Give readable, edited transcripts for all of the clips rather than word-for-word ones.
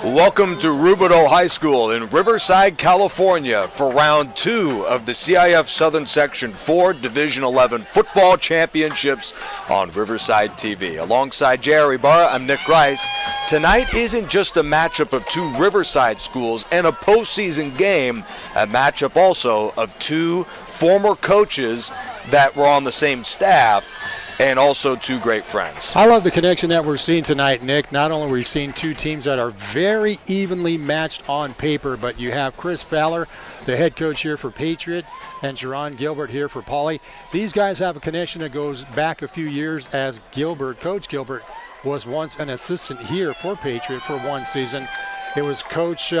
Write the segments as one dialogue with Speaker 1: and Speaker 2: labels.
Speaker 1: Welcome to Rubidoux High School in Riverside, California for round 2 of the CIF Southern Section 4 Division 11 Football Championships on Riverside TV. Alongside Jerry Barr, I'm Nick Grice. Tonight isn't just a matchup of two Riverside schools and a postseason game, a matchup also of two former coaches that were on the same staff, and also two great friends.
Speaker 2: I love the connection that we're seeing tonight, Nick. Not only are we seeing two teams that are very evenly matched on paper, but you have Chris Fowler, the head coach here for Patriot, and Jerron Gilbert here for Poly. These guys have a connection that goes back a few years, as Coach Gilbert was once an assistant here for Patriot for one season. It was Coach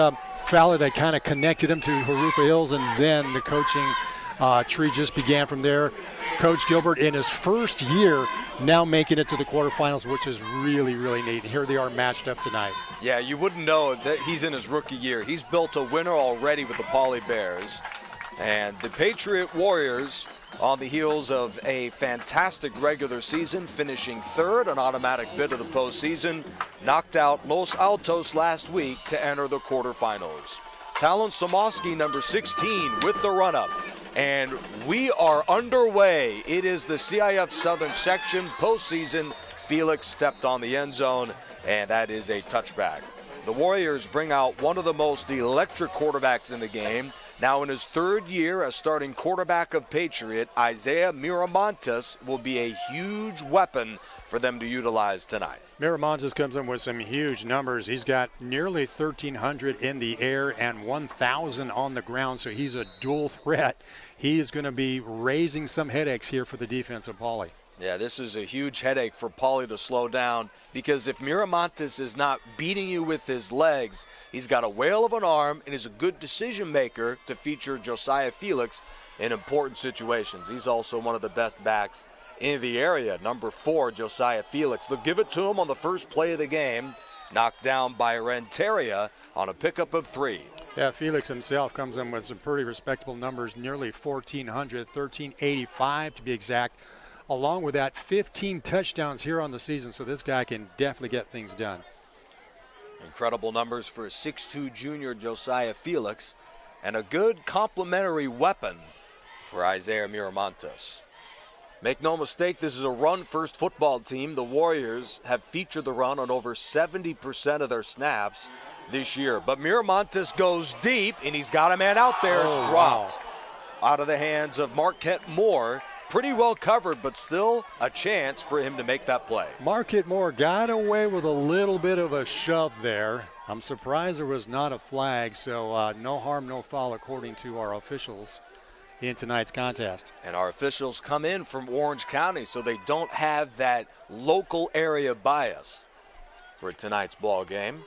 Speaker 2: Fowler that kind of connected him to Jurupa Hills, and then the coaching tree just began from there. Coach Gilbert in his first year now making it to the quarterfinals, which is really, really neat. And here they are matched up tonight.
Speaker 1: Yeah, you wouldn't know that he's in his rookie year. He's built a winner already with the Poly Bears. And the Patriot Warriors, on the heels of a fantastic regular season, finishing third, an automatic bid of the postseason, knocked out Los Altos last week to enter the quarterfinals. Talon Somoski, number 16, with the run-up. And we are underway. It is the CIF Southern Section postseason. Felix stepped on the end zone, and that is a touchback. The Warriors bring out one of the most electric quarterbacks in the game. Now in his third year as starting quarterback of Patriot, Isaiah Miramontes will be a huge weapon for them to utilize tonight.
Speaker 2: Miramontes comes in with some huge numbers. He's got nearly 1,300 in the air and 1,000 on the ground, so he's a dual threat. He is going to be raising some headaches here for the defense of Poly.
Speaker 1: Yeah, this is a huge headache for Poly to slow down, because if Miramontes is not beating you with his legs, he's got a whale of an arm and is a good decision maker to feature Josiah Felix in important situations. He's also one of the best backs in the area, number 4, Josiah Felix. They'll give it to him on the first play of the game, knocked down by Renteria on a pickup of 3.
Speaker 2: Yeah, Felix himself comes in with some pretty respectable numbers, nearly 1,400, 1,385 to be exact. Along with that, 15 touchdowns here on the season, so this guy can definitely get things done.
Speaker 1: Incredible numbers for a 6'2 junior Josiah Felix, and a good complementary weapon for Isaiah Miramontes. Make no mistake, this is a run-first football team. The Warriors have featured the run on over 70% of their snaps this year. But Miramontes goes deep, and he's got a man out there. It's dropped out of the hands of Marquette Moore. Pretty well covered, but still a chance for him to make that play.
Speaker 2: Marquette Moore got away with a little bit of a shove there. I'm surprised there was not a flag, so no harm, no foul according to our officials in tonight's contest.
Speaker 1: And our officials come in from Orange County, so they don't have that local area bias for tonight's ball game.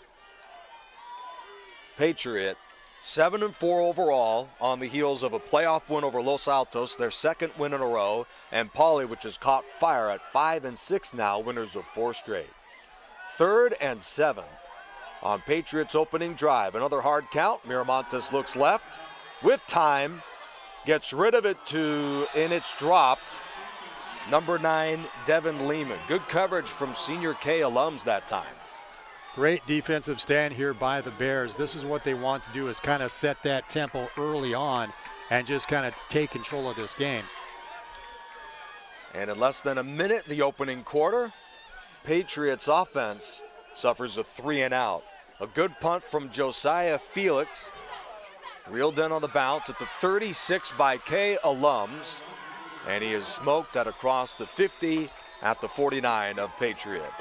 Speaker 1: Patriot 7-4 overall on the heels of a playoff win over Los Altos, their second win in a row, and Poly, which has caught fire at 5-6 now, winners of 4 straight. 3rd and 7 on Patriots' opening drive. Another hard count. Miramontes looks left with time, gets rid of it and it's dropped. Number 9, Devin Lehman. Good coverage from Senior K alums that time.
Speaker 2: Great defensive stand here by the Bears. This is what they want to do, is kind of set that tempo early on and just kind of take control of this game.
Speaker 1: And in less than a minute, the opening quarter, Patriots offense suffers a 3-and-out. A good punt from Josiah Felix, reeled in on the bounce at the 36 by K alums, and he is smoked at across the 50 at the 49 of Patriot.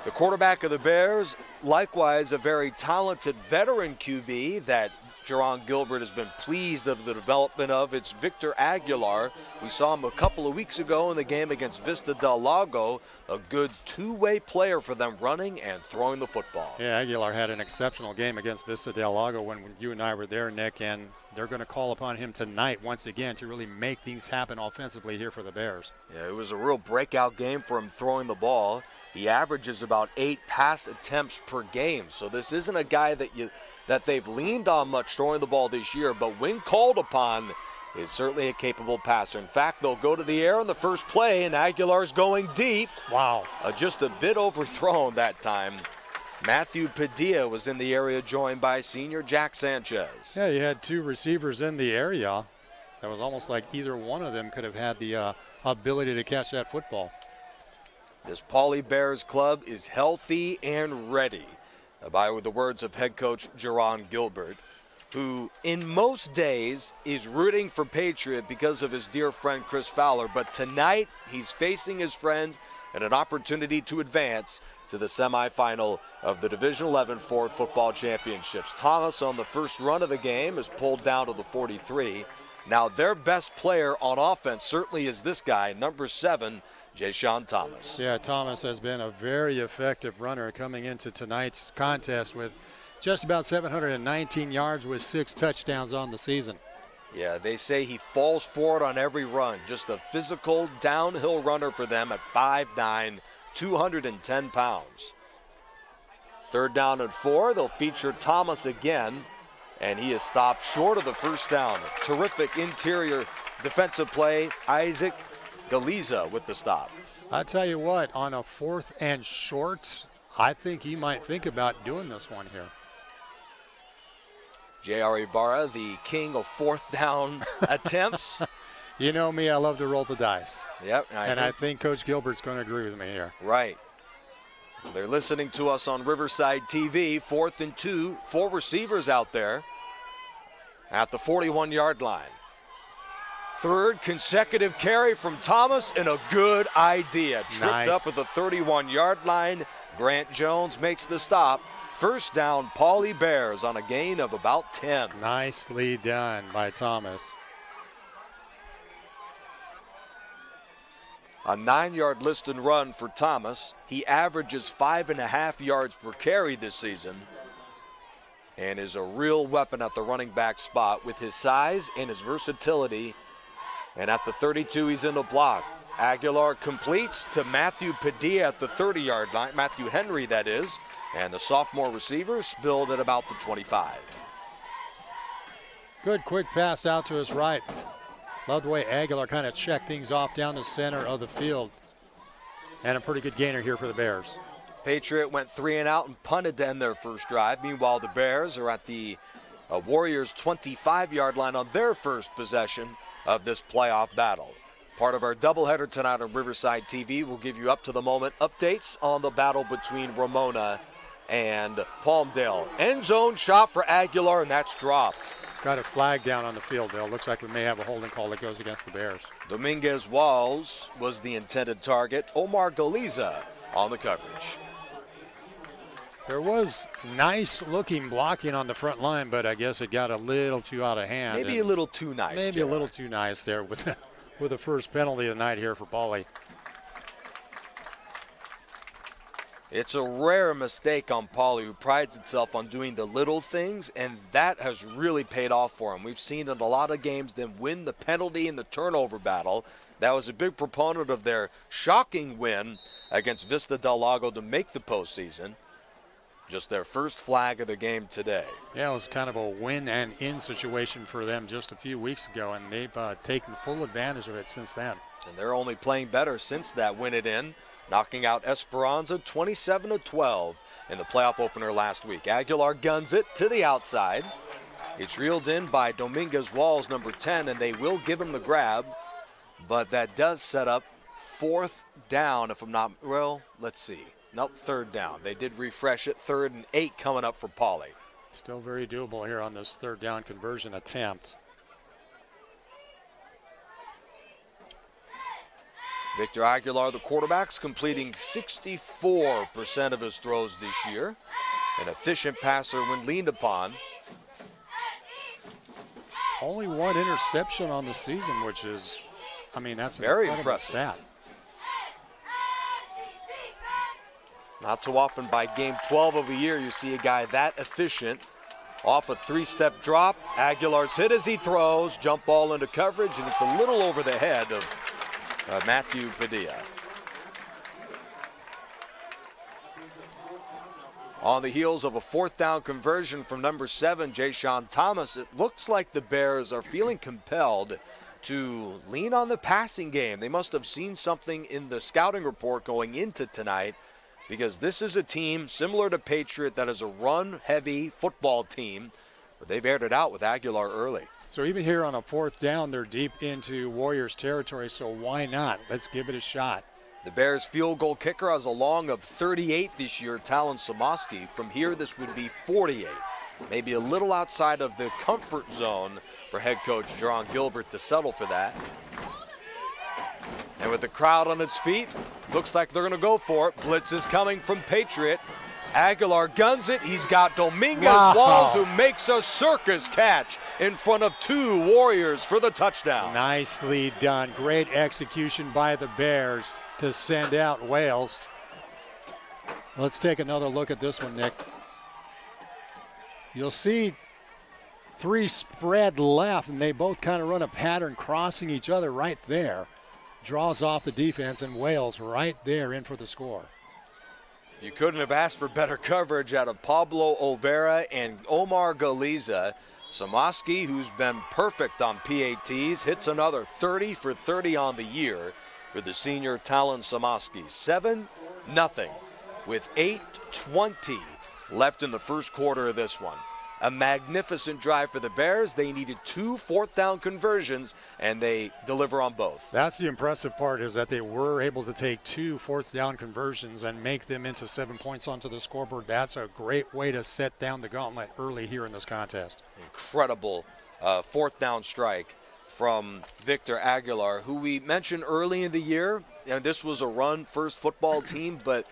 Speaker 1: The quarterback of the Bears, likewise a very talented veteran QB that Jerron Gilbert has been pleased of the development of. It's Victor Aguilar. We saw him a couple of weeks ago in the game against Vista Del Lago. A good two-way player for them, running and throwing the football.
Speaker 2: Yeah, Aguilar had an exceptional game against Vista Del Lago when you and I were there, Nick, and they're going to call upon him tonight once again to really make things happen offensively here for the Bears.
Speaker 1: Yeah, it was a real breakout game for him throwing the ball. He averages about 8 pass attempts per game, so this isn't a guy that they've leaned on much throwing the ball this year, but when called upon, is certainly a capable passer. In fact, they'll go to the air on the first play, and Aguilar's going deep.
Speaker 2: Wow.
Speaker 1: Just a bit overthrown that time. Matthew Padilla was in the area, joined by senior Jack Sanchez.
Speaker 2: Yeah, you had two receivers in the area. That was almost like either one of them could have had the ability to catch that football.
Speaker 1: This Pauley Bears club is healthy and ready, by the words of head coach Jerron Gilbert, who in most days is rooting for Patriot because of his dear friend Chris Fowler, but tonight he's facing his friends and an opportunity to advance to the semifinal of the Division XI Ford Football Championships. Thomas on the first run of the game is pulled down to the 43. Now their best player on offense certainly is this guy, number 7, Jay-Sean Thomas.
Speaker 2: Yeah, Thomas has been a very effective runner coming into tonight's contest with just about 719 yards with 6 touchdowns on the season.
Speaker 1: Yeah, they say he falls forward on every run. Just a physical downhill runner for them at 5'9", 210 pounds. 3rd down and 4, they'll feature Thomas again, and he is stopped short of the first down. Terrific interior defensive play. Isaac Galiza with the stop.
Speaker 2: I tell you what, on a 4th and short, I think he might think about doing this one here.
Speaker 1: J.R. Ibarra, the king of 4th down attempts.
Speaker 2: You know me, I love to roll the dice.
Speaker 1: Yep.
Speaker 2: I think Coach Gilbert's going to agree with me here.
Speaker 1: Right. They're listening to us on Riverside TV. 4th and 2, 4 receivers out there at the 41-yard line. 3rd consecutive carry from Thomas, and a good idea. Tripped up at the 31-yard line. Grant Jones makes the stop. 1st down, Pauley Bears on a gain of about 10.
Speaker 2: Nicely done by Thomas.
Speaker 1: A 9-yard listed run for Thomas. He averages 5.5 yards per carry this season and is a real weapon at the running back spot with his size and his versatility. And at the 32, he's in the block. Aguilar completes to Matthew Padilla at the 30-yard line. Matthew Henry, that is. And the sophomore receiver spilled at about the 25.
Speaker 2: Good quick pass out to his right. Love the way Aguilar kind of checked things off down the center of the field. And a pretty good gainer here for the Bears.
Speaker 1: Patriot went 3 and out and punted to end their first drive. Meanwhile, the Bears are at the Warriors' 25-yard line on their first possession of this playoff battle. Part of our doubleheader tonight on Riverside TV. We'll give you up-to-the-moment updates on the battle between Ramona and Palmdale. End zone shot for Aguilar, and that's dropped.
Speaker 2: Got a flag down on the field, Bill. Looks like we may have a holding call that goes against the Bears.
Speaker 1: Dominguez Walls was the intended target. Omar Galiza on the coverage.
Speaker 2: There was nice-looking blocking on the front line, but I guess it got a little too out of hand.
Speaker 1: Maybe a little too nice.
Speaker 2: Maybe
Speaker 1: Jared.
Speaker 2: a little too nice there with the first penalty of the night here for Pauley.
Speaker 1: It's a rare mistake on Pauley, who prides itself on doing the little things, and that has really paid off for him. We've seen in a lot of games them win the penalty and the turnover battle. That was a big proponent of their shocking win against Vista Del Lago to make the postseason. Just their first flag of the game today.
Speaker 2: Yeah, it was kind of a win and in situation for them just a few weeks ago, and they've taken full advantage of it since then.
Speaker 1: And they're only playing better since that win it in, knocking out Esperanza 27-12 in the playoff opener last week. Aguilar guns it to the outside. It's reeled in by Dominguez Walls, number 10, and they will give him the grab, but that does set up 4th down, if I'm not, well, let's see. Nope, 3rd down. They did refresh it. 3rd and 8 coming up for Pauley.
Speaker 2: Still very doable here on this 3rd down conversion attempt.
Speaker 1: Victor Aguilar, the quarterback's completing 64% of his throws this year. An efficient passer when leaned upon.
Speaker 2: Only 1 interception on the season, which is, I mean, that's an
Speaker 1: very
Speaker 2: incredible
Speaker 1: impressive
Speaker 2: stat.
Speaker 1: Not too often by game 12 of a year you see a guy that efficient. Off a 3-step drop. Aguilar's hit as he throws. Jump ball into coverage, and it's a little over the head of Matthew Padilla. On the heels of a 4th down conversion from number 7, Jay-Sean Thomas, it looks like the Bears are feeling compelled to lean on the passing game. They must have seen something in the scouting report going into tonight, because this is a team similar to Patriot that is a run-heavy football team, but they've aired it out with Aguilar early.
Speaker 2: So even here on a 4th down, they're deep into Warriors territory, so why not? Let's give it a shot.
Speaker 1: The Bears field goal kicker has a long of 38 this year, Talon Samoski. From here, this would be 48. Maybe a little outside of the comfort zone for head coach Jerron Gilbert to settle for that. And with the crowd on its feet, looks like they're going to go for it. Blitz is coming from Patriot. Aguilar guns it. He's got Dominguez Walls, who makes a circus catch in front of 2 Warriors for the touchdown.
Speaker 2: Nicely done. Great execution by the Bears to send out Wales. Let's take another look at this one, Nick. You'll see 3 spread left, and they both kind of run a pattern crossing each other right there. Draws off the defense, and Wales right there in for the score.
Speaker 1: You couldn't have asked for better coverage out of Pablo Olvera and Omar Galiza. Samoski, who's been perfect on PATs, hits another 30 for 30 on the year for the senior Talon Samoski. 7-0 with 8:20 left in the first quarter of this one. A magnificent drive for the Bears. They needed 2 4th-down conversions, and they deliver on both.
Speaker 2: That's the impressive part, is that they were able to take 2 4th-down conversions and make them into 7 points onto the scoreboard. That's a great way to set down the gauntlet early here in this contest.
Speaker 1: Incredible 4th-down strike from Victor Aguilar, who we mentioned early in the year. And this was a run-first football team, but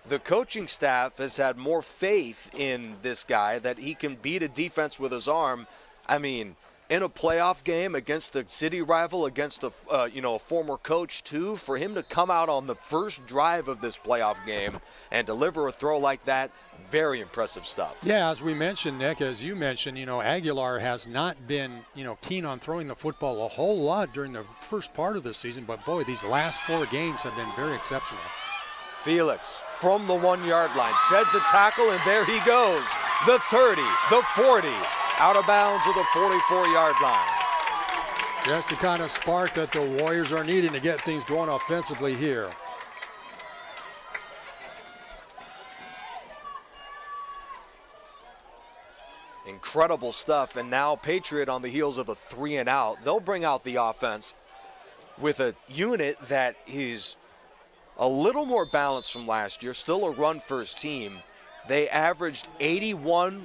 Speaker 1: the coaching staff has had more faith in this guy that he can beat a defense with his arm. I mean, in a playoff game against a city rival, against a a former coach too, for him to come out on the first drive of this playoff game and deliver a throw like that, very impressive stuff.
Speaker 2: Yeah, as we mentioned, Nick, as you mentioned, Aguilar has not been, keen on throwing the football a whole lot during the first part of the season, but boy, these last 4 games have been very exceptional.
Speaker 1: Felix from the 1-yard line sheds a tackle, and there he goes. The 30, the 40, out of bounds at the 44-yard line.
Speaker 2: Just the kind of spark that the Warriors are needing to get things going offensively here.
Speaker 1: Incredible stuff, and now Patriot on the heels of a 3-and-out. They'll bring out the offense with a unit that is a little more balanced from last year, still a run-first team. They averaged 81%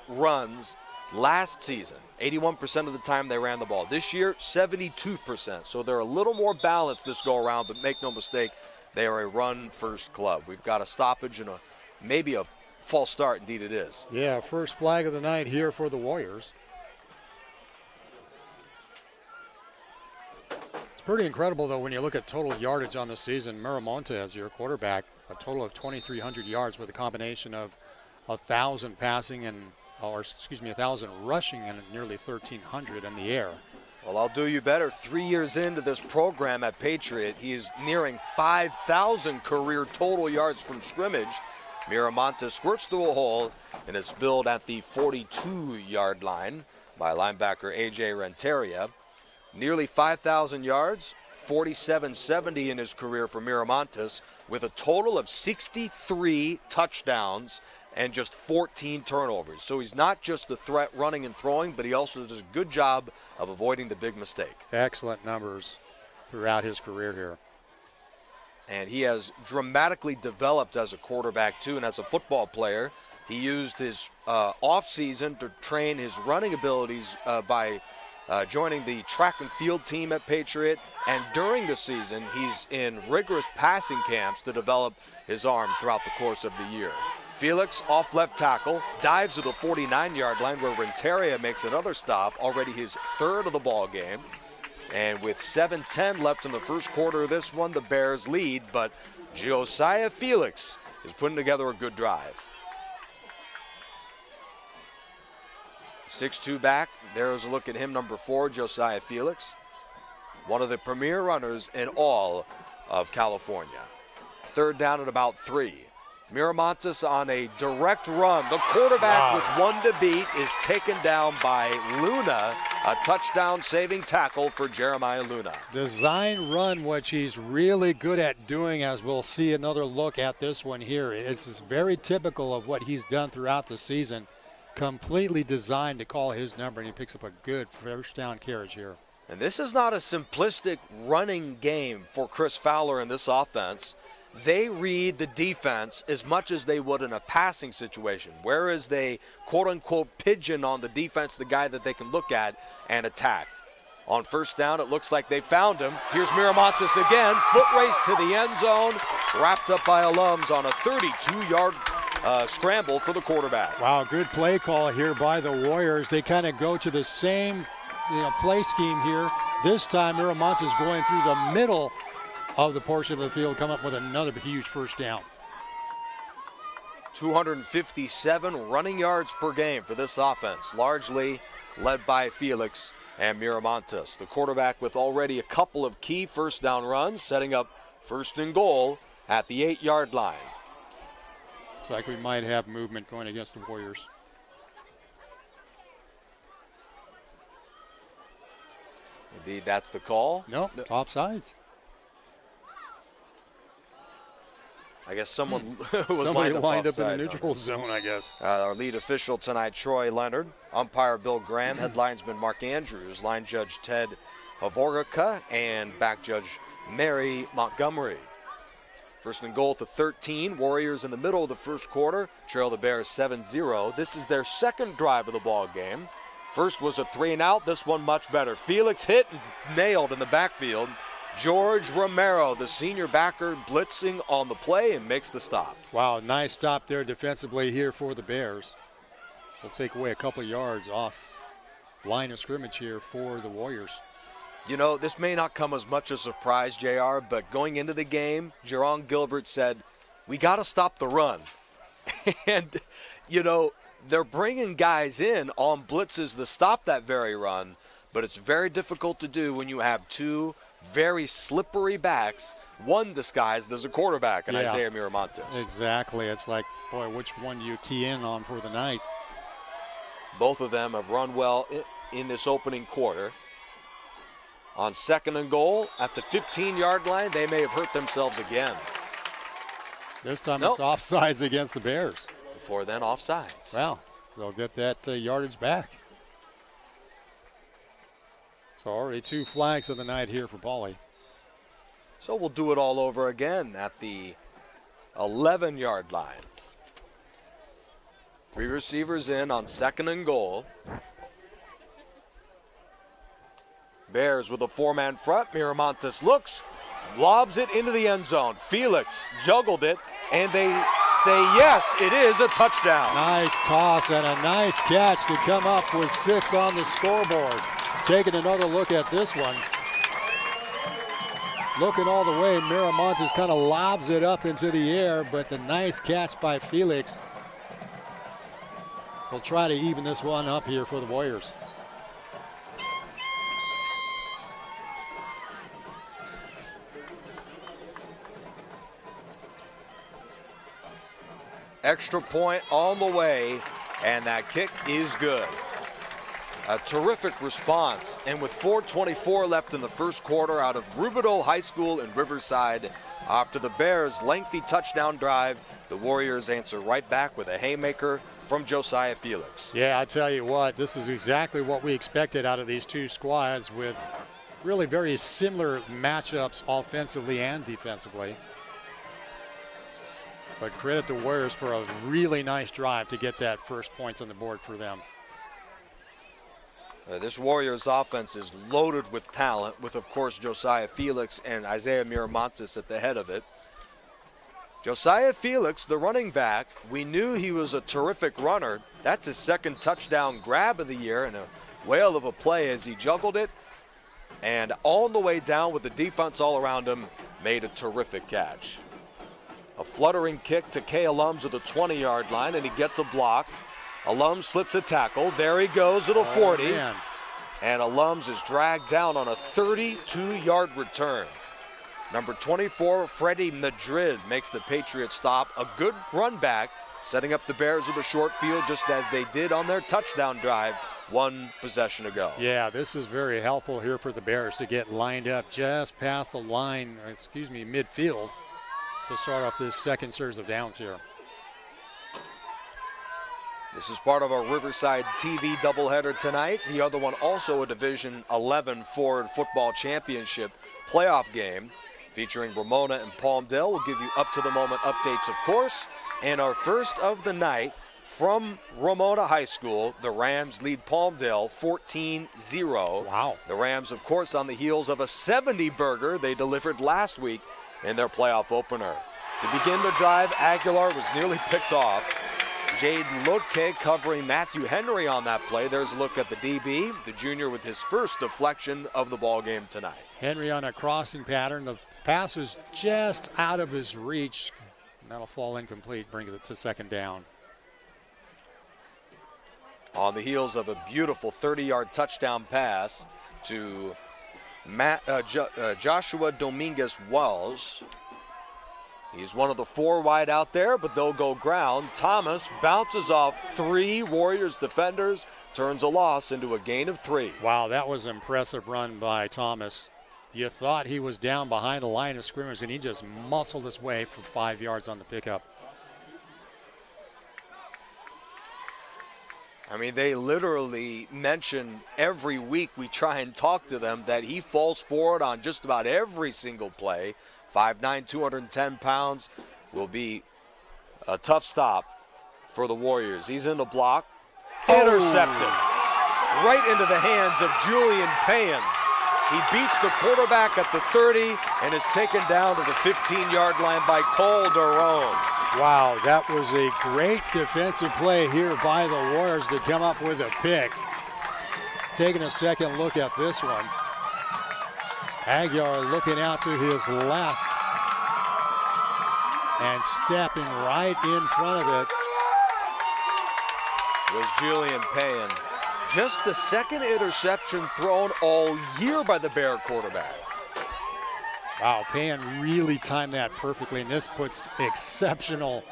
Speaker 1: runs last season. 81% of the time they ran the ball. This year, 72%. So they're a little more balanced this go-around, but make no mistake, they are a run-first club. We've got a stoppage and maybe a false start. Indeed it is.
Speaker 2: Yeah, first flag of the night here for the Warriors. Pretty incredible, though, when you look at total yardage on the season. Miramonte, as your quarterback, a total of 2,300 yards with a combination of 1,000 passing and, 1,000 rushing and nearly 1,300 in the air.
Speaker 1: Well, I'll do you better. 3 years into this program at Patriot, he's nearing 5,000 career total yards from scrimmage. Miramonte squirts through a hole and is billed at the 42-yard line by linebacker A.J. Renteria. Nearly 5,000 yards, 4770 in his career for Miramontes, with a total of 63 touchdowns and just 14 turnovers. So he's not just a threat running and throwing, but he also does a good job of avoiding the big mistake.
Speaker 2: Excellent numbers throughout his career here.
Speaker 1: And he has dramatically developed as a quarterback, too, and as a football player. He used his offseason to train his running abilities by joining the track and field team at Patriot, and during the season he's in rigorous passing camps to develop his arm throughout the course of the year. Felix off left tackle, dives to the 49-yard line where Renteria makes another stop, already his 3rd of the ball game. And with 7:10 left in the first quarter of this one, the Bears lead, but Josiah Felix is putting together a good drive. 6'2" back. There's a look at him, number 4, Josiah Felix. One of the premier runners in all of California. 3rd down at about 3. Miramontes on a direct run. The quarterback with 1 to beat is taken down by Luna A touchdown-saving tackle for Jeremiah Luna.
Speaker 2: Design run, which he's really good at doing, as we'll see another look at this one here. This is very typical of what he's done throughout the season. Completely designed to call his number, and he picks up a good first down carriage here.
Speaker 1: And this is not a simplistic running game for Chris Fowler in this offense. They read the defense as much as they would in a passing situation, whereas they quote-unquote pigeon on the defense, the guy that they can look at and attack. On first down, it looks like they found him. Here's Miramontes again, foot race to the end zone, wrapped up by Alums on a 32-yard scramble for the quarterback.
Speaker 2: Wow, good play call here by the Warriors. They kind of go to the same play scheme here. This time, Miramontes going through the middle of the portion of the field, come up with another huge first down.
Speaker 1: 257 running yards per game for this offense, largely led by Felix and Miramontes. The quarterback with already a couple of key first down runs, setting up first and goal at the 8-yard line.
Speaker 2: Looks like we might have movement going against the Warriors.
Speaker 1: Indeed, that's the call.
Speaker 2: Nope, offsides.
Speaker 1: I guess someone
Speaker 2: Somebody lined up in the
Speaker 1: offsides
Speaker 2: neutral zone, I guess.
Speaker 1: Our lead official tonight, Troy Leonard. Umpire Bill Graham. Head linesman Mark Andrews. Line judge Ted Havorica. And back judge Mary Montgomery. First and goal at the 13. Warriors in the middle of the first quarter. Trail the Bears 7-0. This is their second drive of the ball game. First was a 3-and-out. This one much better. Felix hit and nailed in the backfield. George Romero, the senior backer, blitzing on the play and makes the stop.
Speaker 2: Wow, nice stop there defensively here for the Bears. We'll take away a couple of yards off line of scrimmage here for the Warriors.
Speaker 1: You know, this may not come as much as a surprise, JR, but going into the game, Jerron Gilbert said, we got to stop the run. And, you know, they're bringing guys in on blitzes to stop that very run, but it's very difficult to do when you have two very slippery backs, one disguised as a quarterback, and Isaiah Miramontes.
Speaker 2: Exactly. It's like, boy, which one do you key in on for the night?
Speaker 1: Both of them have run well in this opening quarter. On second and goal at the 15-yard line, they may have hurt themselves again.
Speaker 2: This time it's offsides against the Bears.
Speaker 1: Before then, offsides.
Speaker 2: Well, they'll get that yardage back. So already 2 flags of the night here for Pauly.
Speaker 1: So we'll do it all over again at the 11-yard line. 3 receivers in on second and goal. Bears with a 4-man front. Miramontes looks, lobs it into the end zone. Felix juggled it, and they say yes, it is a touchdown.
Speaker 2: Nice toss and a nice catch to come up with 6 on the scoreboard. Taking another look at this one. Looking all the way, Miramontes kind of lobs it up into the air, but the nice catch by Felix will try to even this one up here for the Warriors.
Speaker 1: Extra point on the way, and that kick is good. A terrific response, and with 4:24 left in the first quarter out of Rubidoux High School in Riverside, after the Bears' lengthy touchdown drive, the Warriors answer right back with a haymaker from Josiah Felix.
Speaker 2: Yeah, I tell you what, this is exactly what we expected out of these two squads, with really very similar matchups offensively and defensively. But credit the Warriors for a really nice drive to get that first points on the board for them.
Speaker 1: This Warriors offense is loaded with talent, with, of course, Josiah Felix and Isaiah Miramontes at the head of it. Josiah Felix, the running back, we knew he was a terrific runner. That's his second touchdown grab of the year, and a whale of a play as he juggled it. And all the way down with the defense all around him, made a terrific catch. A fluttering kick to Kay Alums at the 20-yard line, and he gets a block. Alums slips a tackle. There he goes to the 40.
Speaker 2: Man.
Speaker 1: And Alums is dragged down on a 32-yard return. Number 24, Freddie Madrid, makes the Patriots stop. A good run back, setting up the Bears with a short field just as they did on their touchdown drive 1 possession ago.
Speaker 2: Yeah, this is very helpful here for the Bears to get lined up just past the line, midfield, to start off this second series of downs here.
Speaker 1: This is part of our Riverside TV doubleheader tonight. The other one also a Division 11 Ford Football Championship playoff game featuring Ramona and Palmdale. We'll give you up-to-the-moment updates, of course. And our first of the night from Ramona High School, the Rams lead Palmdale 14-0.
Speaker 2: Wow.
Speaker 1: The Rams, of course, on the heels of a 70-burger they delivered last week in their playoff opener. To begin the drive, Aguilar was nearly picked off. Jaden Lutke covering Matthew Henry on that play. There's a look at the DB, the junior with his first deflection of the ball game tonight.
Speaker 2: Henry on a crossing pattern. The pass was just out of his reach. And that'll fall incomplete, brings it to second down.
Speaker 1: On the heels of a beautiful 30-yard touchdown pass to Joshua Dominguez-Wells. He's one of the 4 wide out there, but they'll go ground. Thomas bounces off 3 Warriors defenders, turns a loss into a gain of 3.
Speaker 2: Wow, that was an impressive run by Thomas. You thought he was down behind the line of scrimmage, and he just muscled his way for 5 yards on the pickup.
Speaker 1: I mean, they literally mention every week we try and talk to them that he falls forward on just about every single play. 5'9", 210 pounds, will be a tough stop for the Warriors. He's in the block, intercepted, right into the hands of Julian Payan. He beats the quarterback at the 30 and is taken down to the 15-yard line by Cole Daron.
Speaker 2: Wow, that was a great defensive play here by the Warriors to come up with a pick. Taking a second look at this one. Aguilar looking out to his left and stepping right in front of it
Speaker 1: was Julian Payan. Just the second interception thrown all year by the Bear quarterback.
Speaker 2: Wow, Payan really timed that perfectly, and this puts exceptional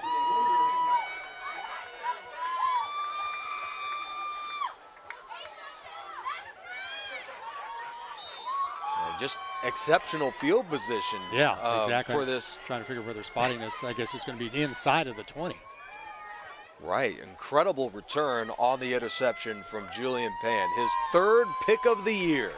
Speaker 1: just exceptional field position.
Speaker 2: Yeah, exactly.
Speaker 1: For this.
Speaker 2: Trying to figure where they're spotting this. I guess it's going to be inside of the 20.
Speaker 1: Right, incredible return on the interception from Julian Payan. His 3rd pick of the year.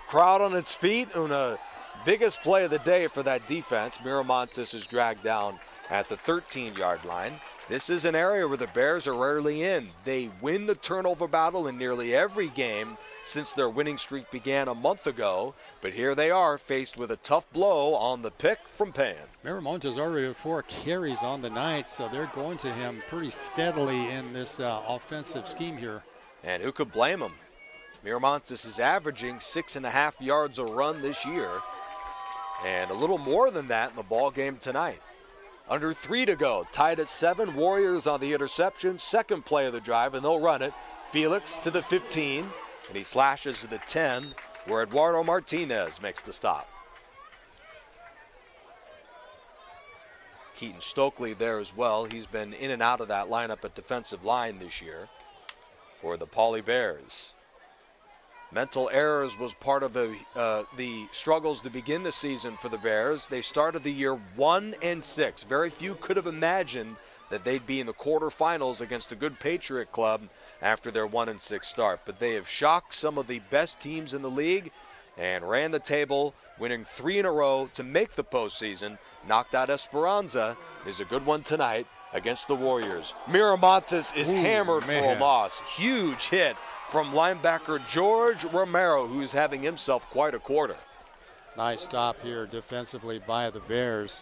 Speaker 1: Crowd on its feet, and a biggest play of the day for that defense. Miramontes is dragged down at the 13-yard line. This is an area where the Bears are rarely in. They win the turnover battle in nearly every game since their winning streak began a month ago, but here they are faced with a tough blow on the pick from Payan.
Speaker 2: Miramontes already with 4 carries on the night, so they're going to him pretty steadily in this offensive scheme here.
Speaker 1: And who could blame him? Miramontes is averaging 6.5 yards a run this year, and a little more than that in the ball game tonight. Under 3 to go, tied at 7. Warriors on the interception, second play of the drive, and they'll run it. Felix to the 15, and he slashes to the 10, where Eduardo Martinez makes the stop. Keaton Stokely there as well. He's been in and out of that lineup at defensive line this year for the Pauley Bears. Mental errors was part of the struggles to begin the season for the Bears. They started the year 1-6. Very few could have imagined that they'd be in the quarterfinals against a good Patriot club after their 1-6 start. But they have shocked some of the best teams in the league and ran the table, winning 3 in a row to make the postseason. Knocked out Esperanza. There's a good one tonight against the Warriors. Miramontes is hammered for a loss. Huge hit from linebacker George Romero, who's having himself quite a quarter.
Speaker 2: Nice stop here defensively by the Bears.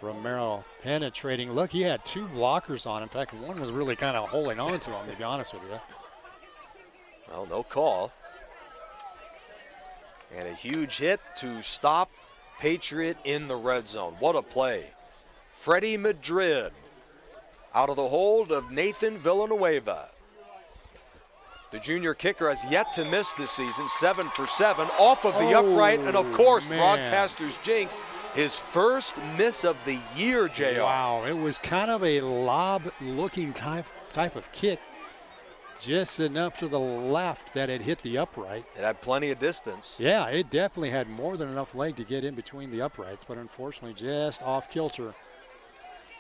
Speaker 2: Romero penetrating. Look, he had 2 blockers on. In fact, one was really kind of holding on to him, to be honest with you.
Speaker 1: Well, no call. And a huge hit to stop Patriot in the red zone. What a play. Freddie Madrid out of the hold of Nathan Villanueva. The junior kicker has yet to miss this season, 7 for 7, off of the upright, and of course,
Speaker 2: man.
Speaker 1: broadcaster's jinx, his first miss of the year, JR.
Speaker 2: Wow, it was kind of a lob-looking type of kick, just enough to the left that it hit the upright.
Speaker 1: It had plenty of distance.
Speaker 2: Yeah, it definitely had more than enough leg to get in between the uprights, but unfortunately just off kilter.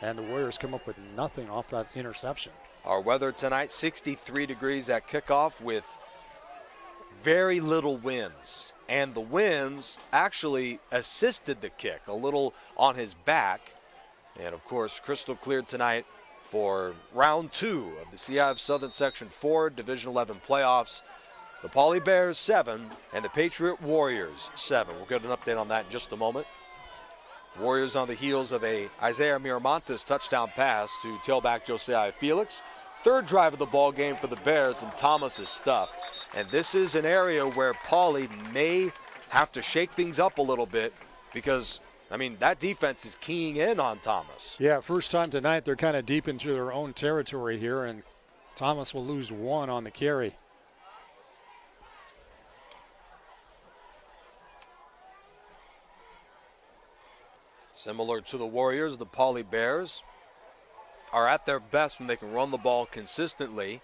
Speaker 2: And the Warriors come up with nothing off that interception.
Speaker 1: Our weather tonight, 63 degrees at kickoff with very little winds. And the winds actually assisted the kick a little on his back. And of course, crystal clear tonight for round 2 of the CIF Southern Section 4 Division 11 playoffs. The Poly Bears 7 and the Patriot Warriors 7. We'll get an update on that in just a moment. Warriors on the heels of a Isaiah Miramontes touchdown pass to tailback Josiah Felix. Third drive of the ball game for the Bears, and Thomas is stuffed. And this is an area where Poly may have to shake things up a little bit because, I mean, that defense is keying in on Thomas.
Speaker 2: Yeah, first time tonight they're kind of deep into their own territory here, and Thomas will lose 1 on the carry.
Speaker 1: Similar to the Warriors, the Poly Bears are at their best when they can run the ball consistently,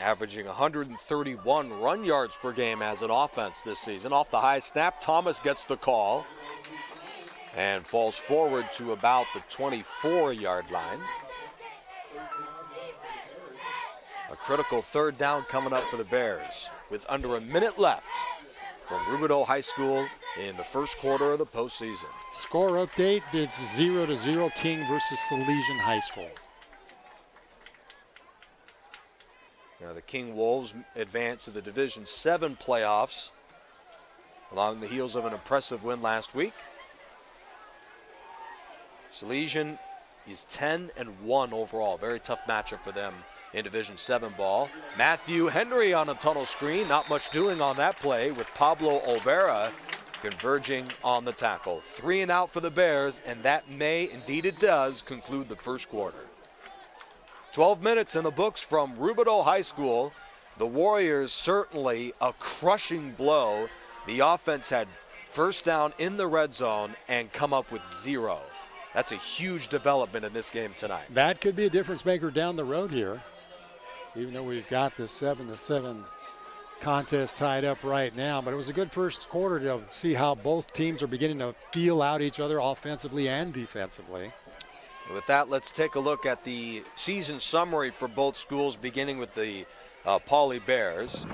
Speaker 1: averaging 131 run yards per game as an offense this season. Off the high snap, Thomas gets the call and falls forward to about the 24-yard line. A critical third down coming up for the Bears with under a minute left from Rubidoux High School in the first quarter of the postseason.
Speaker 2: Score update, it's 0-0 King versus Salesian High School.
Speaker 1: Now the King Wolves advance to the Division 7 playoffs along the heels of an impressive win last week. Salesian is 10-1 overall. Very tough matchup for them in Division 7 ball. Matthew Henry on a tunnel screen. Not much doing on that play with Pablo Olvera converging on the tackle. 3 and out for the Bears, and that may, indeed it does, conclude the first quarter. 12 minutes in the books from Rubidoux High School. The Warriors certainly a crushing blow. The offense had first down in the red zone and come up with 0. That's a huge development in this game tonight.
Speaker 2: That could be a difference maker down the road here, even though we've got the 7-7 contest tied up right now. But it was a good first quarter to see how both teams are beginning to feel out each other offensively and defensively.
Speaker 1: With that, let's take a look at the season summary for both schools, beginning with the Poly Bears.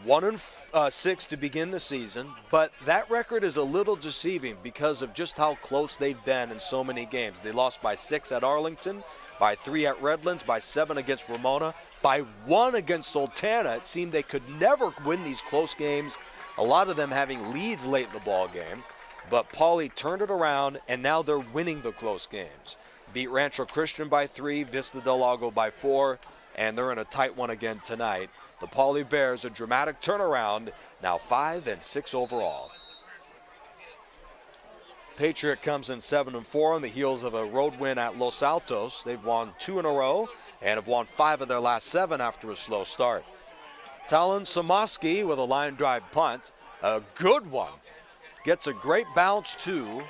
Speaker 1: 1-6 to begin the season, but that record is a little deceiving because of just how close they've been in so many games. They lost by 6 at Arlington, by 3 at Redlands, by 7 against Ramona, by 1 against Sultana. It seemed they could never win these close games, a lot of them having leads late in the ball game. But Poly turned it around, and now they're winning the close games. Beat Rancho Christian by 3, Vista Del Lago by 4, and they're in a tight one again tonight. The Poly Bears, a dramatic turnaround, now 5-6 overall. Patriot comes in 7-4 on the heels of a road win at Los Altos. They've won 2 in a row and have won 5 of their last 7 after a slow start. Talon Samoski with a line drive punt, a good one. Gets a great bounce too,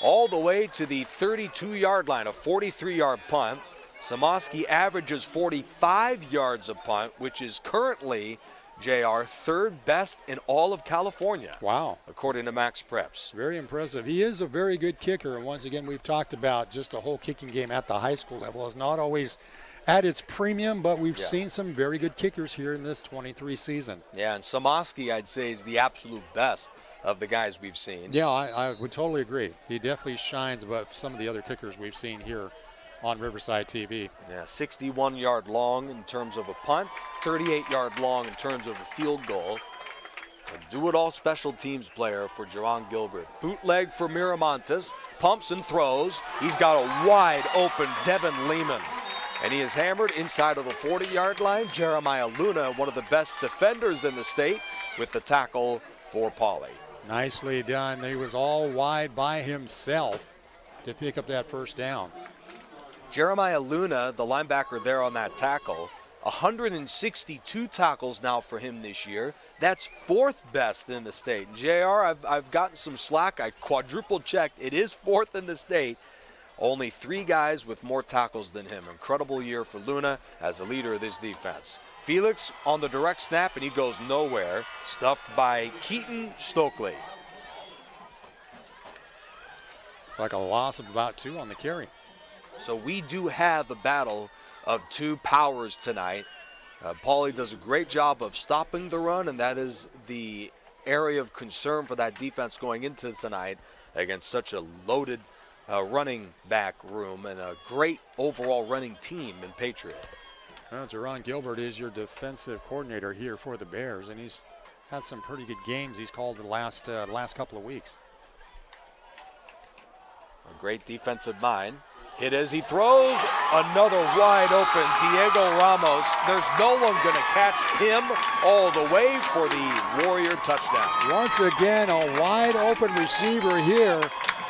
Speaker 1: all the way to the 32-yard line, a 43-yard punt. Samoski averages 45 yards a punt, which is currently, JR, third best in all of California.
Speaker 2: Wow.
Speaker 1: According to Max Preps.
Speaker 2: Very impressive. He is a very good kicker, and once again, we've talked about just the whole kicking game at the high school level is not always at its premium, but we've seen some very good kickers here in this 23 season.
Speaker 1: Yeah, and Samoski, I'd say, is the absolute best of the guys we've seen.
Speaker 2: Yeah, I would totally agree. He definitely shines above some of the other kickers we've seen here on Riverside TV.
Speaker 1: Yeah, 61-yard long in terms of a punt, 38-yard long in terms of a field goal. A do-it-all special teams player for Jerron Gilbert. Bootleg for Miramontes, pumps and throws. He's got a wide-open Devin Lehman. And he is hammered inside of the 40-yard line. Jeremiah Luna, one of the best defenders in the state, with the tackle for Poly.
Speaker 2: Nicely done. He was all wide by himself to pick up that first down.
Speaker 1: Jeremiah Luna, the linebacker there on that tackle, 162 tackles now for him this year. That's 4th best in the state. JR, I've gotten some slack. I quadruple checked. It is 4th in the state. Only 3 guys with more tackles than him. Incredible year for Luna as the leader of this defense. Felix on the direct snap, and he goes nowhere. Stuffed by Keaton Stokely.
Speaker 2: It's like a loss of about 2 on the carry.
Speaker 1: So we do have a battle of 2 powers tonight. Pauly does a great job of stopping the run, and that is the area of concern for that defense going into tonight against such a loaded running back room and a great overall running team in Patriot.
Speaker 2: Well, Jerron Gilbert is your defensive coordinator here for the Bears, and he's had some pretty good games he's called the last couple of weeks.
Speaker 1: A great defensive mind. Hit as he throws, another wide open Diego Ramos. There's no one going to catch him all the way for the Warrior touchdown.
Speaker 2: Once again, a wide open receiver here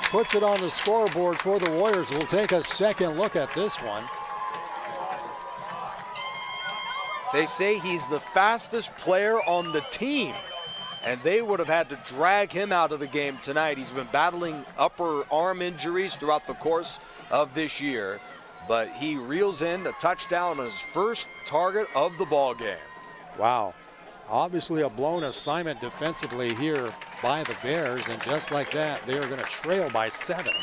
Speaker 2: puts it on the scoreboard for the Warriors. We'll take a second look at this one.
Speaker 1: They say he's the fastest player on the team, and they would have had to drag him out of the game tonight. He's been battling upper arm injuries throughout the course of this year, but he reels in the touchdown on his first target of the ball game.
Speaker 2: Wow. Obviously a blown assignment defensively here by the Bears, and just like that, they are going to trail by 7.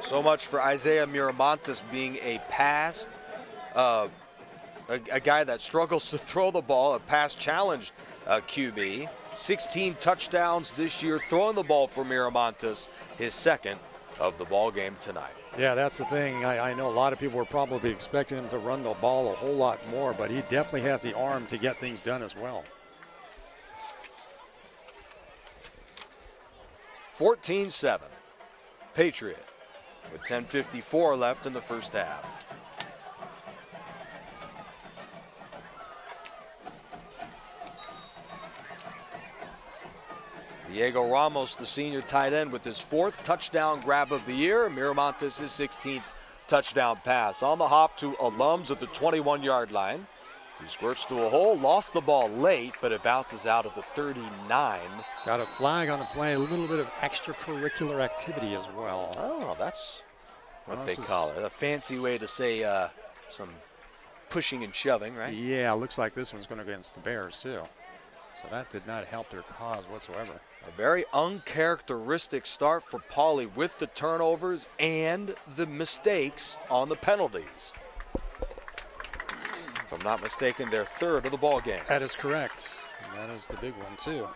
Speaker 1: So much for Isaiah Miramontes being a pass, a guy that struggles to throw the ball, a pass-challenged QB. 16 touchdowns this year throwing the ball for Miramontes, his second of the ball game tonight.
Speaker 2: Yeah, that's the thing. I know a lot of people were probably expecting him to run the ball a whole lot more, but he definitely has the arm to get things done as well.
Speaker 1: 14-7, Patriot, with 10:54 left in the first half. Diego Ramos, the senior tight end, with his 4th touchdown grab of the year. Miramontes, his 16th touchdown pass. On the hop to Alums at the 21-yard line. He squirts through a hole, lost the ball late, but it bounces out at the 39.
Speaker 2: Got a flag on the play, a little bit of extracurricular activity as well.
Speaker 1: Oh, that's what they call it. A fancy way to say some pushing and shoving, right?
Speaker 2: Yeah, looks like this one's going to go against the Bears, too. So that did not help their cause whatsoever.
Speaker 1: A very uncharacteristic start for Pauly with the turnovers and the mistakes on the penalties. If I'm not mistaken, they're 3rd of the ball game.
Speaker 2: That is correct. And that is the big one, too.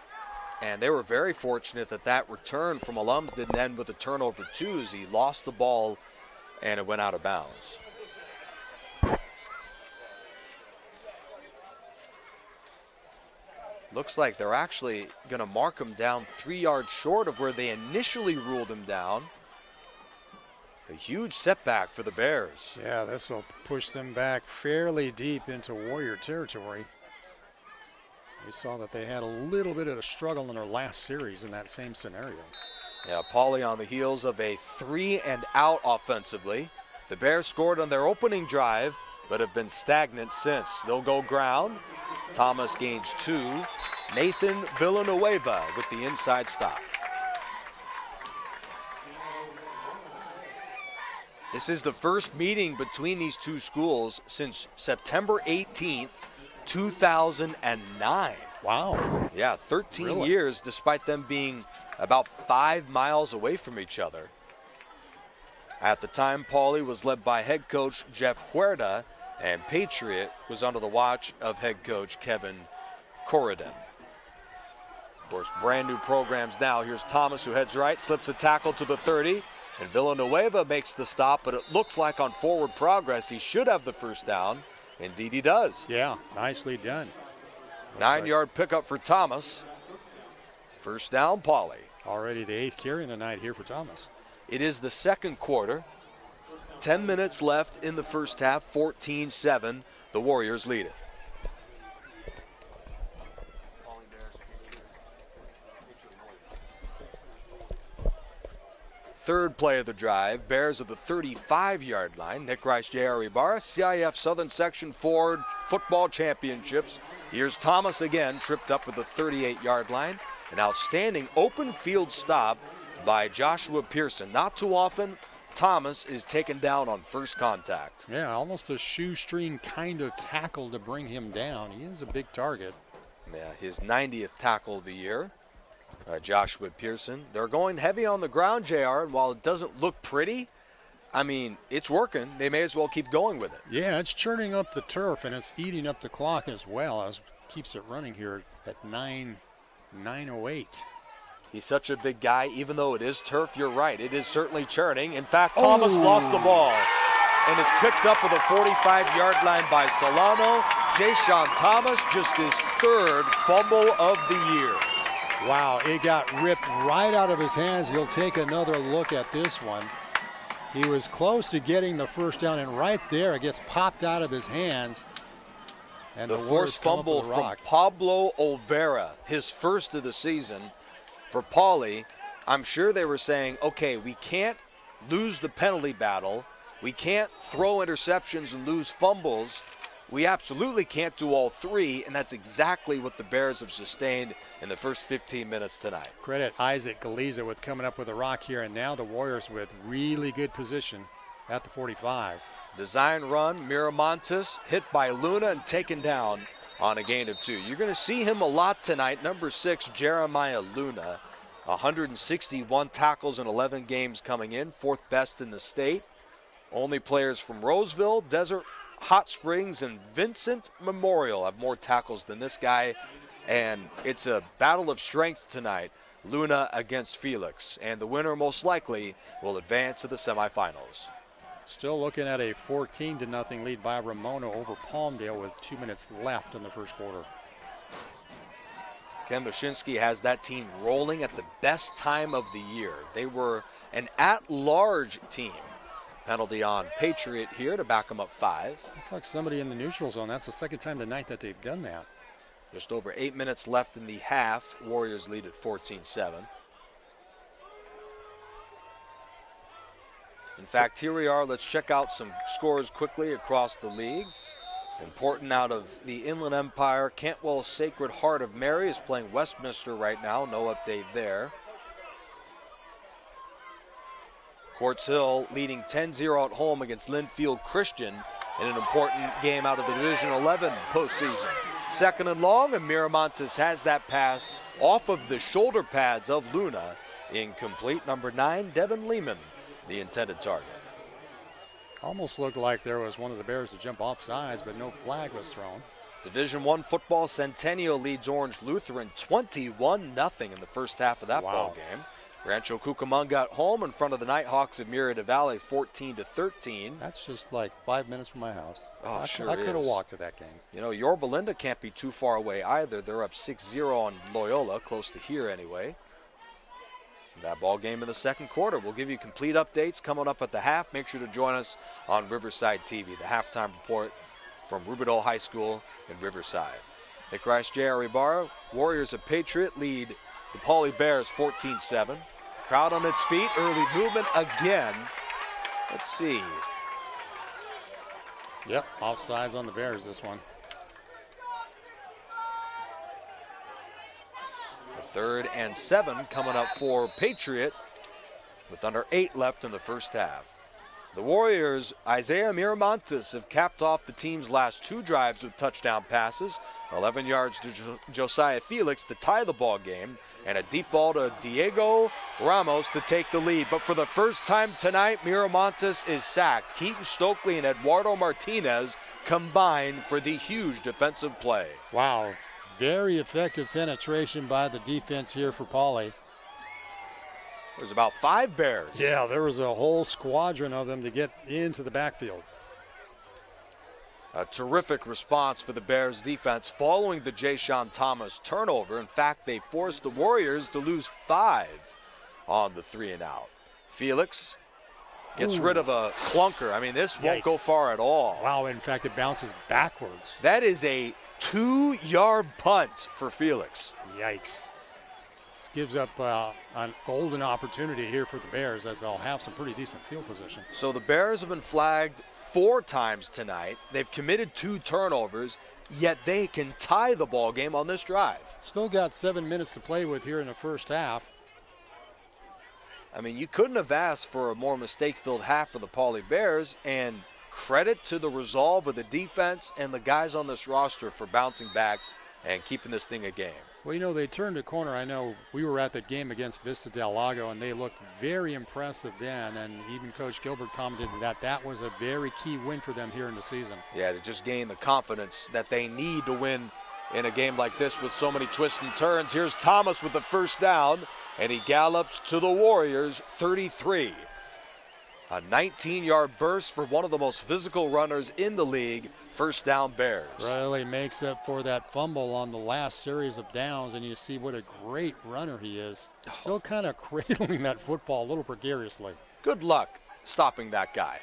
Speaker 1: And they were very fortunate that that return from Alums didn't end with a turnover, too, as he lost the ball and it went out of bounds. Looks like they're actually going to mark him down 3 yards short of where they initially ruled him down. A huge setback for the Bears.
Speaker 2: Yeah, this will push them back fairly deep into Warrior territory. We saw that they had a little bit of a struggle in their last series in that same scenario.
Speaker 1: Yeah, Pauly on the heels of a 3-and-out offensively. The Bears scored on their opening drive, but have been stagnant since. They'll go ground. Thomas gains 2. Nathan Villanueva with the inside stop. This is the first meeting between these two schools since September 18th, 2009.
Speaker 2: Wow.
Speaker 1: Yeah, 13
Speaker 2: Really?
Speaker 1: years despite them being about 5 miles away from each other. At the time, Pauly was led by head coach Jeff Huerta, and Patriot was under the watch of head coach Kevin Corridon. Of course, brand new programs now. Here's Thomas, who heads right, slips a tackle to the 30, and Villanueva makes the stop, but it looks like on forward progress he should have the first down. Indeed he does.
Speaker 2: Yeah, nicely done.
Speaker 1: 9-yard pickup for Thomas. First down, Pauly.
Speaker 2: Already the 8th carry in the night here for Thomas.
Speaker 1: It is the second quarter. 10 minutes left in the first half, 14-7. The Warriors lead it. Third play of the drive, Bears at the 35-yard line. Nick Rice, J.R. Ibarra, CIF Southern Section 4 Football Championships. Here's Thomas again, tripped up at the 38-yard line. An outstanding open field stop by Joshua Pearson. Not too often, Thomas is taken down on first contact.
Speaker 2: Yeah, almost a shoestring kind of tackle to bring him down. He is a big target.
Speaker 1: Yeah, his 90th tackle of the year. Joshua Pearson. They're going heavy on the ground, JR, and while it doesn't look pretty, I mean, it's working. They may as well keep going with it.
Speaker 2: Yeah, it's churning up the turf, and it's eating up the clock as well, as keeps it running here at 9:08.
Speaker 1: He's such a big guy, even though it is turf, you're right. It is certainly churning. In fact, Thomas lost the ball and is picked up at the 45-yard line by Solano. Jay-Sean Thomas, just his third fumble of the year.
Speaker 2: Wow, it got ripped right out of his hands. He'll take another look at this one. He was close to getting the first down, and right there it gets popped out of his hands. And
Speaker 1: the forced fumble from Pablo Olvera, his first of the season for Pauley. I'm sure they were saying, okay, we can't lose the penalty battle. We can't throw interceptions and lose fumbles. We absolutely can't do all three, and that's exactly what the Bears have sustained in the first 15 minutes tonight.
Speaker 2: Credit Isaac Galiza with coming up with a rock here, and now the Warriors with really good position at the 45.
Speaker 1: Design run, Miramontes hit by Luna and taken down on a gain of 2. You're going to see him a lot tonight. Number 6, Jeremiah Luna, 161 tackles in 11 games coming in, 4th best in the state. Only players from Roseville, Desert Hot Springs, and Vincent Memorial have more tackles than this guy, and it's a battle of strength tonight. Luna against Felix, and the winner most likely will advance to the semifinals.
Speaker 2: Still looking at a 14-0 lead by Ramona over Palmdale with 2 minutes left in the first quarter.
Speaker 1: Ken Bashinsky has that team rolling at the best time of the year. They were an at-large team. Penalty on Patriot here to back them up 5.
Speaker 2: Looks like somebody in the neutral zone. That's the second time tonight that they've done that.
Speaker 1: Just over 8 minutes left in the half. Warriors lead at 14-7. In fact, here we are. Let's check out some scores quickly across the league. Important out of the Inland Empire. Cantwell Sacred Heart of Mary is playing Westminster right now. No update there. Quartz Hill leading 10-0 at home against Linfield Christian in an important game out of the Division 11 postseason. Second and long, and Miramontes has that pass off of the shoulder pads of Luna. Incomplete. Number 9, Devin Lehman, the intended target.
Speaker 2: Almost looked like there was one of the Bears to jump off sides, but no flag was thrown.
Speaker 1: Division I football, Centennial leads Orange Lutheran 21-0 in the first half of that ball game. Rancho Cucamonga at home in front of the Nighthawks of Murrieta Valley, 14-13.
Speaker 2: That's just like 5 minutes from my house.
Speaker 1: Oh, sure
Speaker 2: I could have walked to that game.
Speaker 1: You know, Yorba Linda can't be too far away either. They're up 6-0 on Loyola, close to here anyway. That ball game in the second quarter. We'll give you complete updates coming up at the half. Make sure to join us on Riverside TV, the halftime report from Rubidoux High School in Riverside. Nick Rice, J.R. Ibarra, Warriors of Patriot lead the Pauley Bears 14-7. Crowd on its feet, early movement again. Let's see.
Speaker 2: Yep, offsides on the Bears this one.
Speaker 1: A 3rd and 7 coming up for Patriot with under 8 left in the first half. The Warriors, Isaiah Miramontes, have capped off the team's last 2 drives with touchdown passes. 11 yards to Josiah Felix to tie the ball game, and a deep ball to Diego Ramos to take the lead. But for the first time tonight, Miramontes is sacked. Keaton Stokely and Eduardo Martinez combine for the huge defensive play.
Speaker 2: Wow, very effective penetration by the defense here for Pauley.
Speaker 1: There's about 5 Bears.
Speaker 2: Yeah, there was a whole squadron of them to get into the backfield.
Speaker 1: A terrific response for the Bears defense following the Jay-Sean Thomas turnover. In fact, they forced the Warriors to lose 5 on the 3-and-out. Felix gets rid of a clunker. I mean, this won't go far at all.
Speaker 2: Wow, in fact, it bounces backwards.
Speaker 1: That is a 2-yard punt for Felix.
Speaker 2: Yikes. This gives up an golden opportunity here for the Bears, as they'll have some pretty decent field position.
Speaker 1: So the Bears have been flagged 4 times tonight. They've committed 2 turnovers, yet they can tie the ball game on this drive.
Speaker 2: Still got 7 minutes to play with here in the first half.
Speaker 1: I mean, you couldn't have asked for a more mistake-filled half for the Pauley Bears, and credit to the resolve of the defense and the guys on this roster for bouncing back and keeping this thing a game.
Speaker 2: Well, you know, they turned a corner. I know we were at the game against Vista Del Lago, and they looked very impressive then, and even Coach Gilbert commented that that was a very key win for them here in the season.
Speaker 1: Yeah, to just gain the confidence that they need to win in a game like this with so many twists and turns. Here's Thomas with the first down, and he gallops to the Warriors' 33. A 19-yard burst for one of the most physical runners in the league. First down, Bears.
Speaker 2: Really makes up for that fumble on the last series of downs, and you see what a great runner he is. Still kind of cradling that football a little precariously.
Speaker 1: Good luck stopping that guy.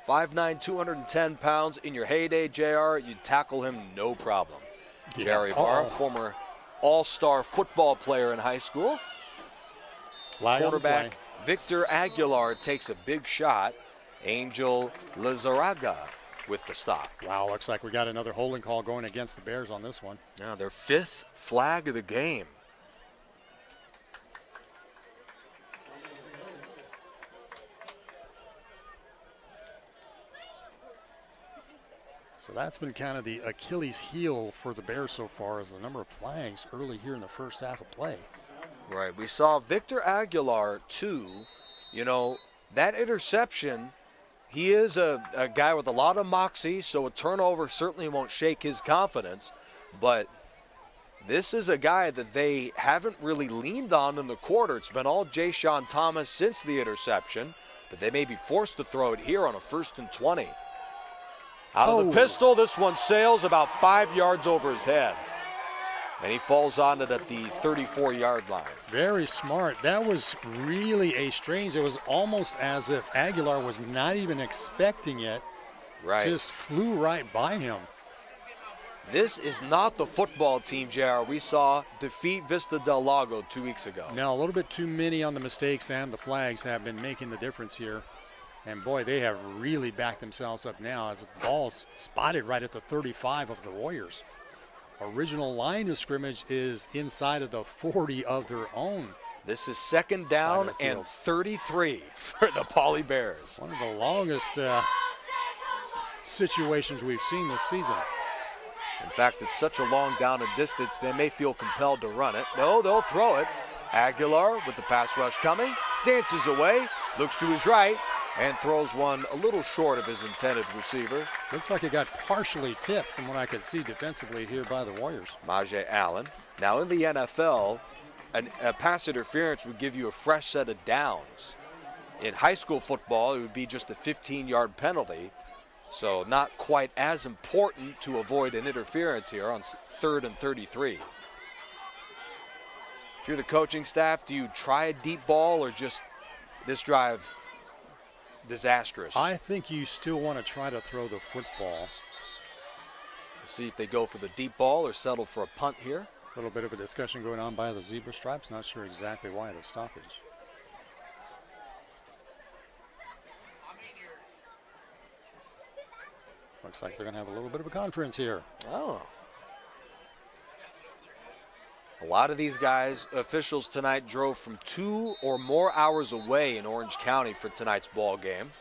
Speaker 1: 5'9", 210 pounds. In your heyday, JR, you'd tackle him no problem.
Speaker 2: Yeah.
Speaker 1: Gary Barr, former all-star football player in high school. Quarterback Victor Aguilar takes a big shot. Angel Lizarraga with the stop.
Speaker 2: Wow, looks like we got another holding call going against the Bears on this one.
Speaker 1: Now their 5th flag of the game.
Speaker 2: So that's been kind of the Achilles heel for the Bears so far, is the number of flags early here in the first half of play.
Speaker 1: Right, we saw Victor Aguilar too. You know, that interception, he is a guy with a lot of moxie, so a turnover certainly won't shake his confidence. But this is a guy that they haven't really leaned on in the quarter. It's been all Jayshon Thomas since the interception, but they may be forced to throw it here on a 1st and 20. Out of the pistol, this one sails about 5 yards over his head. And he falls on it at the 34-yard line.
Speaker 2: Very smart. That was really a strange, it was almost as if Aguilar was not even expecting it.
Speaker 1: Right.
Speaker 2: Just flew right by him.
Speaker 1: This is not the football team, JR, we saw defeat Vista Del Lago 2 weeks ago.
Speaker 2: Now, a little bit too many on the mistakes, and the flags have been making the difference here. And boy, they have really backed themselves up now as the ball's spotted right at the 35 of the Warriors. Original line of scrimmage is inside of the 40 of their own.
Speaker 1: This is 2nd down and 33 for the Pauley Bears.
Speaker 2: One of the longest situations we've seen this season.
Speaker 1: In fact, it's such a long down and distance, they may feel compelled to run it. No, they'll throw it. Aguilar with the pass rush coming, dances away, looks to his right, and throws one a little short of his intended receiver.
Speaker 2: Looks like it got partially tipped from what I could see defensively here by the Warriors.
Speaker 1: Majay Allen. Now in the NFL, a pass interference would give you a fresh set of downs. In high school football, it would be just a 15-yard penalty. So not quite as important to avoid an interference here on 3rd and 33. If you're the coaching staff, do you try a deep ball or just this drive disastrous?
Speaker 2: I think you still want to try to throw the football.
Speaker 1: See if they go for the deep ball or settle for a punt here.
Speaker 2: A little bit of a discussion going on by the zebra stripes. Not sure exactly why the stoppage. Looks like they're going to have a little bit of a conference here.
Speaker 1: Oh. A lot of these guys, officials tonight, drove from 2 or more hours away in Orange County for tonight's ball game.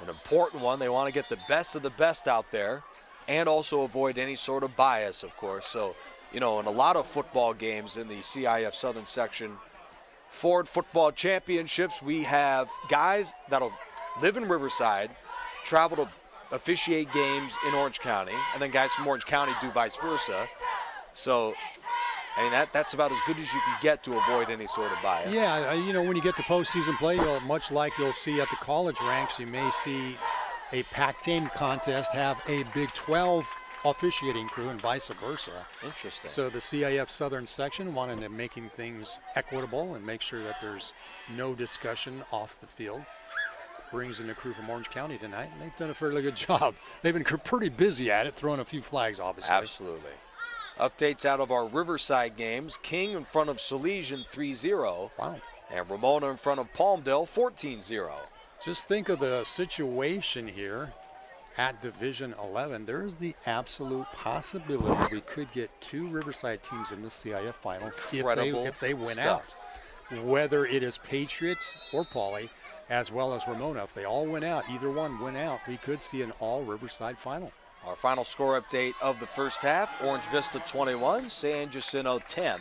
Speaker 1: An important one. They want to get the best of the best out there and also avoid any sort of bias, of course. So, you know, in a lot of football games in the CIF Southern Section Ford Football Championships, we have guys that'll live in Riverside, travel to officiate games in Orange County, and then guys from Orange County do vice versa. So, I mean, that's about as good as you can get to avoid any sort of bias.
Speaker 2: Yeah, you know, when you get to postseason play, much like you'll see at the college ranks, you may see a Pac-10 contest have a Big 12 officiating crew and vice versa.
Speaker 1: Interesting.
Speaker 2: So the CIF Southern Section wanted to making things equitable and make sure that there's no discussion off the field. Brings in a crew from Orange County tonight, and they've done a fairly good job. They've been pretty busy at it, throwing a few flags, obviously.
Speaker 1: Absolutely. Updates out of our Riverside games. King in front of Salesian 3-0.
Speaker 2: Wow.
Speaker 1: And Ramona in front of Palmdale 14-0.
Speaker 2: Just think of the situation here at Division 11. There's the absolute possibility we could get 2 Riverside teams in the CIF finals if they win
Speaker 1: stuff.
Speaker 2: out. Whether it is Patriots or Pauley, as well as Ramona. If they all win out, either one win out, we could see an all Riverside final.
Speaker 1: Our final score update of the first half, Orange Vista 21, San Jacinto 10.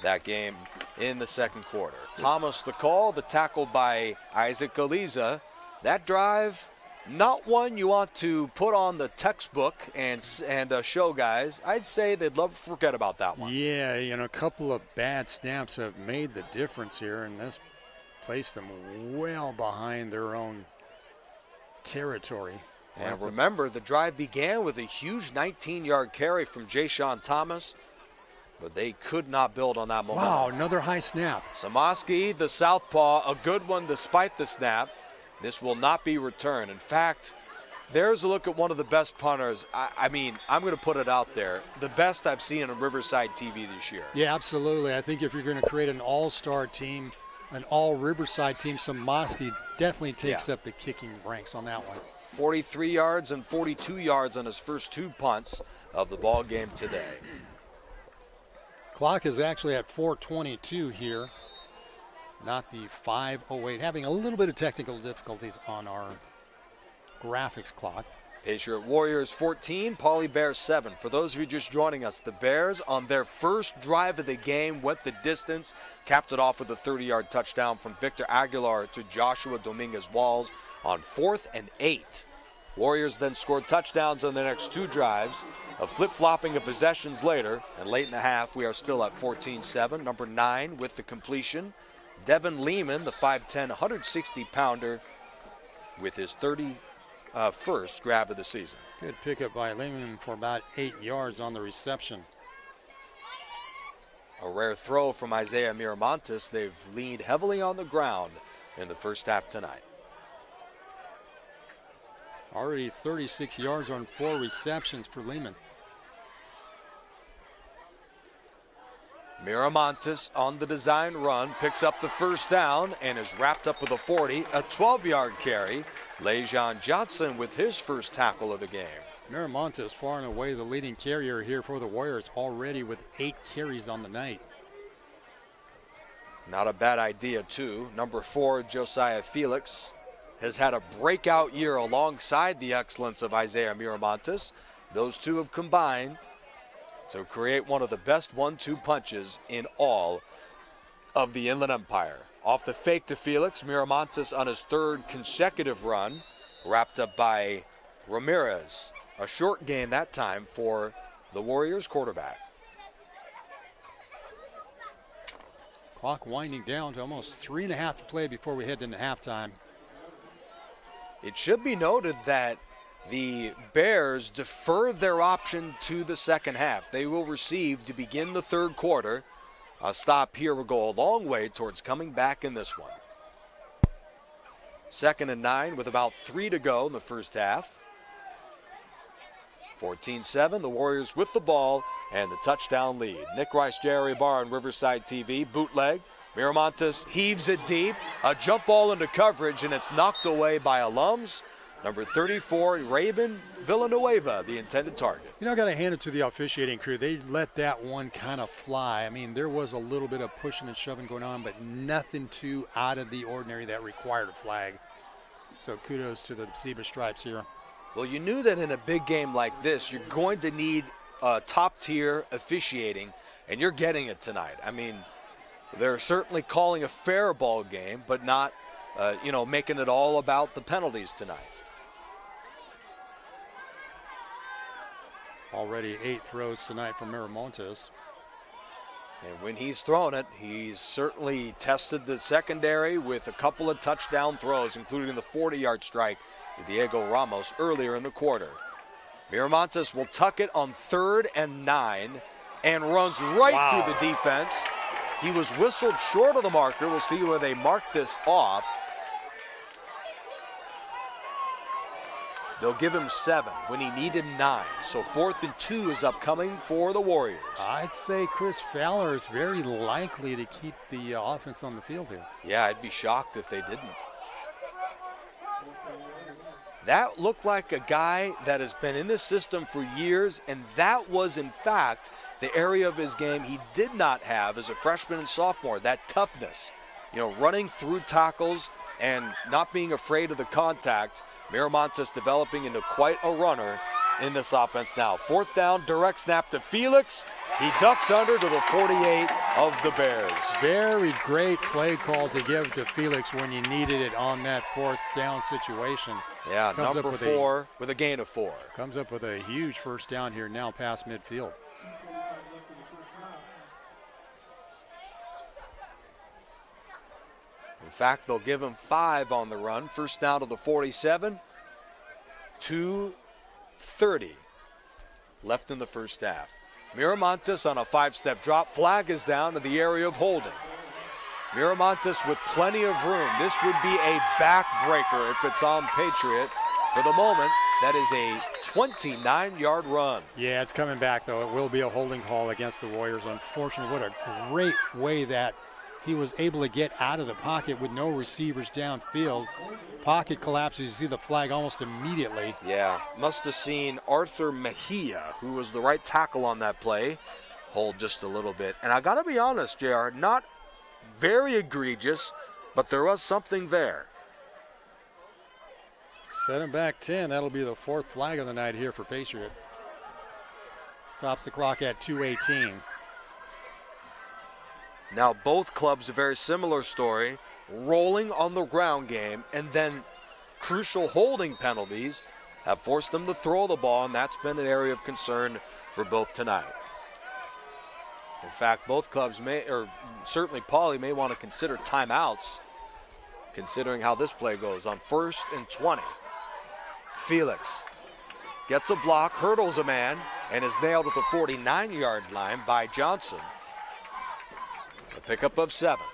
Speaker 1: That game in the second quarter. Thomas the call, the tackle by Isaac Galiza. That drive, not one you want to put on the textbook and show guys. I'd say they'd love to forget about that one.
Speaker 2: Yeah, a couple of bad snaps have made the difference here, and this placed them well behind their own territory.
Speaker 1: And remember, the drive began with a huge 19-yard carry from Jay-Sean Thomas, but they could not build on that momentum.
Speaker 2: Wow, another high snap.
Speaker 1: Samoski, the southpaw, a good one despite the snap. This will not be returned. In fact, there's a look at one of the best punters. I mean, I'm going to put it out there. The best I've seen on Riverside TV this year.
Speaker 2: Yeah, absolutely. I think if you're going to create an all-star team, an all-Riverside team, Samoski definitely takes up the kicking ranks on that one.
Speaker 1: 43 yards and 42 yards on his first 2 punts of the ball game today.
Speaker 2: Clock is actually at 4:22 here, not the 5:08. Having a little bit of technical difficulties on our graphics clock.
Speaker 1: Patriot Warriors 14, Pauley Bears 7. For those of you just joining us, the Bears on their first drive of the game went the distance, capped it off with a 30-yard touchdown from Victor Aguilar to Joshua Dominguez-Walls on 4th and 8. Warriors then scored touchdowns on the next 2 drives, a flip-flopping of possessions later, and late in the half we are still at 14-7. Number 9 with the completion, Devin Lehman, the 5'10", 160-pounder, with his 31st grab of the season.
Speaker 2: Good pickup by Lehman for about 8 yards on the reception.
Speaker 1: A rare throw from Isaiah Miramontes. They've leaned heavily on the ground in the first half tonight.
Speaker 2: Already 36 yards on 4 receptions for Lehman.
Speaker 1: Miramontes on the design run, picks up the first down and is wrapped up with a 40, a 12-yard carry. Lejean Johnson with his first tackle of the game.
Speaker 2: Miramontes far and away the leading carrier here for the Warriors, already with 8 carries on the night.
Speaker 1: Not a bad idea, too. Number 4, Josiah Felix, has had a breakout year alongside the excellence of Isaiah Miramontes. Those two have combined to create one of the best 1-2 punches in all of the Inland Empire. Off the fake to Felix, Miramontes on his 3rd consecutive run, wrapped up by Ramirez. A short gain that time for the Warriors quarterback.
Speaker 2: Clock winding down to almost 3.5 to play before we head into halftime.
Speaker 1: It should be noted that the Bears defer their option to the second half. They will receive to begin the 3rd quarter. A stop here will go a long way towards coming back in this one. 2nd and 9 with about 3 to go in the first half. 14-7, the Warriors with the ball and the touchdown lead. Nick Rice, Jerry Barr on Riverside TV. Bootleg. Miramontes heaves it deep. A jump ball into coverage, and it's knocked away by alums. Number 34, Raven Villanueva, the intended target.
Speaker 2: I got to hand it to the officiating crew. They let that one kind of fly. I mean, there was a little bit of pushing and shoving going on, but nothing too out of the ordinary that required a flag. So kudos to the Zebra Stripes here.
Speaker 1: Well, you knew that in a big game like this, you're going to need top-tier officiating, and you're getting it tonight. I mean, they're certainly calling a fair ball game, but not, making it all about the penalties tonight.
Speaker 2: Already 8 throws tonight from Miramontes.
Speaker 1: And when he's thrown it, he's certainly tested the secondary with a couple of touchdown throws, including the 40-yard strike to Diego Ramos earlier in the quarter. Miramontes will tuck it on 3rd and 9 and runs right through the defense. He was whistled short of the marker. We'll see where they mark this off. They'll give him 7 when he needed 9. So 4th and 2 is upcoming for the Warriors.
Speaker 2: I'd say Chris Fowler is very likely to keep the offense on the field here.
Speaker 1: Yeah, I'd be shocked if they didn't. That looked like a guy that has been in this system for years, and that was, in fact, the area of his game he did not have as a freshman and sophomore, that toughness. You know, running through tackles and not being afraid of the contact. Miramontes developing into quite a runner in this offense now. 4th down, direct snap to Felix. He ducks under to the 48 of the Bears.
Speaker 2: Very great play call to give to Felix when you needed it on that 4th down situation.
Speaker 1: Yeah, number 4 with a gain of 4.
Speaker 2: Comes up with a huge first down here now past midfield.
Speaker 1: In fact, they'll give him 5 on the run. First down to the 47. 2:30 left in the first half. Miramontes on a 5-step drop. Flag is down to the area of holding. Miramontes with plenty of room. This would be a backbreaker if it's on Patriot. For the moment, that is a 29-yard run.
Speaker 2: Yeah, it's coming back, though. It will be a holding call against the Warriors. Unfortunately, what a great way that he was able to get out of the pocket with no receivers downfield. Pocket collapses. You see the flag almost immediately.
Speaker 1: Yeah, must have seen Arthur Mejia, who was the right tackle on that play, hold just a little bit. And I got to be honest, JR, not very egregious, but there was something there.
Speaker 2: Set him back 10. That'll be the 4th flag of the night here for Patriot. Stops the clock at 2:18.
Speaker 1: Now both clubs a very similar story, rolling on the ground game, and then crucial holding penalties have forced them to throw the ball, and that's been an area of concern for both tonight. In fact, both clubs may, or certainly Pauley may want to consider timeouts, considering how this play goes on 1st and 20. Felix gets a block, hurdles a man, and is nailed at the 49-yard line by Johnson. A pickup of 7.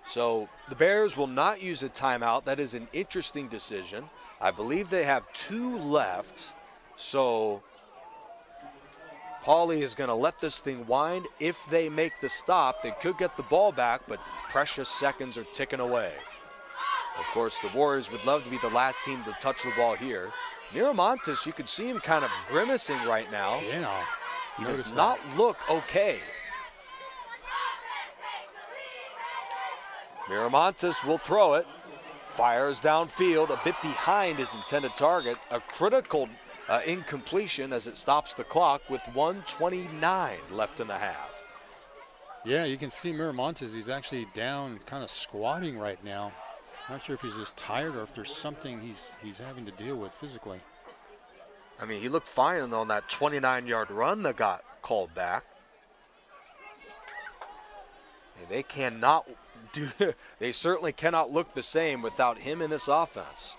Speaker 1: So the Bears will not use a timeout. That is an interesting decision. I believe they have 2 left. So Pauley is going to let this thing wind. If they make the stop, they could get the ball back, but precious seconds are ticking away. Of course, the Warriors would love to be the last team to touch the ball here. Miramontes, you could see him kind of grimacing right now.
Speaker 2: Yeah.
Speaker 1: He does not look okay. Miramontes will throw it. Fires downfield, a bit behind his intended target. A critical incompletion as it stops the clock with 1:29 left in the half.
Speaker 2: Yeah, you can see Miramontes. He's actually down, kind of squatting right now. Not sure if he's just tired or if there's something he's having to deal with physically.
Speaker 1: I mean, he looked fine on that 29-yard run that got called back. And they cannot do. They certainly cannot look the same without him in this offense.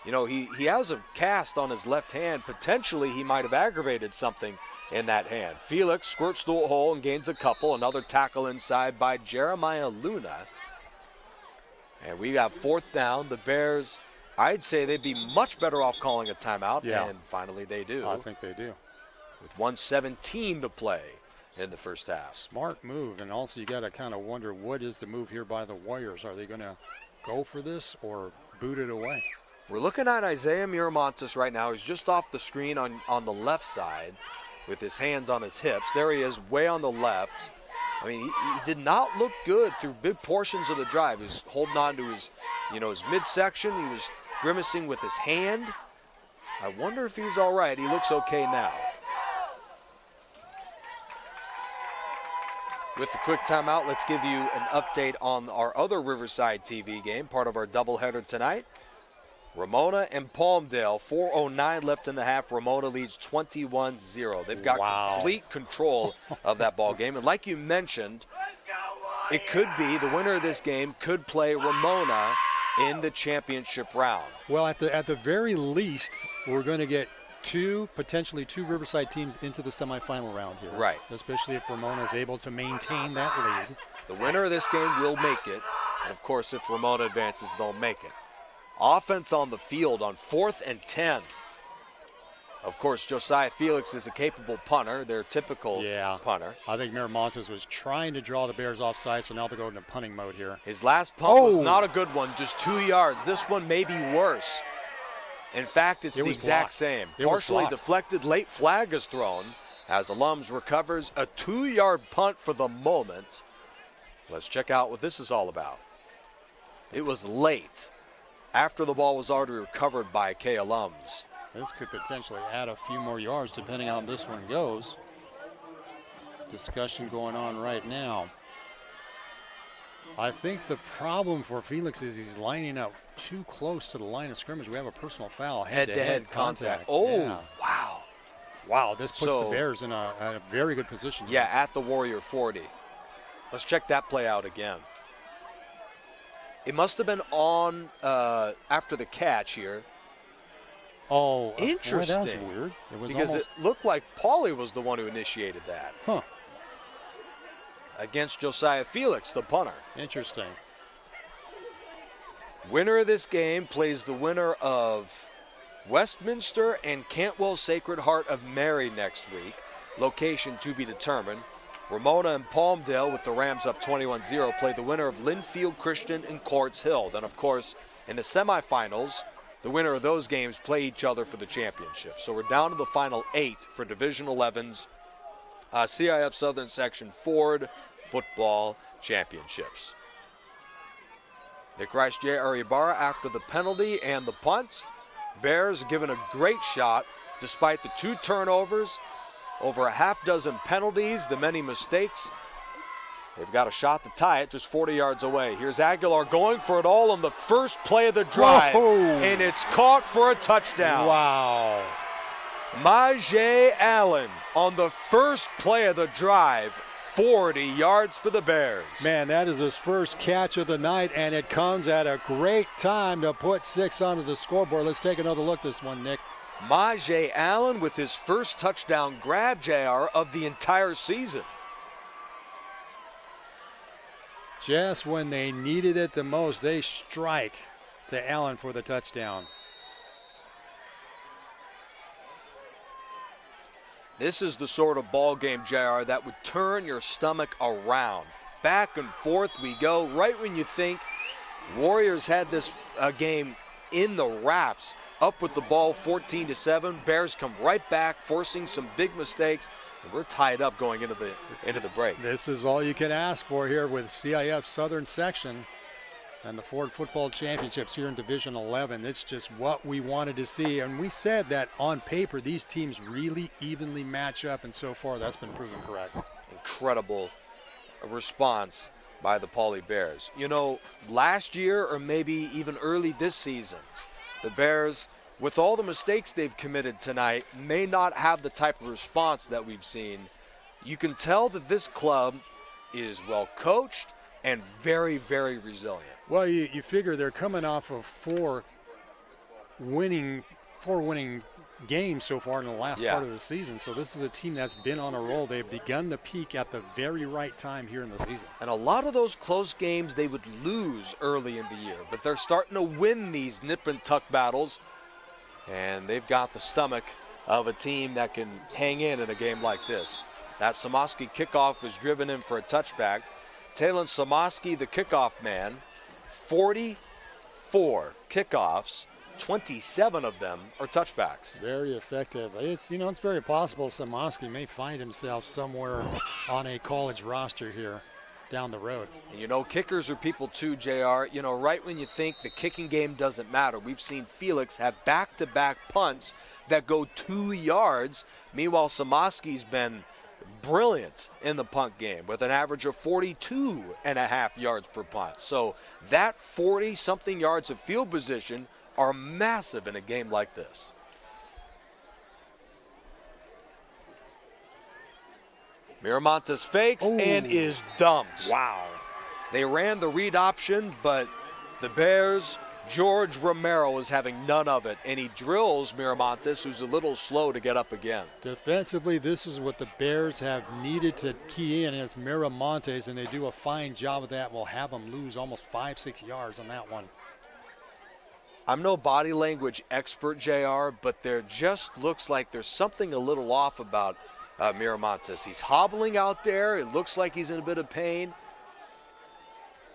Speaker 1: You know, he has a cast on his left hand. Potentially, he might have aggravated something in that hand. Felix squirts through a hole and gains a couple. Another tackle inside by Jeremiah Luna. And we have 4th down. The Bears, I'd say they'd be much better off calling a timeout.
Speaker 2: Yeah.
Speaker 1: And finally they do.
Speaker 2: I think they do.
Speaker 1: With 1:17 to play in the first half.
Speaker 2: Smart move. And also you got to kind of wonder what is the move here by the Warriors. Are they going to go for this or boot it away?
Speaker 1: We're looking at Isaiah Miramontes right now. He's just off the screen on the left side with his hands on his hips. There he is, way on the left. I mean, he did not look good through big portions of the drive. He was holding on to his midsection. He was grimacing with his hand. I wonder if he's all right. He looks okay now. With the quick timeout, let's give you an update on our other Riverside TV game, part of our doubleheader tonight. Ramona and Palmdale, 4:09 left in the half. Ramona leads 21-0. They've got complete control of that ball game. And like you mentioned, it could be the winner of this game could play Ramona in the championship round.
Speaker 2: Well, at the very least, we're going to get potentially two Riverside teams into the semifinal round here.
Speaker 1: Right.
Speaker 2: Especially if Ramona is able to maintain that lead.
Speaker 1: The winner of this game will make it. And of course, if Ramona advances, they'll make it. Offense on the field on 4th and 10. Of course, Josiah Felix is a capable punter, their typical punter.
Speaker 2: I think Miramontes was trying to draw the Bears offside, so now they'll go into punting mode here.
Speaker 1: His last punt was not a good one, just 2 yards. This one may be worse. In fact, it's the exact same. Partially deflected, late flag is thrown as Alums recovers a 2-yard punt for the moment. Let's check out what this is all about. It was late, after the ball was already recovered by K Alums.
Speaker 2: This could potentially add a few more yards depending on how this one goes. Discussion going on right now. I think the problem for Felix is he's lining up too close to the line of scrimmage. We have a personal foul.
Speaker 1: Head-to-head contact. Oh, yeah. Wow.
Speaker 2: Wow, this puts the Bears in a very good position.
Speaker 1: Yeah, at the Warrior 40. Let's check that play out again. It must have been on after the catch here.
Speaker 2: Oh,
Speaker 1: interesting.
Speaker 2: Boy, that was weird. It was
Speaker 1: because it looked like Paulie was the one who initiated that.
Speaker 2: Huh.
Speaker 1: Against Josiah Felix, the punter.
Speaker 2: Interesting.
Speaker 1: Winner of this game plays the winner of Westminster and Cantwell Sacred Heart of Mary next week. Location to be determined. Ramona and Palmdale, with the Rams up 21-0, play the winner of Linfield Christian and Quartz Hill. Then, of course, in the semifinals, the winner of those games play each other for the championship. So we're down to the final 8 for Division 11's CIF Southern Section Ford Football Championships. Nick Rice, J.R. Ibarra after the penalty and the punt. Bears given a great shot despite the 2 turnovers, over a half dozen penalties, the many mistakes. They've got a shot to tie it just 40 yards away. Here's Aguilar going for it all on the first play of the drive.
Speaker 2: Whoa.
Speaker 1: And it's caught for a touchdown.
Speaker 2: Wow.
Speaker 1: Majay Allen on the first play of the drive. 40 yards for the Bears.
Speaker 2: Man, that is his first catch of the night, and it comes at a great time to put 6 onto the scoreboard. Let's take another look at this one, Nick.
Speaker 1: Majay Allen with his first touchdown grab, JR, of the entire season.
Speaker 2: Just when they needed it the most, they strike to Allen for the touchdown.
Speaker 1: This is the sort of ball game, JR, that would turn your stomach around. Back and forth we go. Right when you think Warriors had this game in the wraps, up with the ball 14-7. Bears come right back, forcing some big mistakes, and we're tied up going into the break.
Speaker 2: This is all you can ask for here with CIF Southern Section and the Ford Football Championships here in Division 11. It's just what we wanted to see, and we said that on paper these teams really evenly match up, and so far that's been proven correct.
Speaker 1: Incredible response by the Pauley Bears. You know, last year or maybe even early this season, the Bears, with all the mistakes they've committed tonight, may not have the type of response that we've seen. You can tell that this club is well coached and very, very resilient.
Speaker 2: Well, you figure they're coming off of four winning games so far in the last part of the season. So this is a team that's been on a roll. They've begun the peak at the very right time here in the season.
Speaker 1: And a lot of those close games they would lose early in the year, but they're starting to win these nip and tuck battles, and they've got the stomach of a team that can hang in a game like this. That Samoski kickoff was driven in for a touchback. Talon Samoski, the kickoff man, 44 kickoffs, 27 of them are touchbacks.
Speaker 2: Very effective. It's very possible Samoski may find himself somewhere on a college roster here down the road.
Speaker 1: And kickers are people too, JR. Right when you think the kicking game doesn't matter, we've seen Felix have back-to-back punts that go 2 yards. Meanwhile, Samoski's been brilliant in the punt game with an average of 42.5 yards per punt. So that 40-something yards of field position are massive in a game like this. Miramontes fakes and is dumped.
Speaker 2: Wow.
Speaker 1: They ran the read option, but the Bears George Romero is having none of it, and he drills Miramontes, who's a little slow to get up again.
Speaker 2: Defensively, this is what the Bears have needed to key in as Miramontes, and they do a fine job of that. Will have them lose almost 5-6 yards on that one.
Speaker 1: I'm no body language expert, JR, but there just looks like there's something a little off about Miramontes. He's hobbling out there. It looks like he's in a bit of pain.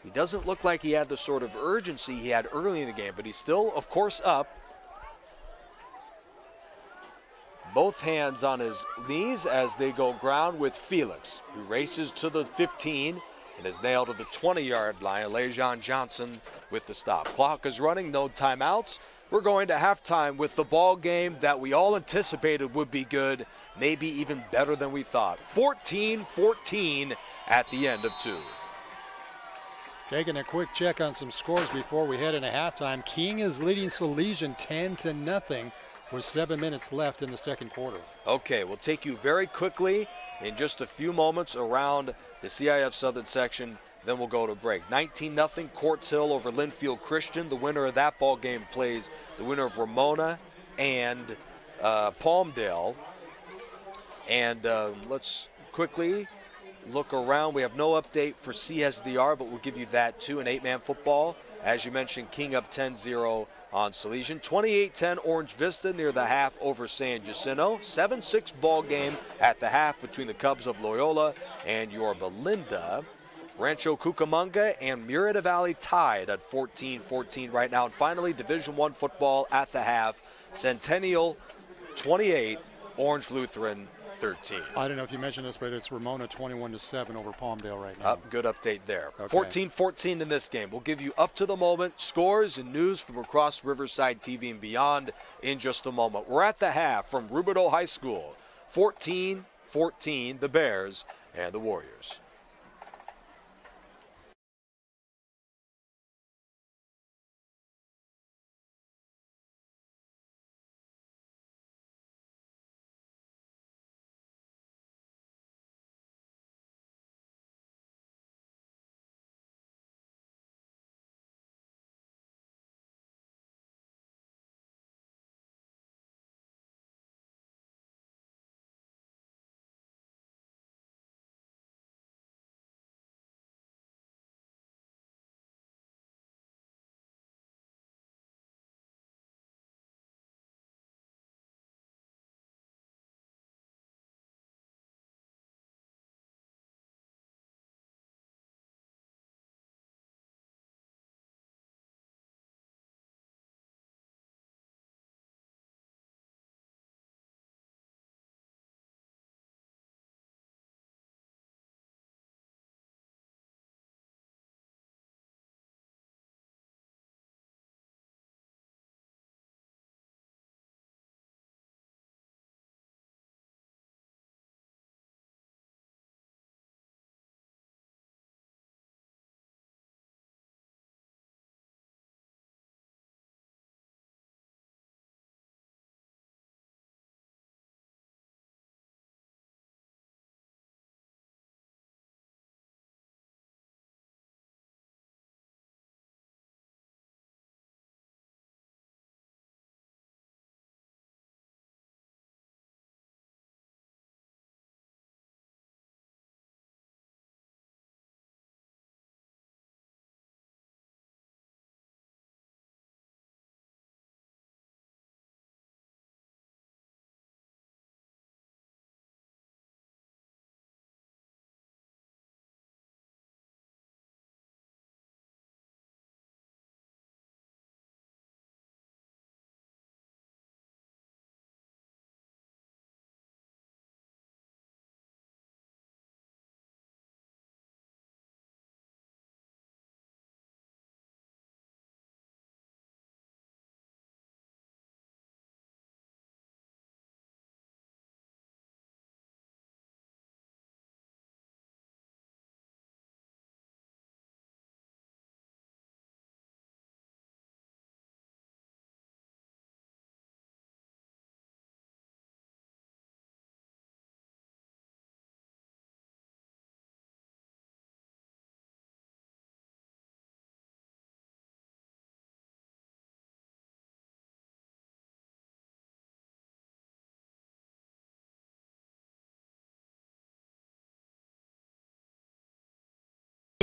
Speaker 1: He doesn't look like he had the sort of urgency he had early in the game, but he's still, of course, up. Both hands on his knees as they go ground with Felix, who races to the 15 and is nailed to the 20-yard line. Lejon Johnson with the stop. Clock is running, no timeouts. We're going to halftime with the ball game that we all anticipated would be good, maybe even better than we thought. 14-14 at the end of 2.
Speaker 2: Taking a quick check on some scores before we head into halftime. King is leading Salesian 10-0 with 7 minutes left in the second quarter.
Speaker 1: Okay, we'll take you very quickly in just a few moments around the CIF Southern section. Then we'll go to break. 19-0 Quartz Hill over Linfield Christian. The winner of that ball game plays the winner of Ramona and Palmdale. And let's quickly look around. We have no update for CSDR, but we'll give you that too. An 8-man football. As you mentioned, King up 10-0 on Salesian. 28-10 Orange Vista near the half over San Jacinto. 7-6 ball game at the half between the Cubs of Loyola and Yorba Linda. Rancho Cucamonga and Murrieta Valley tied at 14-14 right now. And finally, Division I football at the half. Centennial 28, Orange Lutheran 13.
Speaker 2: I don't know if you mentioned this, but it's Ramona 21-7 over Palmdale right now.
Speaker 1: Good update there.
Speaker 2: Okay.
Speaker 1: 14-14 in this game. We'll give you up to the moment scores and news from across Riverside TV and beyond in just a moment. We're at the half from Rubidoux High School. 14-14, the Bears and the Warriors.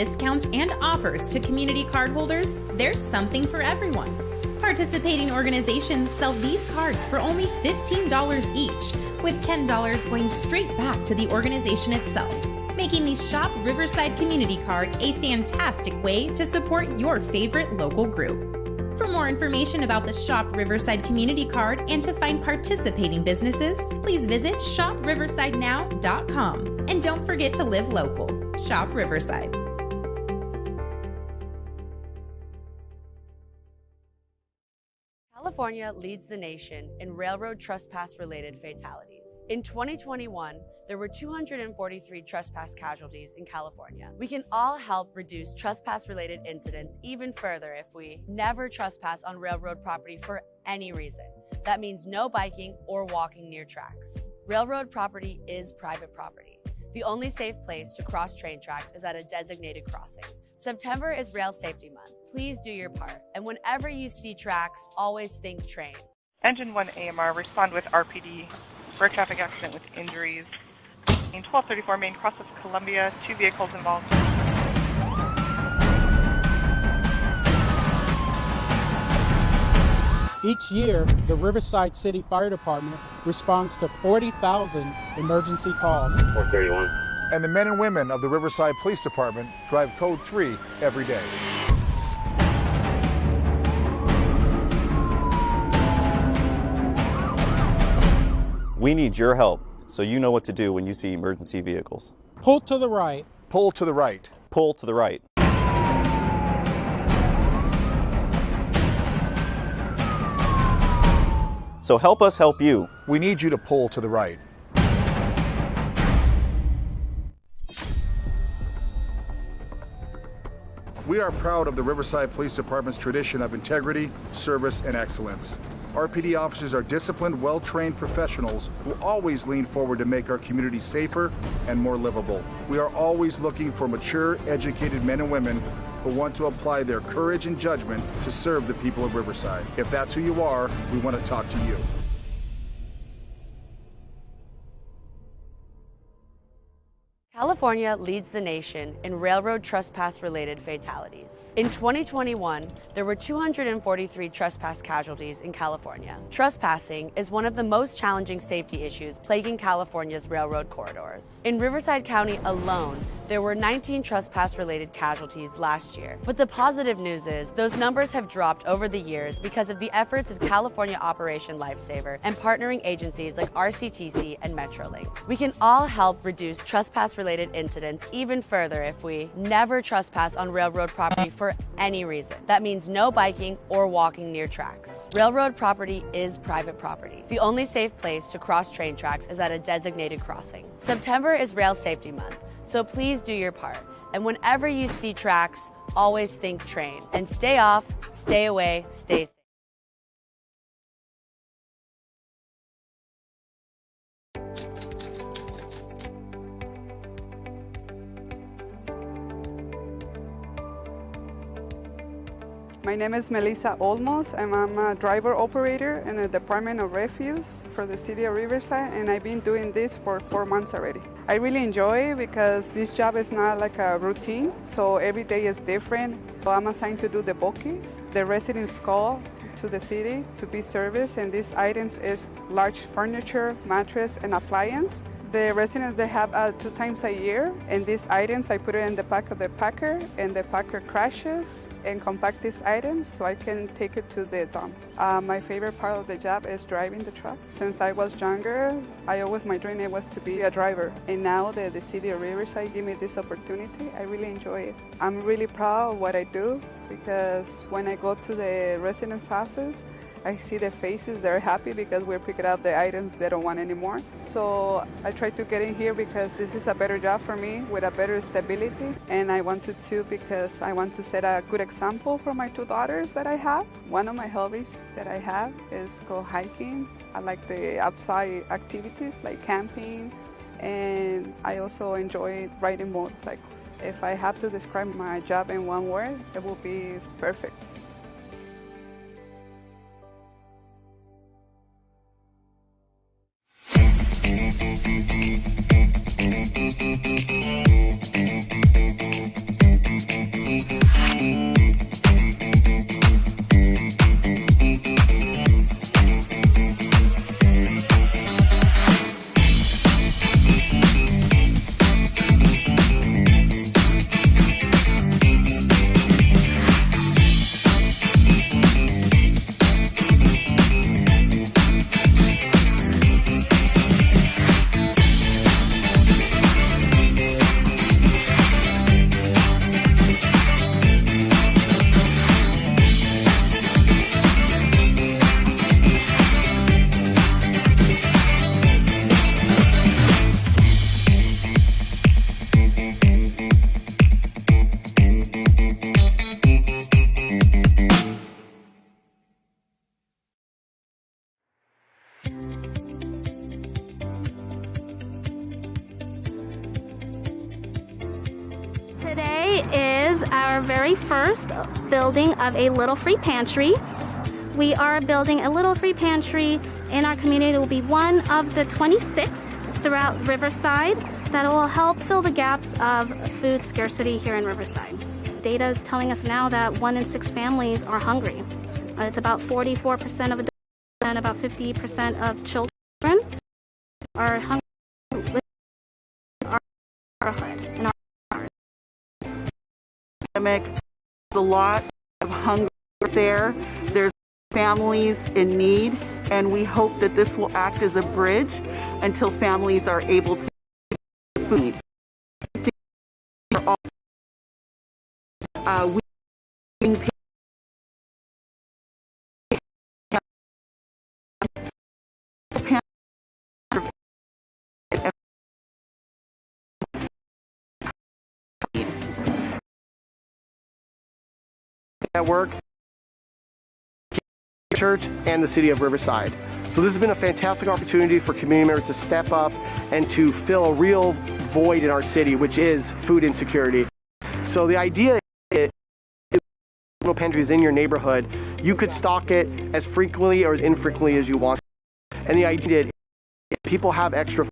Speaker 3: discounts and offers to community cardholders, there's something for everyone. Participating organizations sell these cards for only $15 each, with $10 going straight back to the organization itself, making the Shop Riverside Community Card a fantastic way to support your favorite local group. For more information about the Shop Riverside Community Card and to find participating businesses, please visit shopriversidenow.com. And don't forget to live local. Shop Riverside.
Speaker 4: California leads the nation in railroad trespass-related fatalities. In 2021, there were 243 trespass casualties in California. We can all help reduce trespass-related incidents even further if we never trespass on railroad property for any reason. That means no biking or walking near tracks. Railroad property is private property. The only safe place to cross train tracks is at a designated crossing. September is Rail Safety Month. Please do your part. And whenever you see tracks, always think train.
Speaker 5: Engine 1 AMR, respond with RPD for a traffic accident with injuries. In 1234 Main, cross of Columbia, 2 vehicles involved.
Speaker 6: Each year, the Riverside City Fire Department responds to 40,000 emergency calls.
Speaker 7: 431.
Speaker 8: And the men and women of the Riverside Police Department drive Code 3 every day.
Speaker 7: We need your help so you know what to do when you see emergency vehicles.
Speaker 6: Pull to the right.
Speaker 8: Pull to the right.
Speaker 7: Pull to the right. So help us help you.
Speaker 8: We need you to pull to the right. We are proud of the Riverside Police Department's tradition of integrity, service, and excellence. RPD officers are disciplined, well-trained professionals who always lean forward to make our community safer and more livable. We are always looking for mature, educated men and women who want to apply their courage and judgment to serve the people of Riverside. If that's who you are, we want to talk to you.
Speaker 4: California leads the nation in railroad trespass-related fatalities. In 2021, there were 243 trespass casualties in California. Trespassing is one of the most challenging safety issues plaguing California's railroad corridors. In Riverside County alone, there were 19 trespass-related casualties last year. But the positive news is those numbers have dropped over the years because of the efforts of California Operation Lifesaver and partnering agencies like RCTC and Metrolink. We can all help reduce trespass-related incidents even further if we never trespass on railroad property for any reason. That means no biking or walking near tracks. Railroad property is private property. The only safe place to cross train tracks is at a designated crossing. September is Rail Safety Month, so please do your part. And whenever you see tracks, always think train. And stay off, stay away, stay safe.
Speaker 9: My name is Melissa Olmos, and I'm a driver operator in the Department of Refuse for the City of Riverside, and I've been doing this for 4 months already. I really enjoy it because this job is not like a routine, so every day is different. So I'm assigned to do the bookings. The residents call to the city to be serviced, and these items is large furniture, mattress, and appliance. The residents, they have 2 times a year, and these items, I put it in the back of the packer, and the packer crashes and compact these items so I can take it to the dump. My favorite part of the job is driving the truck. Since I was younger, my dream was to be a driver. And now that the City of Riverside gave me this opportunity, I really enjoy it. I'm really proud of what I do because when I go to the residents' houses, I see their faces, they're happy because we're picking up the items they don't want anymore. So I try to get in here because this is a better job for me with a better stability. And I wanted to because I want to set a good example for my 2 daughters that I have. One of my hobbies that I have is go hiking. I like the outside activities like camping, and I also enjoy riding motorcycles. If I have to describe my job in one word, it will be perfect.
Speaker 10: our very first building of a little free pantry. We are building a little free pantry in our community. It will be one of the 26 throughout Riverside that will help fill the gaps of food scarcity here in Riverside. Data is telling us now that 1 in 6 families are hungry. It's about 44% of adults and about 50% of children are hungry in our neighborhood.
Speaker 11: There's a lot of hunger there. There's families in need, and we hope that this will act as a bridge until families are able to get food.
Speaker 12: Network, Church, and the City of Riverside. So this has been a fantastic opportunity for community members to step up and to fill a real void in our city, which is food insecurity. So the idea is, little pantries in your neighborhood, you could stock it as frequently or as infrequently as you want. And the idea is people have extra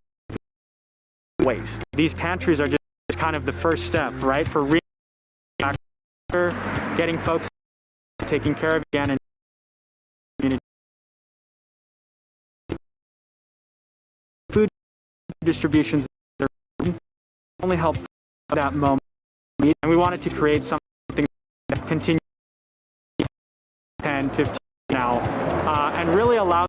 Speaker 12: waste.
Speaker 13: These pantries are just kind of the first step, right, for getting folks taken care of again. And food distributions only help at that moment, and we wanted to create something that continues 10, 15 now, and really allow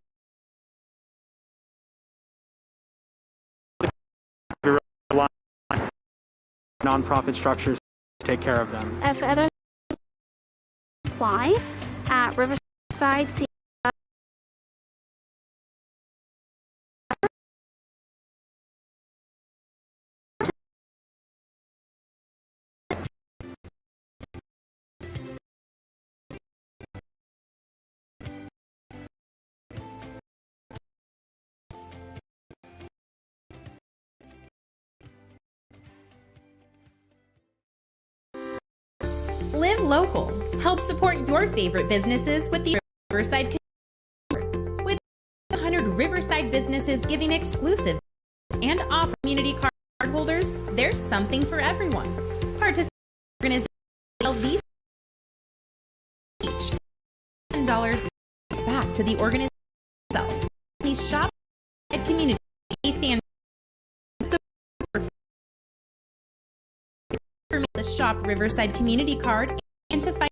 Speaker 13: nonprofit structures to take care of them.
Speaker 10: If others apply at Riverside,
Speaker 3: Live local. Help support your favorite businesses with the Riverside Community. With 100 Riverside businesses giving exclusive and offer community card holders, there's something for everyone. Participate organizations these each $10 back to the organization itself. Please shop at community fan the Shop Riverside Community Card, and to find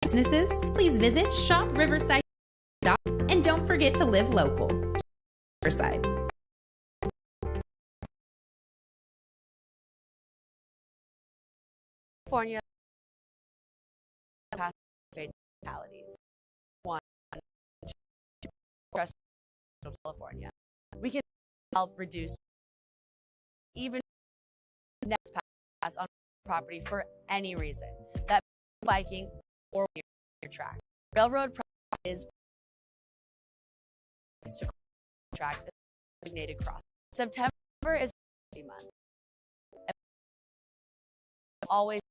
Speaker 3: businesses, please visit shopriverside.com, and don't forget to live local. Riverside.
Speaker 4: California past fatalities. 1, 2, California. We can help reduce even next pass on property for any reason, that biking or your track. Railroad is to tracks designated cross. September is month. Always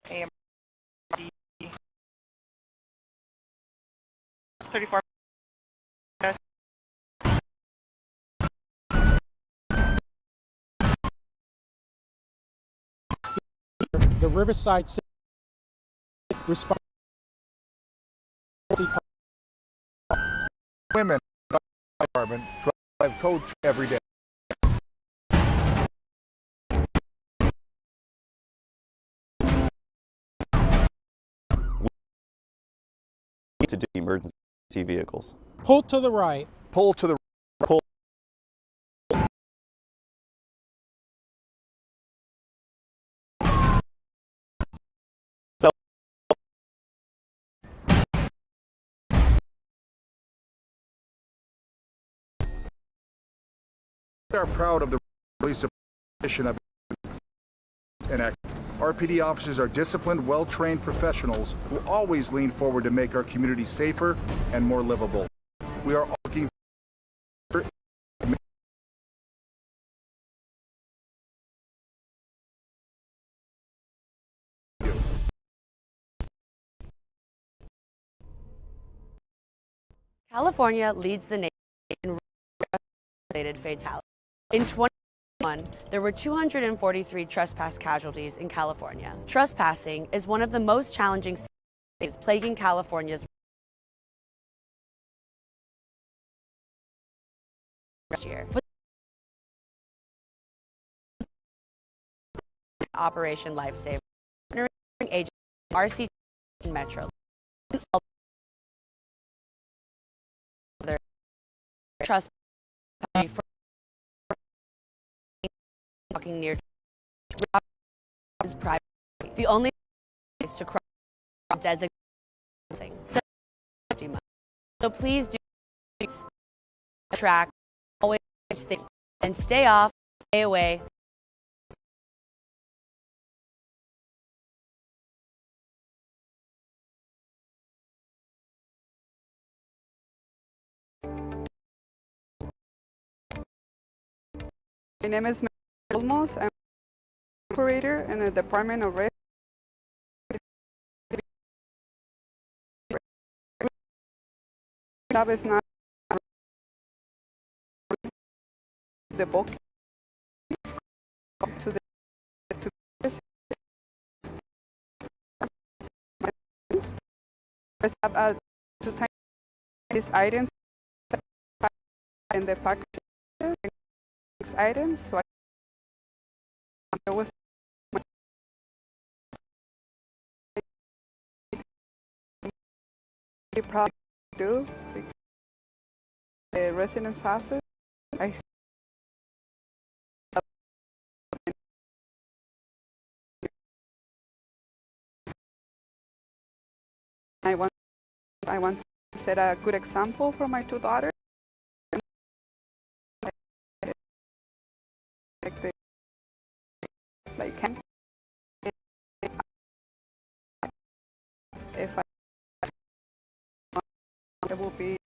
Speaker 5: AMRD 34.
Speaker 6: The Riverside City response.
Speaker 8: Women department drive code 3 every day.
Speaker 7: We need to do emergency vehicles.
Speaker 6: Pull to the right.
Speaker 8: Pull to the
Speaker 7: Pull.
Speaker 8: We are proud of the police tradition of and act. RPD officers are disciplined, well-trained professionals who always lean forward to make our community safer and more livable. We are looking
Speaker 4: California leads the nation in related fatalities. In 2021, there were 243 trespass casualties in California. Trespassing is one of the most challenging safety plaguing California's year. Operation Lifesaver, agent RC Metro. Trust walking near is private. The only place to cross designating safety month. So please do track, always think, and stay off, stay away.
Speaker 9: My name is Melissa Olmos. I'm an operator in the Department of Refuge. Job is not the book to the to take these items in the package. Items, so I was probably do the residence houses. I want to set a good example for my two daughters. If it will be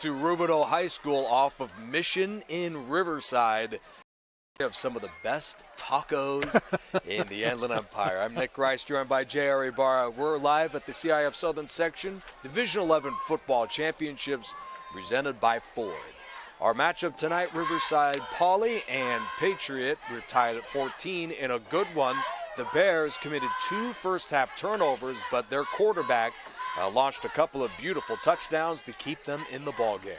Speaker 1: to Rubidoux High School off of Mission in Riverside. We have some of the best tacos in the Inland Empire. I'm Nick Rice, joined by J.R. Ibarra. We're live at the CIF Southern Section Division 11 Football Championships presented by Ford. Our matchup tonight, Riverside Poly and Patriot. We're tied at 14 in a good one. The Bears committed 2 first-half turnovers, but their quarterback launched a couple of beautiful touchdowns to keep them in the ballgame.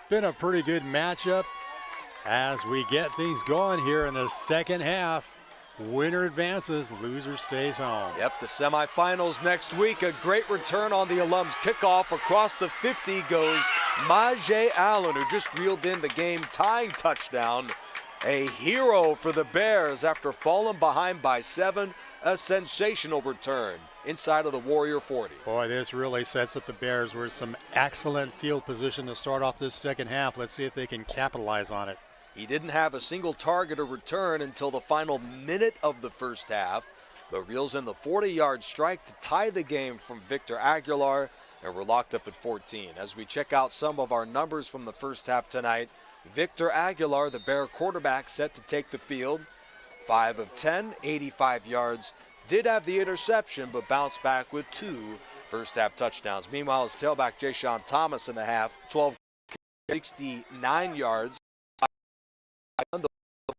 Speaker 2: Been a pretty good matchup as we get things going here in the second half. Winner advances, loser stays home.
Speaker 1: Yep, the semifinals next week. A great return on the alums kickoff. Across the 50 goes Majay Allen, who just reeled in the game-tying touchdown. A hero for the Bears after falling behind by 7. A sensational return inside of the Warrior 40.
Speaker 2: Boy, this really sets up the Bears with some excellent field position to start off this second half. Let's see if they can capitalize on it.
Speaker 1: He didn't have a single target or return until the final minute of the first half, but reels in the 40-yard strike to tie the game from Victor Aguilar, and we're locked up at 14. As we check out some of our numbers from the first half tonight, Victor Aguilar, the Bear quarterback, set to take the field. 5 of 10, 85 yards. Did have the interception, but bounced back with 2 first-half touchdowns. Meanwhile, his tailback, Ja'Shawn Thomas, in the half, 12, 69 yards.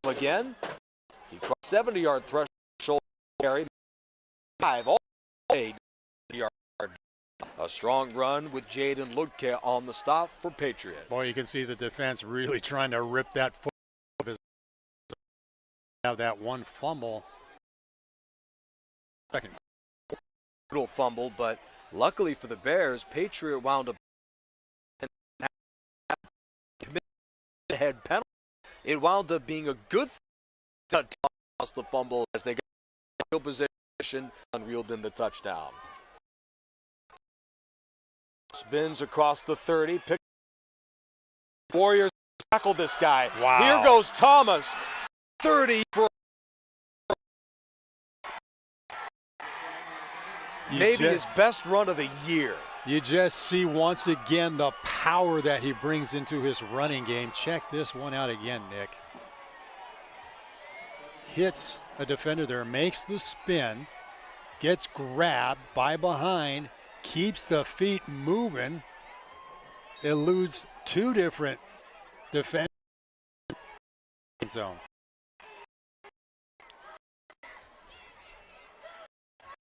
Speaker 1: Again, he crossed 70-yard threshold carry. 5 all day. A strong run with Jaden Ludke on the stop for Patriot.
Speaker 2: Boy, you can see the defense really trying to rip that foot of his. Have that one fumble. Second.
Speaker 1: Little fumble, but luckily for the Bears, Patriot wound up committing a head penalty. It wound up being a good thing to toss the fumble as they got field position and reeled in the touchdown. Spins across the 30. Warriors tackle this guy.
Speaker 2: Wow.
Speaker 1: Here goes Thomas. 30 for maybe his best run of the year.
Speaker 2: You just see once again the power that he brings into his running game. Check this one out again, Nick. Hits a defender there, makes the spin, gets grabbed by behind, keeps the feet moving, eludes 2 different defenders in zone.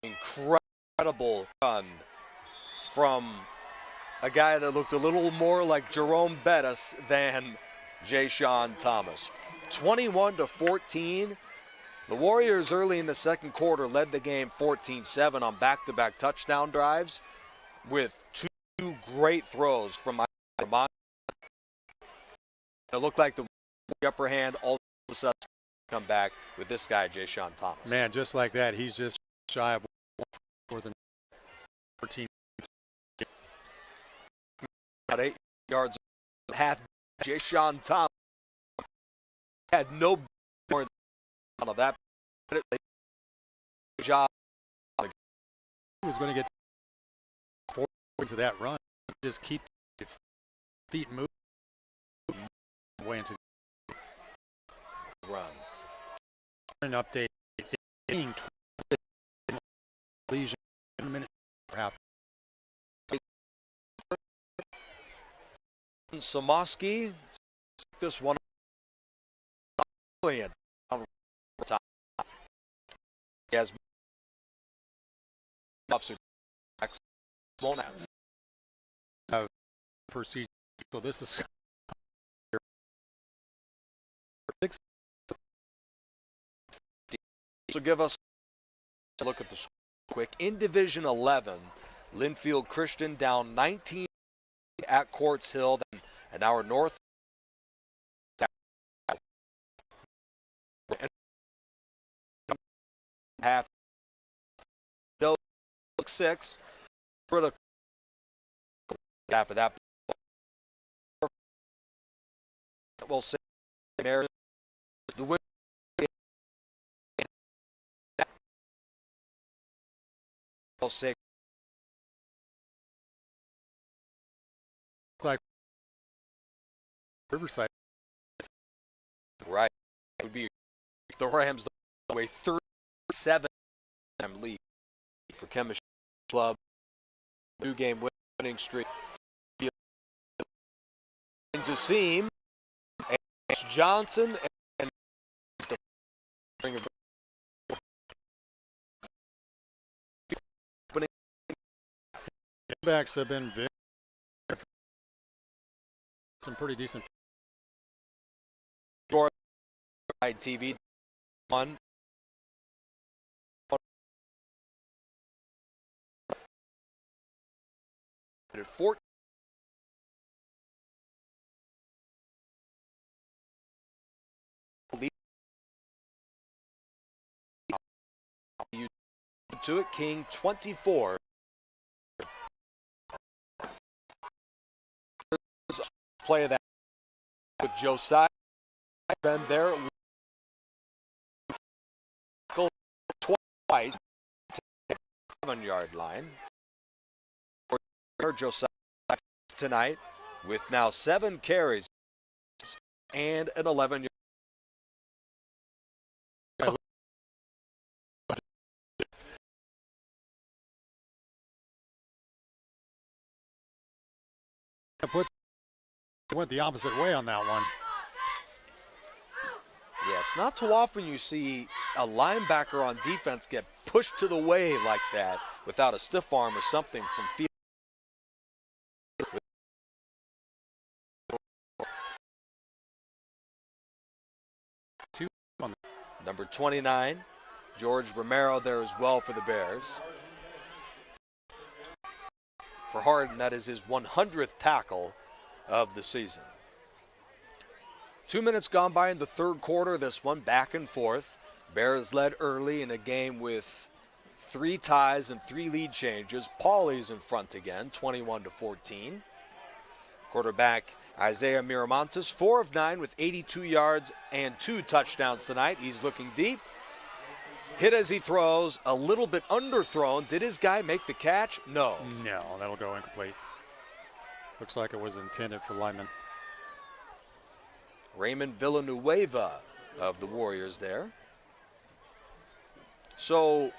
Speaker 1: Incredible run from a guy that looked a little more like Jerome Bettis than Ja'Shawn Thomas. 21-14. The Warriors early in the second quarter led the game 14-7 on back-to-back touchdown drives with 2 great throws from Mike. It looked like the upper hand all of a sudden come back with this guy, Ja'Shawn Thomas.
Speaker 2: Man, just like that, he's just shy of more than 14.
Speaker 1: About 8 yards half. Ja'Shawn Thomas had no more than that job.
Speaker 2: He was going to get forward to that run. Just keep feet moving way into the
Speaker 1: run.
Speaker 2: An update. Lesion in a minute.
Speaker 1: Samoski, this one brilliant. As officer
Speaker 2: procedure. So this is
Speaker 1: so give us a look at the score quick. In Division 11, Linfield Christian down 19 at Quartz Hill, then an hour north. Half 6. Half of that. We'll say the win. We'll say
Speaker 2: like Riverside.
Speaker 1: Right. It would be the Rams the way 37 lead for Chemistry Club. 2-game winning streak. Into seam. Johnson and
Speaker 2: backs have been very some pretty decent.
Speaker 1: TV 1. At 14. To it, King 24. Play of that with Josiah been there twice, 7-yard line. Josiah tonight with now 7 carries and an 11-yard.
Speaker 2: Went the opposite way on that one.
Speaker 1: Yeah, it's not too often you see a linebacker on defense get pushed to the way like that without a stiff arm or something from field. Number 29, George Romero there as well for the Bears. For Harden, that is his 100th tackle of the season. 2 minutes gone by in the third quarter, this one back and forth. Bears led early in a game with 3 ties and 3 lead changes. Paulie's in front again, 21-14. Quarterback Isaiah Miramontes, 4 of 9 with 82 yards and 2 touchdowns tonight. He's looking deep. Hit as he throws, a little bit underthrown. Did his guy make the catch? No.
Speaker 2: No, that'll go incomplete. Looks like it was intended for Lyman.
Speaker 1: Raymond Villanueva of the Warriors there. So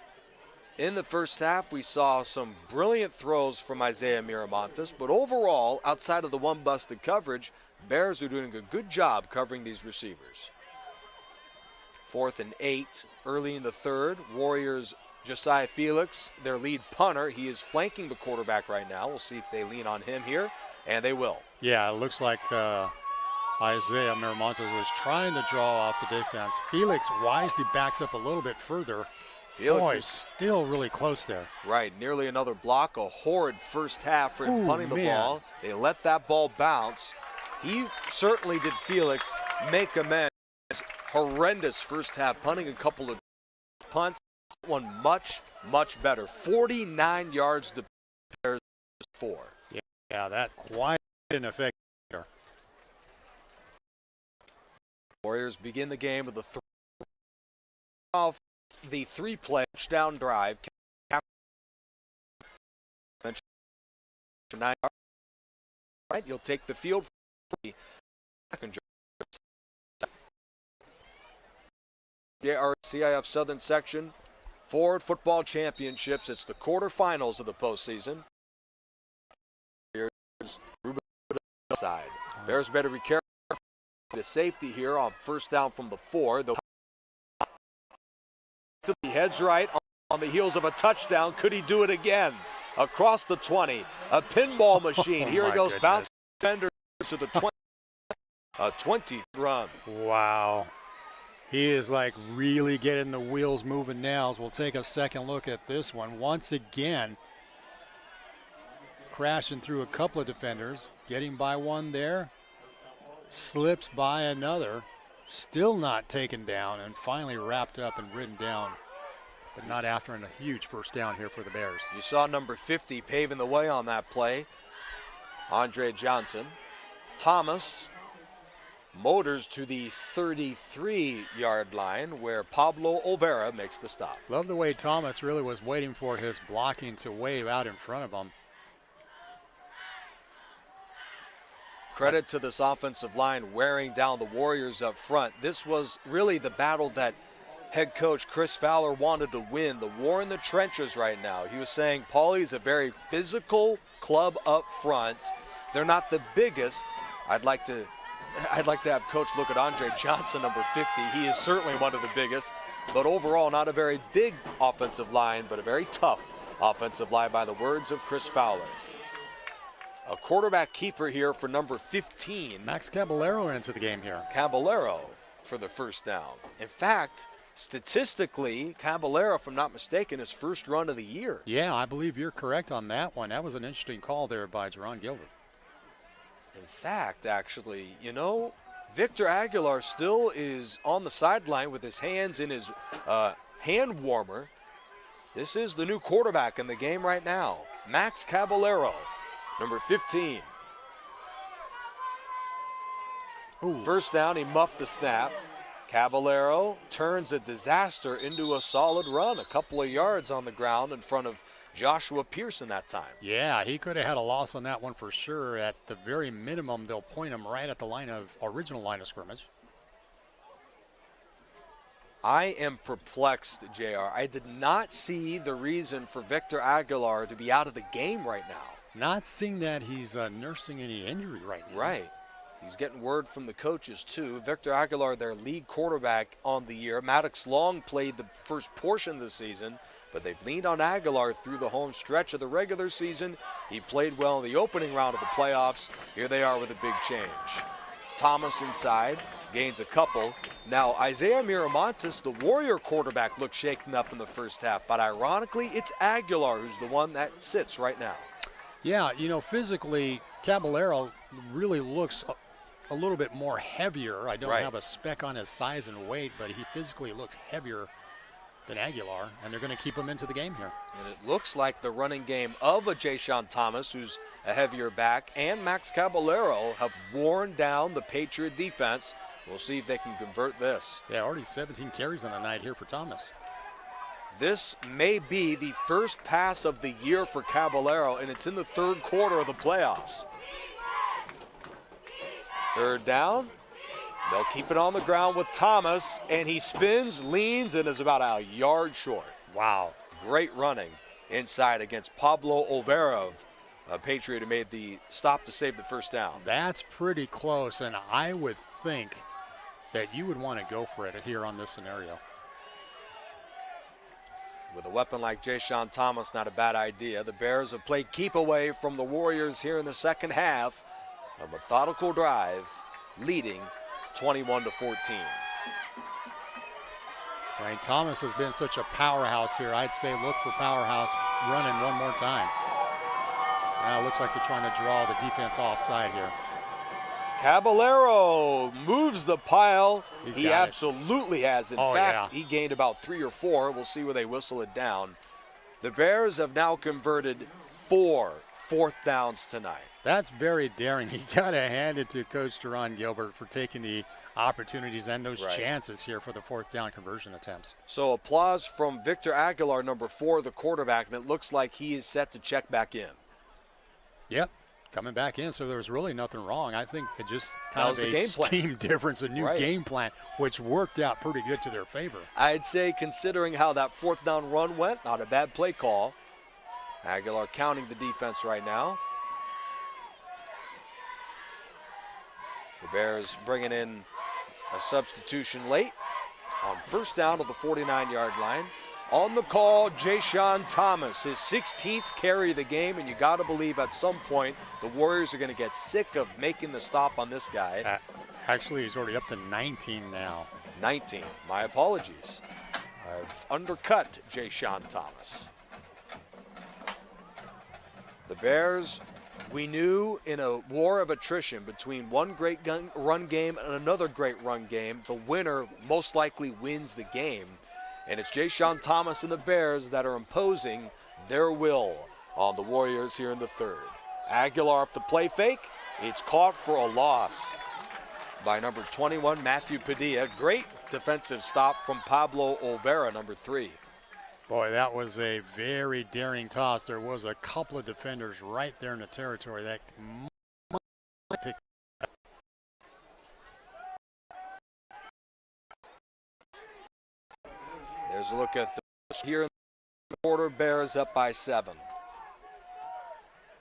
Speaker 1: in the first half, we saw some brilliant throws from Isaiah Miramontes, but overall, outside of the one busted coverage, Bears are doing a good job covering these receivers. 4th and 8 early in the third. Warriors, Josiah Felix, their lead punter. He is flanking the quarterback right now. We'll see if they lean on him here, and they will.
Speaker 2: Yeah, it looks like Isaiah Miramontes was trying to draw off the defense. Felix wisely backs up a little bit further.
Speaker 1: Felix
Speaker 2: is still really close there.
Speaker 1: Right, nearly another block. A horrid first half for him punting the ball. They let that ball bounce. He certainly did Felix make amends. Horrendous first half, punting a couple of punts. One much, much better. 49 yards to Bears 4.
Speaker 2: Yeah, that quite an effect there.
Speaker 1: Warriors begin the game with the 3-play touchdown drive. 9 yards. Right, you'll take the field for the second drive. CIF Southern Section Ford Football Championships. It's the quarterfinals of the postseason. Side. Bears better be careful. The safety here on first down from the 4. He heads right on the heels of a touchdown. Could he do it again? Across the 20. A pinball machine. Here he goes, bouncing defender to the 20. A 20th run.
Speaker 2: Wow. He is like really getting the wheels moving now. As we'll take a second look at this one. Once again, crashing through a couple of defenders, getting by one there, slips by another, still not taken down, and finally wrapped up and ridden down, but not after a huge first down here for the Bears.
Speaker 1: You saw number 50 paving the way on that play, Andre Johnson. Thomas motors to the 33-yard line where Pablo Olvera makes the stop.
Speaker 2: Love the way Thomas really was waiting for his blocking to wave out in front of him.
Speaker 1: Credit to this offensive line wearing down the Warriors up front. This was really the battle that head coach Chris Fowler wanted to win, the war in the trenches right now. He was saying Paulie's a very physical club up front. They're not the biggest. I'd like to have Coach look at Andre Johnson, number 50. He is certainly one of the biggest, but overall not a very big offensive line, but a very tough offensive line by the words of Chris Fowler. A quarterback keeper here for number 15.
Speaker 2: Max Caballero into the game here.
Speaker 1: Caballero for the first down. In fact, statistically, Caballero, if I'm not mistaken, his first run of the year.
Speaker 2: Yeah, I believe you're correct on that one. That was an interesting call there by Jerron Gilbert.
Speaker 1: In fact, actually, you know, Victor Aguilar still is on the sideline with his hands in his hand warmer. This is the new quarterback in the game right now, Max Caballero, number 15.
Speaker 2: Ooh.
Speaker 1: First down, he muffed the snap. Caballero turns a disaster into a solid run, a couple of yards on the ground in front of Joshua Pearson that time.
Speaker 2: Yeah, he could have had a loss on that one for sure. At the very minimum, they'll point him right at the original line of scrimmage.
Speaker 1: I am perplexed, JR. I did not see the reason for Victor Aguilar to be out of the game right now.
Speaker 2: Not seeing that he's nursing any injury right now.
Speaker 1: Right. He's getting word from the coaches, too. Victor Aguilar, their lead quarterback on the year. Maddox Long played the first portion of the season, but they've leaned on Aguilar through the home stretch of the regular season. He played well in the opening round of the playoffs. Here they are with a big change. Thomas inside, gains a couple. Now, Isaiah Miramontes, the Warrior quarterback, looked shaken up in the first half, but ironically, it's Aguilar who's the one that sits right now.
Speaker 2: Yeah, you know, physically, Caballero really looks a little bit more heavier. I don't have a spec on his size and weight, but he physically looks heavier than Aguilar, and they're going to keep him into the game here.
Speaker 1: And it looks like the running game of a Jayshon Thomas, who's a heavier back, and Max Caballero have worn down the Patriot defense. We'll see if they can convert this.
Speaker 2: Yeah, already 17 carries on the night here for Thomas.
Speaker 1: This may be the first pass of the year for Caballero, and it's in the third quarter of the playoffs. Third down. They'll keep it on the ground with Thomas, and he spins, leans, and is about a yard short.
Speaker 2: Wow.
Speaker 1: Great running inside against Pablo Olvera, a Patriot who made the stop to save the first down.
Speaker 2: That's pretty close, and I would think that you would want to go for it here on this scenario.
Speaker 1: With a weapon like Jayshon Thomas, not a bad idea. The Bears have played keep away from the Warriors here in the second half. A methodical drive, leading 21-14.
Speaker 2: I mean, Thomas has been such a powerhouse here. I'd say look for powerhouse running one more time. Now it looks like they're trying to draw the defense offside here.
Speaker 1: Caballero moves the pile. He absolutely has. In fact, he gained about 3 or 4. We'll see where they whistle it down. The Bears have now converted 4 fourth downs tonight.
Speaker 2: That's very daring. You got to hand it to Coach Jerron Gilbert for taking the opportunities and those chances here for the fourth down conversion attempts.
Speaker 1: So applause from Victor Aguilar, number 4, the quarterback, and it looks like he is set to check back in.
Speaker 2: Yep, coming back in, so there was really nothing wrong. I think it just kind of a
Speaker 1: game
Speaker 2: scheme difference, a new game plan, which worked out pretty good to their favor.
Speaker 1: I'd say, considering how that fourth down run went, not a bad play call. Aguilar counting the defense right now. The Bears bringing in a substitution late on first down of the 49-yard line. On the call, Jayshon Thomas, his 16th carry of the game, and you got to believe at some point the Warriors are going to get sick of making the stop on this guy.
Speaker 2: Actually, he's already up to 19 now.
Speaker 1: 19. My apologies. I've undercut Jayshon Thomas. The Bears, we knew in a war of attrition between one great run game and another great run game, the winner most likely wins the game. And it's Jayshon Thomas and the Bears that are imposing their will on the Warriors here in the third. Aguilar off the play fake. It's caught for a loss by number 21, Matthew Padilla. Great defensive stop from Pablo Olvera, number 3.
Speaker 2: Boy, that was a very daring toss. There was a couple of defenders right there in the territory that might pick.
Speaker 1: There's a look at the here in the quarter. Bears up by 7.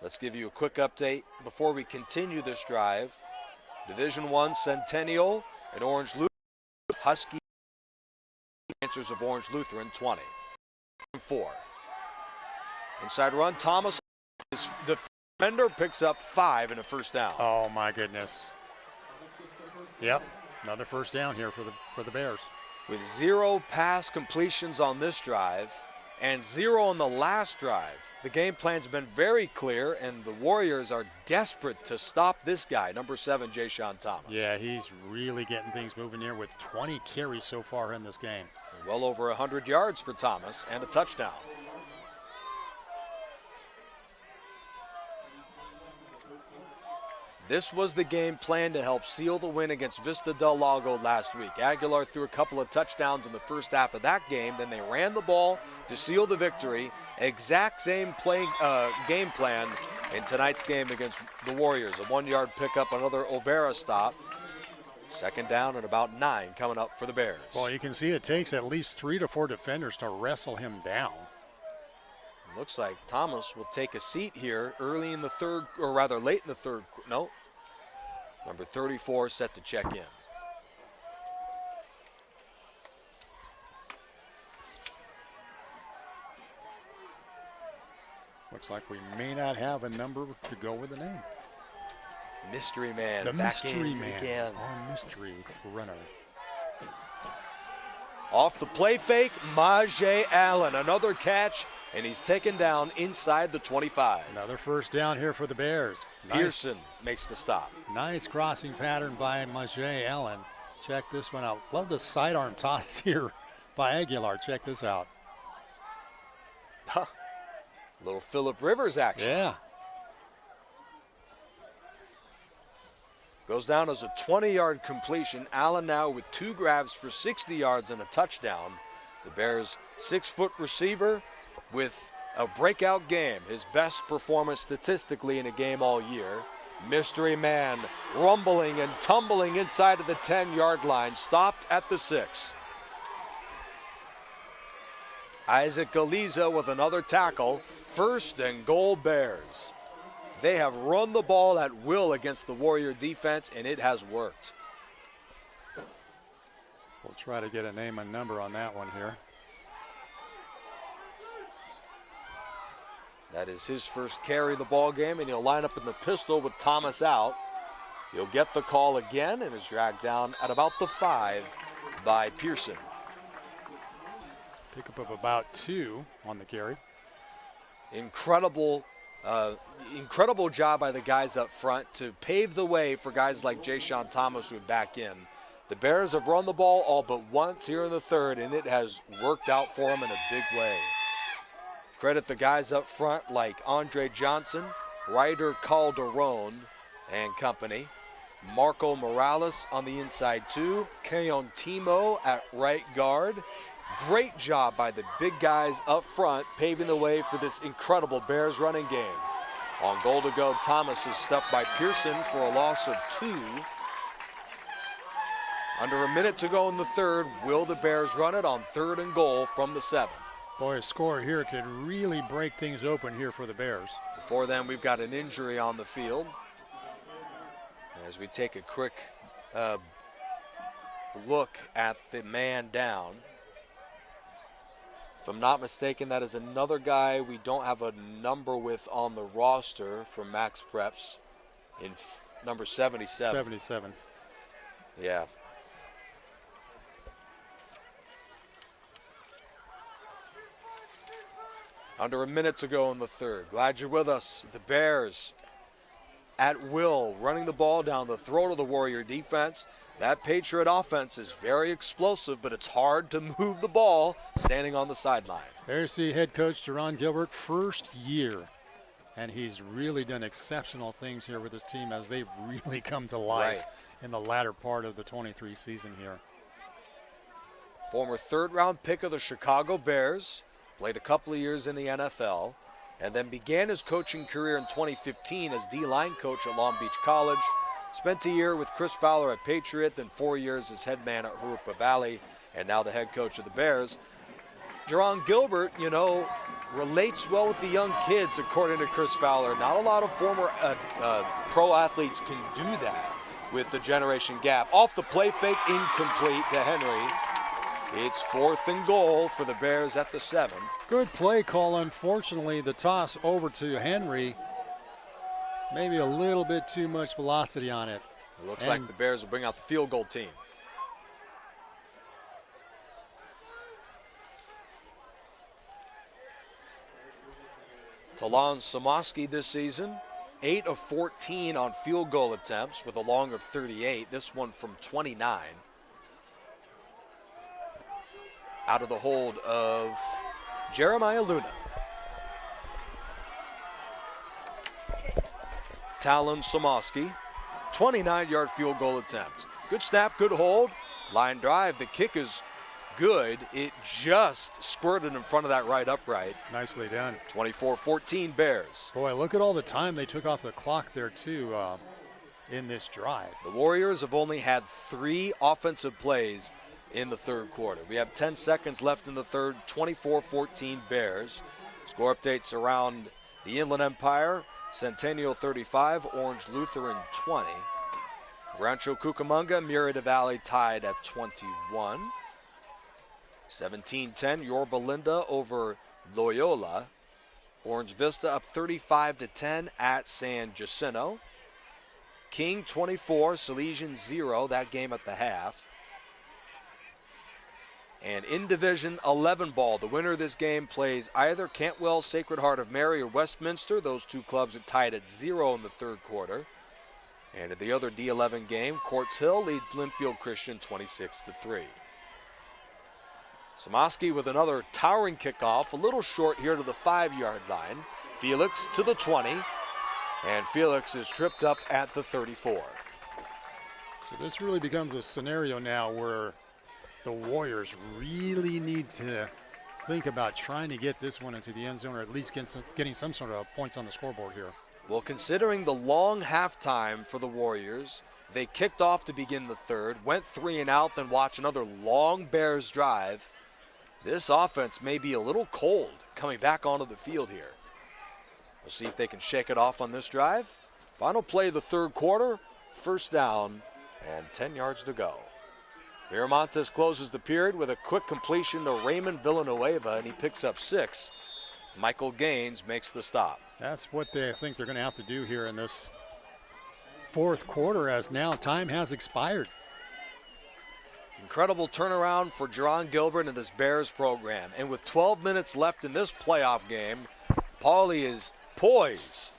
Speaker 1: Let's give you a quick update before we continue this drive. Division I, Centennial and Orange Lutheran. Husky answers of Orange Lutheran 20. 4. Inside run, Thomas, his defender, picks up 5 and a first down.
Speaker 2: Oh my goodness. Yep, another first down here for the Bears.
Speaker 1: With 0 pass completions on this drive and 0 on the last drive, the game plan's been very clear, and the Warriors are desperate to stop this guy, number 7, Jayshon Thomas.
Speaker 2: Yeah, he's really getting things moving here with 20 carries so far in this game.
Speaker 1: Well over 100 yards for Thomas and a touchdown. This was the game plan to help seal the win against Vista Del Lago last week. Aguilar threw a couple of touchdowns in the first half of that game. Then they ran the ball to seal the victory. Exact same game plan in tonight's game against the Warriors. A 1-yard pickup, another Overa stop. Second down and about 9 coming up for the Bears.
Speaker 2: Well, you can see it takes at least 3 to 4 defenders to wrestle him down.
Speaker 1: Looks like Thomas will take a seat here early in the third, or rather late in the third. No, number 34 set to check in.
Speaker 2: Looks like we may not have a number to go with the name.
Speaker 1: Mystery Man.
Speaker 2: The
Speaker 1: back
Speaker 2: Mystery
Speaker 1: in
Speaker 2: Man,
Speaker 1: again.
Speaker 2: our mystery runner.
Speaker 1: Off the play fake, Majay Allen, another catch, and he's taken down inside the 25.
Speaker 2: Another first down here for the Bears.
Speaker 1: Pearson makes the stop.
Speaker 2: Nice crossing pattern by Majay Allen. Check this one out. Love the sidearm toss here by Aguilar. Check this out.
Speaker 1: Huh. Little Phillip Rivers action.
Speaker 2: Yeah.
Speaker 1: Goes down as a 20-yard completion. Allen now with 2 grabs for 60 yards and a touchdown. The Bears' 6-foot receiver with a breakout game, his best performance statistically in a game all year. Mystery Man rumbling and tumbling inside of the 10-yard line, stopped at the 6. Isaac Galiza with another tackle. First and goal, Bears. They have run the ball at will against the Warrior defense, and it has worked.
Speaker 2: We'll try to get a name and number on that one here.
Speaker 1: That is his first carry of the ball game, and he'll line up in the pistol with Thomas out. He'll get the call again and is dragged down at about the 5 by Pearson.
Speaker 2: Pickup of about 2 on the carry.
Speaker 1: Incredible job by the guys up front to pave the way for guys like Jayshon Thomas who would back in. The Bears have run the ball all but once here in the third, and it has worked out for them in a big way. Credit the guys up front like Andre Johnson, Ryder Calderon and company. Marco Morales on the inside too. Keon Timo at right guard. Great job by the big guys up front, paving the way for this incredible Bears running game. On goal to go, Thomas is stuffed by Pearson for a loss of 2. Under a minute to go in the third. Will the Bears run it on 3rd and goal from the 7?
Speaker 2: Boy, a score here could really break things open here for the Bears.
Speaker 1: Before then, we've got an injury on the field. As we take a quick look at the man down. If I'm not mistaken, that is another guy we don't have a number with on the roster from Max Preps in number 77.
Speaker 2: 77.
Speaker 1: Yeah. Under a minute to go in the third. Glad you're with us. The Bears at will, running the ball down the throat of the Warrior defense. That Patriot offense is very explosive, but it's hard to move the ball standing on the sideline.
Speaker 2: There's the head coach, Jerron Gilbert, first year. And he's really done exceptional things here with his team as they've really come to life in the latter part of the 23 season here.
Speaker 1: Former 3rd-round pick of the Chicago Bears, played a couple of years in the NFL, and then began his coaching career in 2015 as D-line coach at Long Beach College. Spent a year with Chris Fowler at Patriot, then 4 years as head man at Jurupa Valley, and now the head coach of the Bears. Jerron Gilbert, you know, relates well with the young kids, according to Chris Fowler. Not a lot of former pro athletes can do that with the generation gap. Off the play fake, incomplete to Henry. It's 4th and goal for the Bears at the 7.
Speaker 2: Good play call. Unfortunately, the toss over to Henry. Maybe a little bit too much velocity on it.
Speaker 1: It looks like the Bears will bring out the field goal team. Talon Samoski this season, 8 of 14 on field goal attempts with a long of 38. This one from 29. Out of the hold of Jeremiah Luna. Talon Samoski 29-yard field goal attempt. Good snap, good hold, line drive. The kick is good. It just squirted in front of that right upright.
Speaker 2: Nicely done.
Speaker 1: 24-14 Bears.
Speaker 2: Boy, look at all the time they took off the clock there, too, in this drive.
Speaker 1: The Warriors have only had 3 offensive plays in the third quarter. We have 10 seconds left in the third. 24-14 Bears. Score updates around the Inland Empire. Centennial 35, Orange Lutheran 20. Rancho Cucamonga, Murrieta Valley tied at 21. 17-10, Yorba Linda over Loyola. Orange Vista up 35-10 at San Jacinto. King 24, Salesian 0, that game at the half. And in Division 11 ball, the winner of this game plays either Cantwell, Sacred Heart of Mary, or Westminster. Those two clubs are tied at 0 in the third quarter. And in the other D11 game, Quartz Hill leads Linfield Christian 26-3. Samoski with another towering kickoff, a little short here to the 5-yard line. Felix to the 20, and Felix is tripped up at the 34.
Speaker 2: So this really becomes a scenario now where the Warriors really need to think about trying to get this one into the end zone, or at least getting some sort of points on the scoreboard here.
Speaker 1: Well, considering the long halftime for the Warriors, they kicked off to begin the third, went 3 and out, then watch another long Bears drive. This offense may be a little cold coming back onto the field here. We'll see if they can shake it off on this drive. Final play of the third quarter, first down and 10 yards to go. Miramontes closes the period with a quick completion to Raymond Villanueva, and he picks up 6. Michael Gaines makes the stop.
Speaker 2: That's what they think they're going to have to do here in this fourth quarter, as now time has expired.
Speaker 1: Incredible turnaround for Jerron Gilbert and this Bears program. And with 12 minutes left in this playoff game, Pauley is poised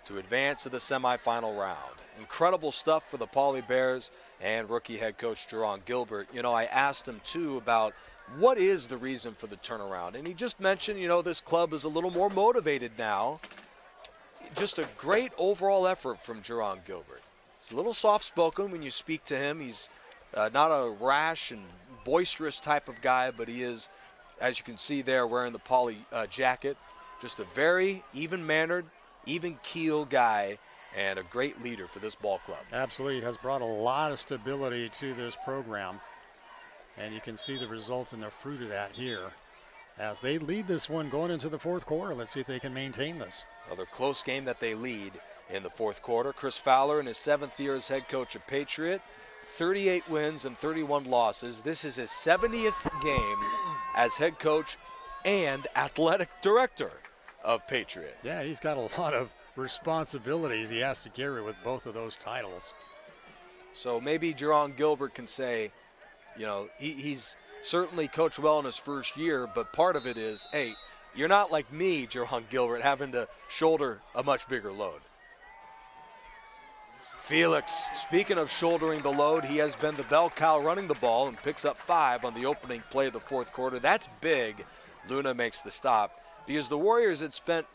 Speaker 1: to advance to the semifinal round. Incredible stuff for the Pauley Bears and rookie head coach Jerron Gilbert. You know, I asked him too about what is the reason for the turnaround. And he just mentioned, you know, this club is a little more motivated now. Just a great overall effort from Jerron Gilbert. He's a little soft-spoken when you speak to him. He's not a rash and boisterous type of guy, but he is, as you can see there, wearing the Pauley jacket. Just a very even-mannered, even-keel guy, and a great leader for this ball club.
Speaker 2: Absolutely, has brought a lot of stability to this program, and you can see the results and the fruit of that here as they lead this one going into the fourth quarter. Let's see if they can maintain this.
Speaker 1: Another close game that they lead in the fourth quarter. Chris Fowler in his 7th year as head coach of Patriot, 38 wins and 31 losses. This is his 70th game as head coach and athletic director of Patriot.
Speaker 2: Yeah, he's got a lot of responsibilities he has to carry with both of those titles.
Speaker 1: So maybe Jerron Gilbert can say, you know, he's certainly coached well in his first year, but part of it is, hey, you're not like me, Jerron Gilbert, having to shoulder a much bigger load. Felix, speaking of shouldering the load, he has been the bell cow running the ball and picks up 5 on the opening play of the fourth quarter. That's big. Luna makes the stop because the Warriors had spent,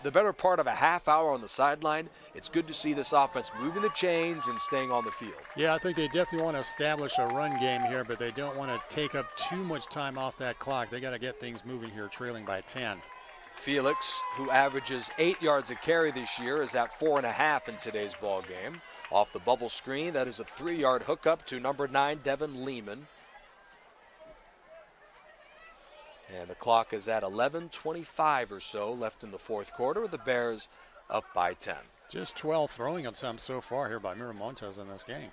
Speaker 1: the better part of a half hour on the sideline. It's good to see this offense moving the chains and staying on the field.
Speaker 2: Yeah, I think they definitely want to establish a run game here, but they don't want to take up too much time off that clock. They got to get things moving here, trailing by 10.
Speaker 1: Felix, who averages 8 yards a carry this year, is at 4.5 in today's ball game. Off the bubble screen, that is a 3-yard hookup to number 9, Devin Lehman. And the clock is at 11:25 or so left in the fourth quarter. The Bears up by 10.
Speaker 2: Just 12 throwing attempts so far here by Miramontes in this game.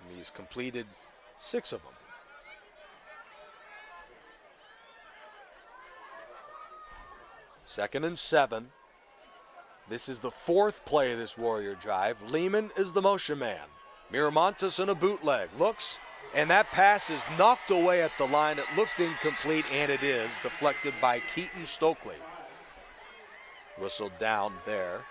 Speaker 1: And he's completed 6 of them. Second and 7. This is the 4th play of this Warrior drive. Lehman is the motion man. Miramontes in a bootleg. Looks, and that pass is knocked away at the line. It looked incomplete, and it is. Deflected by Keaton Stokely. Whistled down there.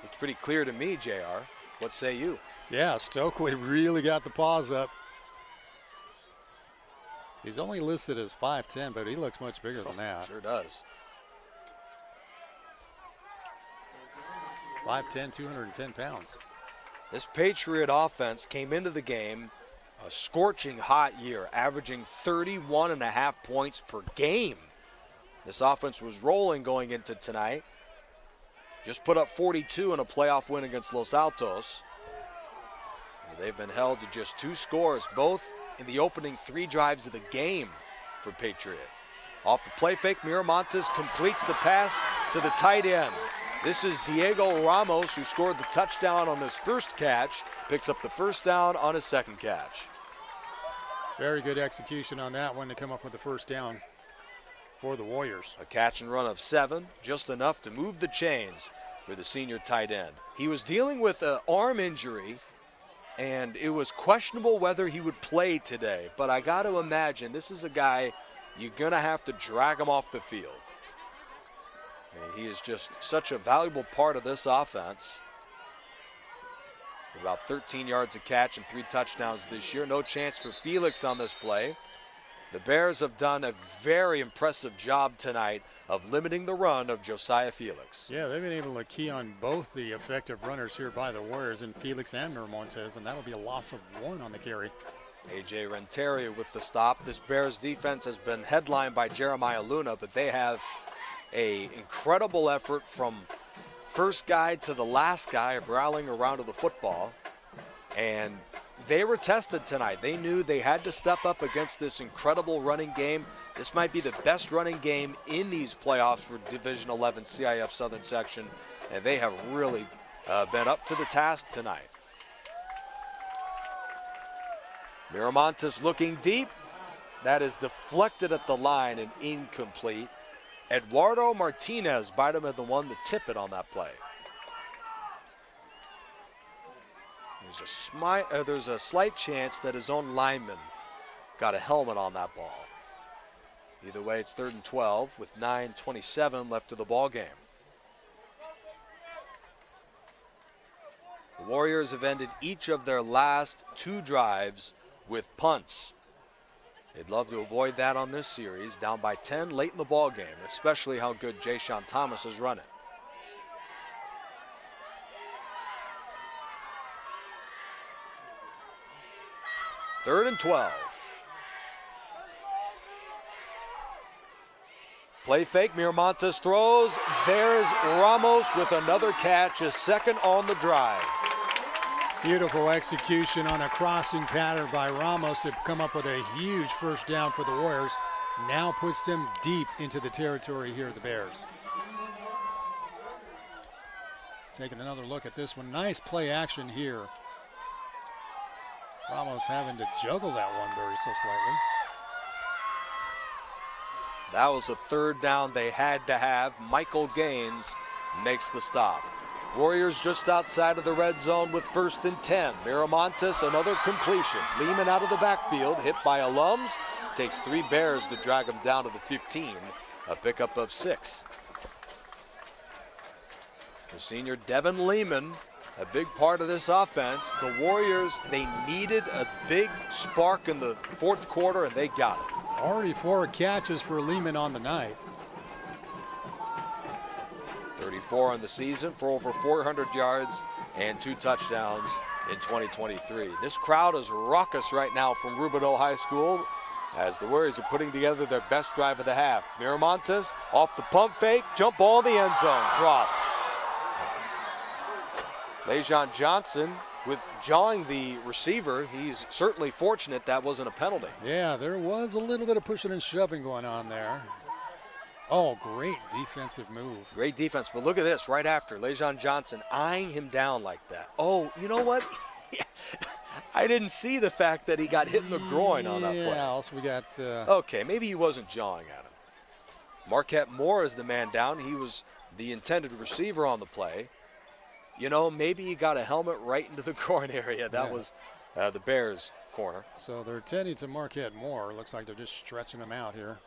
Speaker 1: It's pretty clear to me, JR. What say you?
Speaker 2: Yeah, Stokely really got the paws up. He's only listed as 5'10", but he looks much bigger than that.
Speaker 1: Sure does.
Speaker 2: 5'10", 210 pounds.
Speaker 1: This Patriot offense came into the game a scorching hot year, averaging 31.5 points per game. This offense was rolling going into tonight. Just put up 42 in a playoff win against Los Altos. They've been held to just 2 scores, both in the opening 3 drives of the game for Patriot. Off the play fake, Miramontes completes the pass to the tight end. This is Diego Ramos, who scored the touchdown on his first catch, picks up the first down on his second catch.
Speaker 2: Very good execution on that one to come up with the first down for the Warriors.
Speaker 1: A catch and run of 7, just enough to move the chains for the senior tight end. He was dealing with an arm injury, and it was questionable whether he would play today. But I got to imagine this is a guy you're going to have to drag him off the field. He is just such a valuable part of this offense. About 13 yards a catch and 3 touchdowns this year. No chance for Felix on this play. The Bears have done a very impressive job tonight of limiting the run of Josiah Felix.
Speaker 2: Yeah, they've been able to key on both the effective runners here by the Warriors in Felix and Miramontes, and that'll be a loss of 1 on the carry.
Speaker 1: A.J. Renteria with the stop. This Bears defense has been headlined by Jeremiah Luna, but they have an incredible effort from first guy to the last guy of rallying around to the football. And they were tested tonight. They knew they had to step up against this incredible running game. This might be the best running game in these playoffs for Division 11 CIF Southern Section, and they have really been up to the task tonight. Miramontes looking deep. That is deflected at the line and incomplete. Eduardo Martinez might have been the one to tip it on that play. There's a slight chance that his own lineman got a helmet on that ball. Either way, it's 3rd and 12 with 9:27 left of the ball game. The Warriors have ended each of their last 2 drives with punts. They'd love to avoid that on this series, down by 10 late in the ball game, especially how good Jayshon Thomas is running. Third and 12. Play fake, Miramontes throws. There's Ramos with another catch, his second on the drive.
Speaker 2: Beautiful execution on a crossing pattern by Ramos to come up with a huge first down for the Warriors. Now puts them deep into the territory here, the Bears. Taking another look at this one. Nice play action here. Ramos having to juggle that one very so slightly.
Speaker 1: That was a 3rd down they had to have. Michael Gaines makes the stop. Warriors just outside of the red zone with 1st and 10. Miramontes, another completion. Lehman out of the backfield, hit by Alums. Takes 3 Bears to drag him down to the 15. A pickup of 6. The senior Devin Lehman, a big part of this offense. The Warriors, they needed a big spark in the 4th quarter, and they got it.
Speaker 2: Already 4 catches for Lehman on the night.
Speaker 1: 34 on the season for over 400 yards and 2 touchdowns in 2023. This crowd is raucous right now from Rubidoux High School as the Warriors are putting together their best drive of the half. Miramontes off the pump fake, jump ball in the end zone, drops. Lejon Johnson with jawing the receiver. He's certainly fortunate that wasn't a penalty.
Speaker 2: Yeah, there was a little bit of pushing and shoving going on there. Oh, great defensive move.
Speaker 1: Great defense, but look at this right after. Lejon Johnson eyeing him down like that. Oh, you know what? I didn't see the fact that he got hit in the groin on that play.
Speaker 2: Yeah, also we got...
Speaker 1: Okay, maybe he wasn't jawing at him. Marquette Moore is the man down. He was the intended receiver on the play. You know, maybe he got a helmet right into the groin area. That was the Bears' corner.
Speaker 2: So they're tending to Marquette Moore. Looks like they're just stretching him out here.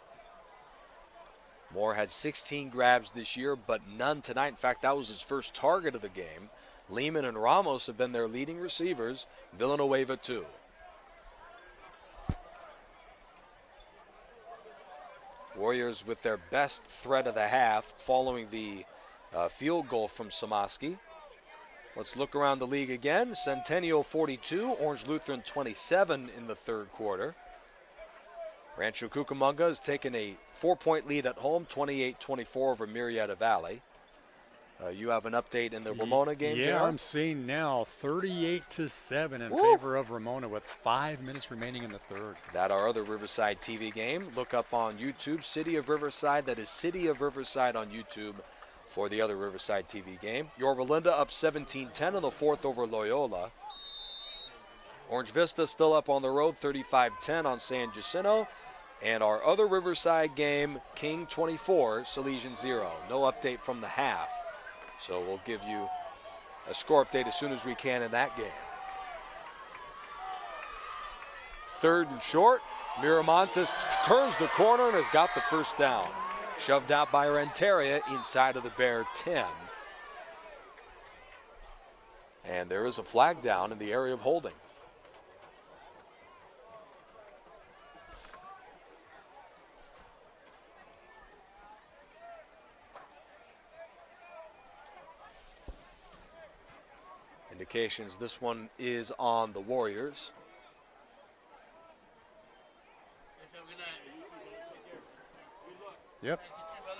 Speaker 1: Moore had 16 grabs this year, but none tonight. In fact, that was his first target of the game. Lehman and Ramos have been their leading receivers. Villanueva, too. Warriors with their best threat of the half following the field goal from Samaski. Let's look around the league again. Centennial 42, Orange Lutheran 27 in the third quarter. Rancho Cucamonga has taken a 4-point lead at home, 28-24 over Murrieta Valley. You have an update in the Ramona game,
Speaker 2: Yeah,
Speaker 1: JR?
Speaker 2: I'm seeing now 38-7 in favor of Ramona with 5 minutes remaining in the third.
Speaker 1: That our other Riverside TV game. Look up on YouTube, City of Riverside. That is City of Riverside on YouTube for the other Riverside TV game. Yorba Linda up 17-10 in the fourth over Loyola. Orange Vista still up on the road, 35-10 on San Jacinto. And our other Riverside game, King 24, Salesian 0. No update from the half. So we'll give you a score update as soon as we can in that game. Third and short. Miramontes turns the corner and has got the first down. Shoved out by Renteria inside of the Bear 10. And there is a flag down in the area of holding. Indications this one is on the Warriors.
Speaker 2: Yep.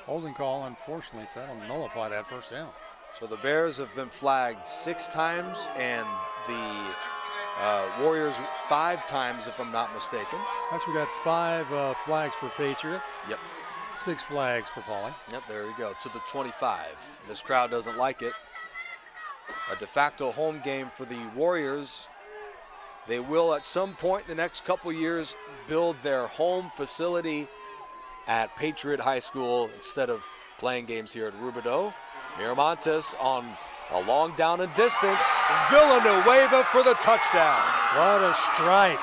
Speaker 2: Holding call, unfortunately, so that'll nullify that first down.
Speaker 1: So the Bears have been flagged 6 times and the Warriors 5 times, if I'm not mistaken.
Speaker 2: Actually, we got 5 flags for Patriot.
Speaker 1: Yep.
Speaker 2: 6 flags for Pauley.
Speaker 1: Yep, there we go, to the 25. This crowd doesn't like it. A de facto home game for the Warriors. They will at some point in the next couple years build their home facility at Patriot High School instead of playing games here at Rubidoux. Miramontes on a long down and distance. Villanueva for the touchdown.
Speaker 2: What a strike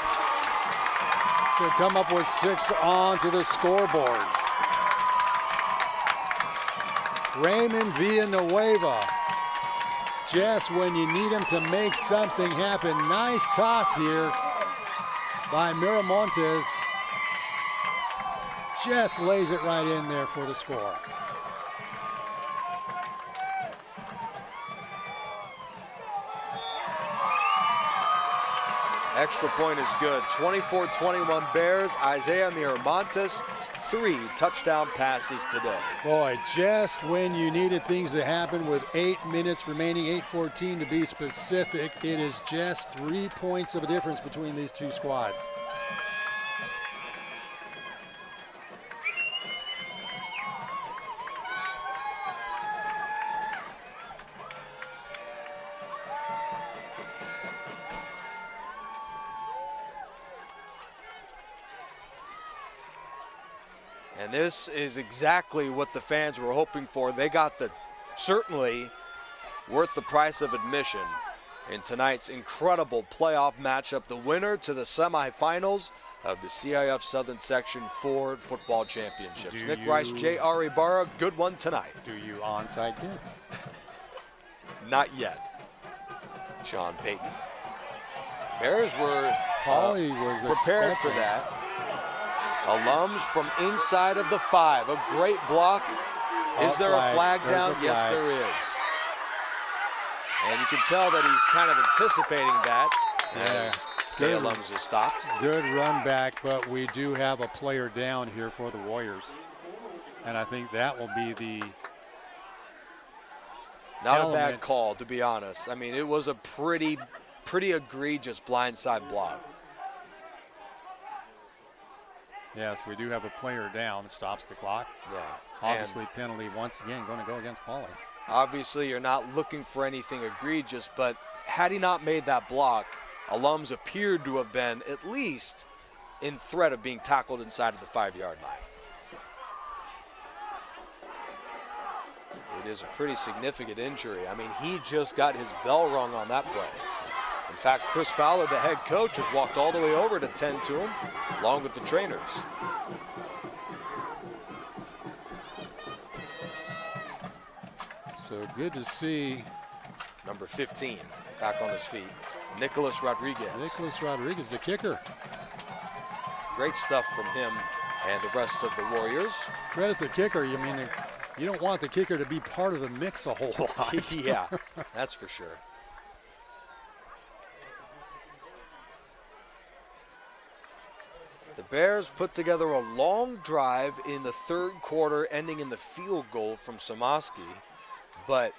Speaker 2: to come up with 6 onto the scoreboard. Raymond Villanueva. Just when you need him to make something happen. Nice toss here by Miramontes. Just lays it right in there for the score.
Speaker 1: Extra point is good. 24-21 Bears. Isaiah Miramontes, 3 touchdown passes today.
Speaker 2: Boy, just when you needed things to happen with 8 minutes remaining, 8:14 to be specific, it is just 3 points of a difference between these two squads.
Speaker 1: And this is exactly what the fans were hoping for. They got the certainly worth the price of admission in tonight's incredible playoff matchup. The winner to the semifinals of the CIF Southern Section Ford Football Championships. Nick Rice, J.R. Ibarra, good one tonight.
Speaker 2: Do you onside kick?
Speaker 1: Not yet. Sean Payton. Bears were
Speaker 2: was
Speaker 1: prepared for that. Alums from inside of the 5. A great block. Is there a flag down? Yes, there is. And you can tell that he's kind of anticipating that as Gay Alums is stopped.
Speaker 2: Good run back, but we do have a player down here for the Warriors. And I think that will be the
Speaker 1: Not a bad call, to be honest. I mean, it was a pretty egregious blindside block.
Speaker 2: Yes, we do have a player down that stops the clock.
Speaker 1: Yeah.
Speaker 2: Obviously, penalty once again going to go against Pauley.
Speaker 1: Obviously, you're not looking for anything egregious, but had he not made that block, Alums appeared to have been at least in threat of being tackled inside of the 5-yard line. It is a pretty significant injury. I mean, he just got his bell rung on that play. In fact, Chris Fowler, the head coach, has walked all the way over to tend to him, along with the trainers.
Speaker 2: So good to see.
Speaker 1: Number 15, back on his feet. Nicholas Rodriguez.
Speaker 2: Nicholas Rodriguez, the kicker.
Speaker 1: Great stuff from him and the rest of the Warriors.
Speaker 2: Credit the kicker. You mean, you don't want the kicker to be part of the mix a whole lot.
Speaker 1: Yeah, that's for sure. The Bears put together a long drive in the third quarter, ending in the field goal from Samaski, but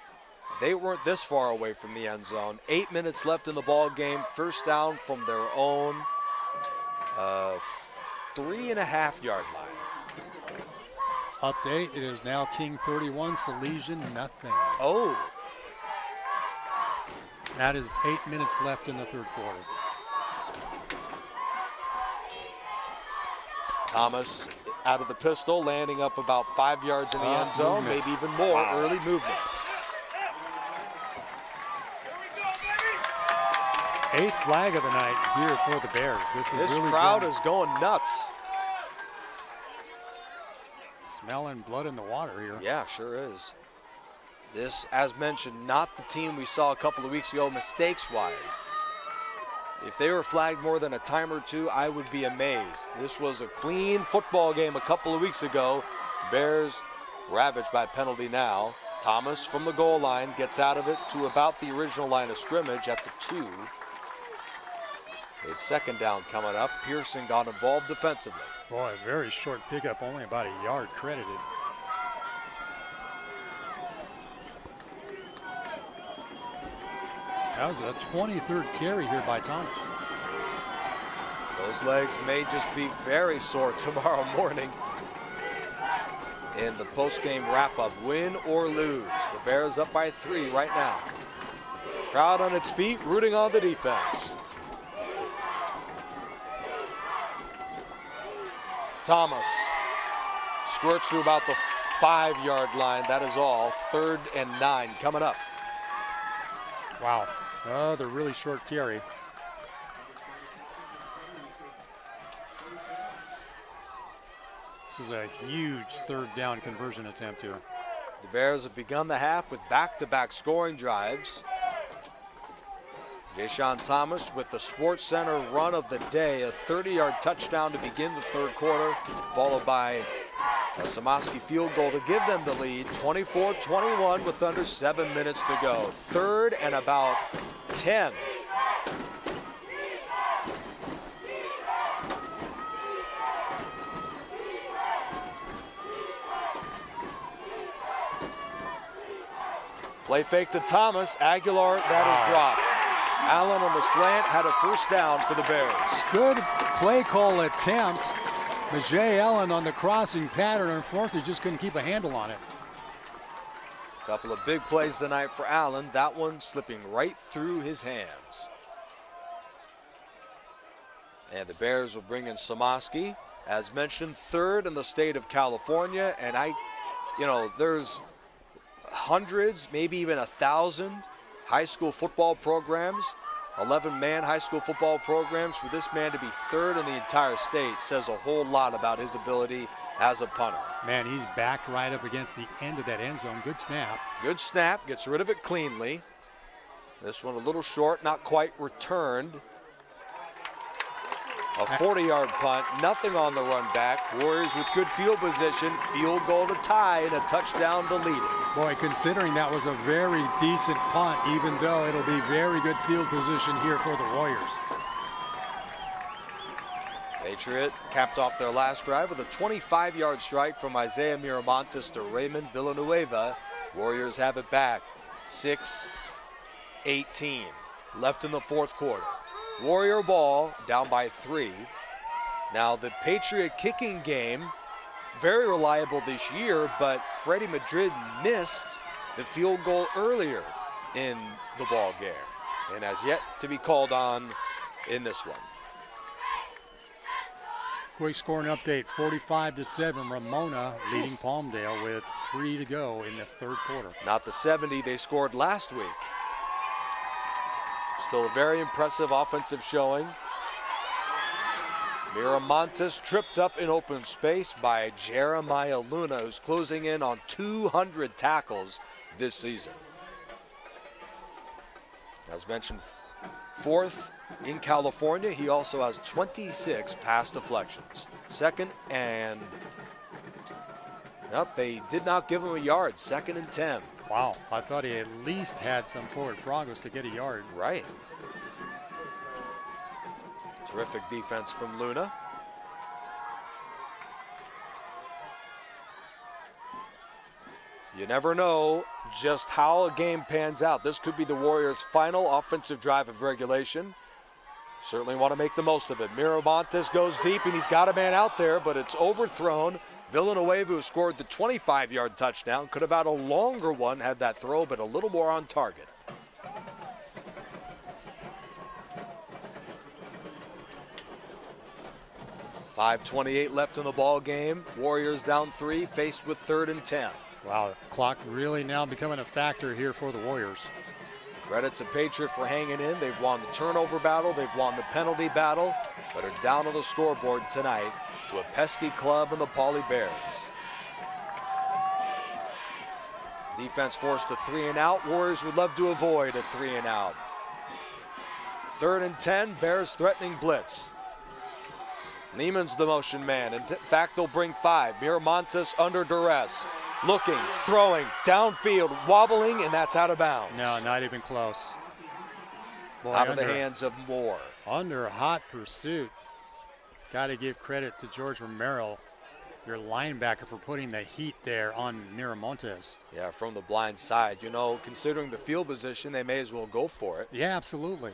Speaker 1: they weren't this far away from the end zone. 8 minutes left in the ball game. First down from their own 3.5-yard line.
Speaker 2: Update, it is now King 31, Salesian nothing.
Speaker 1: Oh.
Speaker 2: That is 8 minutes left in the third quarter.
Speaker 1: Thomas out of the pistol, landing up about 5 yards in the end zone,
Speaker 2: movement.
Speaker 1: maybe even more.
Speaker 2: Wow.
Speaker 1: Early movement.
Speaker 2: 8th flag of the night here for the Bears.
Speaker 1: This
Speaker 2: really
Speaker 1: crowd
Speaker 2: good.
Speaker 1: is going nuts.
Speaker 2: Smelling blood in the water here.
Speaker 1: Yeah, sure is. This, as mentioned, not the team we saw a couple of weeks ago mistakes-wise. If they were flagged more than a time or two, I would be amazed. This was a clean football game a couple of weeks ago. Bears ravaged by penalty now. Thomas from the goal line gets out of it to about the original line of scrimmage at the 2. A second down coming up. Pearson got involved defensively.
Speaker 2: Boy, very short pickup, only about a yard credited. That was a 23rd carry here by Thomas.
Speaker 1: Those legs may just be very sore tomorrow morning in the post-game wrap-up. Win or lose, the Bears up by 3 right now. Crowd on its feet, rooting on the defense. Thomas squirts through about the 5-yard line. That is all. 3rd and 9 coming up.
Speaker 2: Wow. Oh, the really short carry. This is a huge third down conversion attempt here.
Speaker 1: The Bears have begun the half with back-to-back scoring drives. Jayshon Thomas with the Sports Center run of the day, a 30-yard touchdown to begin the third quarter, followed by a Samaski field goal to give them the lead, 24-21 with under 7 minutes to go. 3rd and about 10. Play fake to Thomas. Aguilar, that is dropped. Allen on the slant had a first down for the Bears.
Speaker 2: Good play call attempt. Majay Allen on the crossing pattern. Unfortunately, just couldn't keep a handle on it.
Speaker 1: Couple of big plays tonight for Allen. That one slipping right through his hands. And the Bears will bring in Samaski. As mentioned, 3rd in the state of California. And there's hundreds, maybe even 1,000 high school football programs, 11-man high school football programs. For this man to be 3rd in the entire state says a whole lot about his ability as a punter.
Speaker 2: Man, he's backed right up against the end of that end zone. Good snap.
Speaker 1: Good snap, gets rid of it cleanly. This one a little short, not quite returned. A 40-yard punt, nothing on the run back. Warriors with good field position, field goal to tie and a touchdown to lead it.
Speaker 2: Boy, considering that was a very decent punt, even though it'll be very good field position here for the Warriors.
Speaker 1: Patriot capped off their last drive with a 25-yard strike from Isaiah Miramontes to Raymond Villanueva. Warriors have it back, 6:18 left in the fourth quarter. Warrior ball down by 3. Now the Patriot kicking game, very reliable this year, but Freddie Madrid missed the field goal earlier in the ball game and has yet to be called on in this one.
Speaker 2: Quick scoring update, 45-7, Ramona leading Palmdale with 3 to go in the third quarter.
Speaker 1: Not the 70 they scored last week. Still a very impressive offensive showing. Miramontes tripped up in open space by Jeremiah Luna, who's closing in on 200 tackles this season. As mentioned, 4th in California. He also has 26 pass deflections. 2nd and, they did not give him a yard. 2nd and 10.
Speaker 2: Wow, I thought he at least had some forward progress to get a yard.
Speaker 1: Right. Terrific defense from Luna. You never know just how a game pans out. This could be the Warriors' final offensive drive of regulation. Certainly want to make the most of it. Miramontes goes deep, and he's got a man out there, but it's overthrown. Villanueva, who scored the 25-yard touchdown, could have had a longer one had that throw, but a little more on target. .5:28 left in the ball game. Warriors down 3, faced with 3rd and 10.
Speaker 2: Wow, the clock really now becoming a factor here for the Warriors.
Speaker 1: Credit to Patriot for hanging in. They've won the turnover battle. They've won the penalty battle, but are down on the scoreboard tonight to a pesky club in the Pauley Bears. Defense forced a 3-and-out. Warriors would love to avoid a 3-and-out. 3rd and 10, Bears threatening blitz. Neiman's the motion man. In fact, they'll bring 5. Miramontes under duress. Looking, throwing, downfield, wobbling, and that's out of bounds.
Speaker 2: No, not even close. Boy,
Speaker 1: out of the hands of Moore.
Speaker 2: Under hot pursuit. Got to give credit to George Romero, your linebacker, for putting the heat there on Miramontes.
Speaker 1: Yeah, from the blind side. You know, considering the field position, they may as well go for it.
Speaker 2: Yeah, absolutely.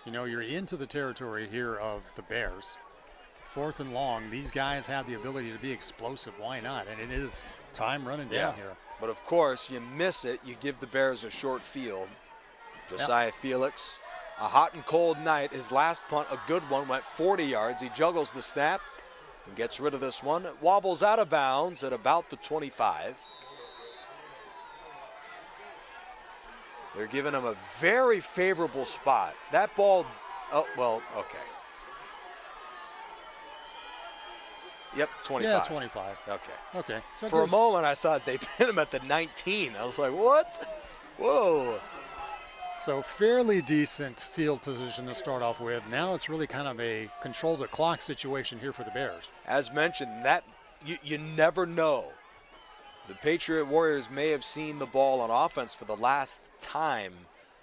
Speaker 2: You know, you're into the territory here of the Bears. 4th and long. These guys have the ability to be explosive. Why not? And it is time running down here.
Speaker 1: But of course, you miss it, you give the Bears a short field. Josiah Felix, a hot and cold night. His last punt, a good one, went 40 yards. He juggles the snap and gets rid of this one. It wobbles out of bounds at about the 25. They're giving him a very favorable spot. That ball, oh, well, okay. Yep, 25.
Speaker 2: Yeah, 25. Okay. So
Speaker 1: for a moment, I thought they pinned him at the 19. I was like, what? Whoa.
Speaker 2: So fairly decent field position to start off with. Now it's really kind of a control the clock situation here for the Bears.
Speaker 1: As mentioned, that you never know. The Patriot Warriors may have seen the ball on offense for the last time,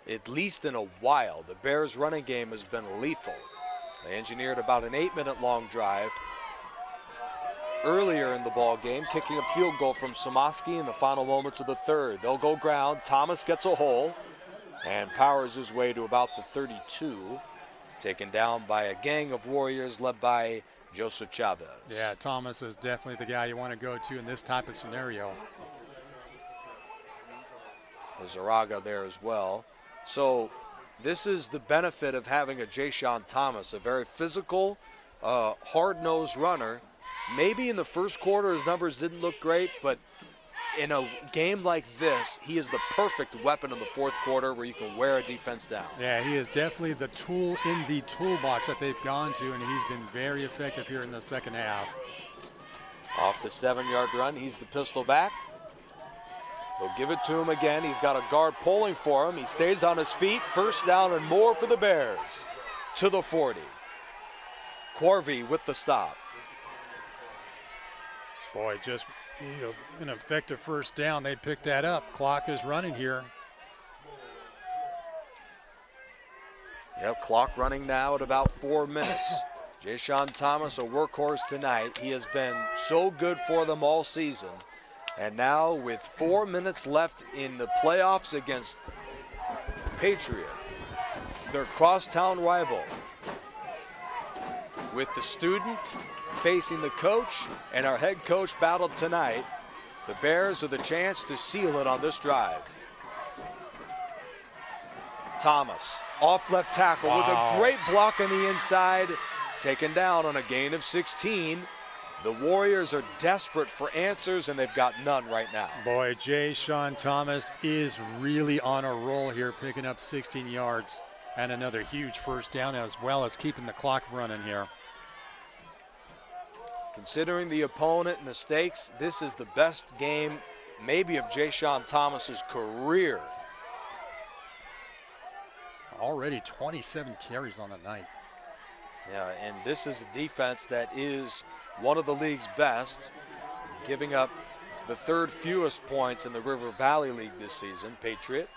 Speaker 1: at least in a while. The Bears' running game has been lethal. They engineered about an 8-minute long drive earlier in the ball game, kicking a field goal from Samoski in the final moments of the 3rd. They'll go ground. Thomas gets a hole and powers his way to about the 32, taken down by a gang of Warriors led by Joseph Chavez.
Speaker 2: Yeah, Thomas is definitely the guy you want to go to in this type of scenario.
Speaker 1: Zaraga there as well. So this is the benefit of having a Jayshon Thomas, a very physical, hard-nosed runner. Maybe in the first quarter his numbers didn't look great, but in a game like this, he is the perfect weapon in the 4th quarter where you can wear a defense down.
Speaker 2: Yeah, he is definitely the tool in the toolbox that they've gone to, and he's been very effective here in the second half.
Speaker 1: Off the 7-yard run, he's the pistol back. They'll give it to him again. He's got a guard pulling for him. He stays on his feet. 1st down and more for the Bears. To the 40. Corvey with the stop.
Speaker 2: Boy, just an effective 1st down. They picked that up. Clock is running here.
Speaker 1: Yep, clock running now at about 4 minutes. Jayshon Thomas, a workhorse tonight. He has been so good for them all season. And now with 4 minutes left in the playoffs against Patriot, their crosstown rival, with the student facing the coach and our head coach battled tonight, the Bears with a chance to seal it on this drive. Thomas, off left tackle with a great block on the inside, taken down on a gain of 16. The Warriors are desperate for answers, and they've got none right now.
Speaker 2: Boy, Jayshon Thomas is really on a roll here, picking up 16 yards and another huge 1st down, as well as keeping the clock running here.
Speaker 1: Considering the opponent and the stakes, this is the best game maybe of Jayshon Thomas's career.
Speaker 2: Already 27 carries on the night.
Speaker 1: Yeah, and this is a defense that is one of the league's best, giving up the 3rd fewest points in the River Valley League this season, Patriot.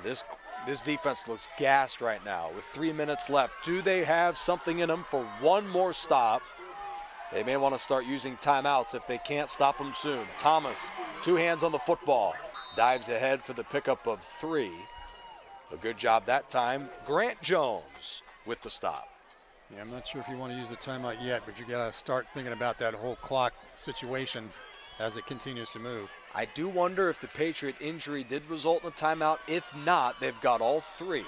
Speaker 1: This defense looks gassed right now with 3 minutes left. Do they have something in them for one more stop? They may want to start using timeouts if they can't stop them soon. Thomas, 2 hands on the football, dives ahead for the pickup of 3. A good job that time. Grant Jones with the stop.
Speaker 2: Yeah, I'm not sure if you want to use a timeout yet, but you got to start thinking about that whole clock situation as it continues to move.
Speaker 1: I do wonder if the Patriot injury did result in a timeout. If not, they've got all 3.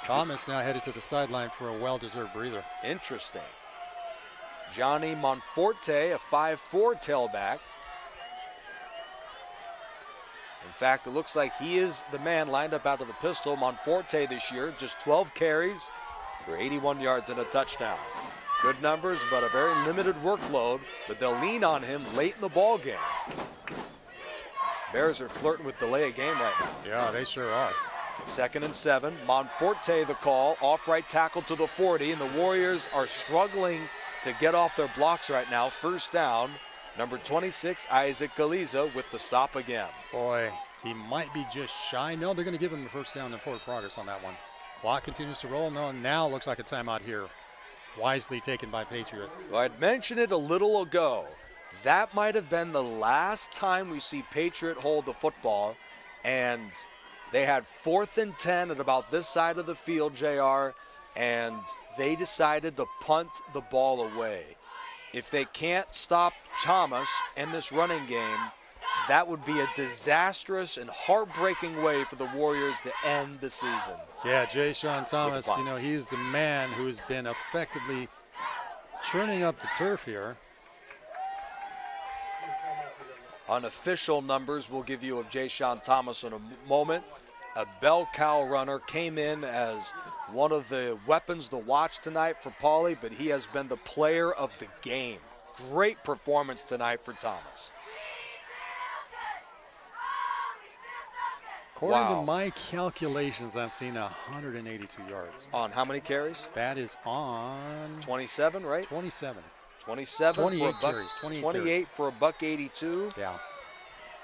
Speaker 2: Thomas now headed to the sideline for a well-deserved breather.
Speaker 1: Interesting. Johnny Monforte, a 5'4" tailback. In fact, it looks like he is the man lined up out of the pistol. Monforte this year, just 12 carries for 81 yards and a touchdown. Good numbers, but a very limited workload, but they'll lean on him late in the ball game. Bears are flirting with delay of game right now.
Speaker 2: Yeah, they sure are.
Speaker 1: 2nd and 7. Monforte the call, off right tackle to the 40, and the Warriors are struggling to get off their blocks right now. First down, number 26, Isaac Galiza with the stop again.
Speaker 2: Boy, he might be just shy. No, they're going to give him the first down and forward progress on that one. Clock continues to roll. No, now looks like a timeout here. Wisely taken by Patriot.
Speaker 1: Well, I'd mentioned it a little ago. That might have been the last time we see Patriot hold the football, and they had 4th and 10 at about this side of the field, JR, and they decided to punt the ball away. If they can't stop Thomas in this running game, that would be a disastrous and heartbreaking way for the Warriors to end the season.
Speaker 2: Yeah, Ja'Shawn Thomas, you know, he's the man who's been effectively churning up the turf here.
Speaker 1: Unofficial numbers we'll give you of Ja'Shawn Thomas in a moment. A bell cow runner came in as one of the weapons to watch tonight for Pauly, but he has been the player of the game. Great performance tonight for Thomas.
Speaker 2: According to my calculations, I've seen 182 yards.
Speaker 1: On how many carries?
Speaker 2: That is on
Speaker 1: 27, right?
Speaker 2: 27.
Speaker 1: 27
Speaker 2: 28
Speaker 1: for a buck,
Speaker 2: carries.
Speaker 1: 28
Speaker 2: carries.
Speaker 1: for a buck 82.
Speaker 2: Yeah.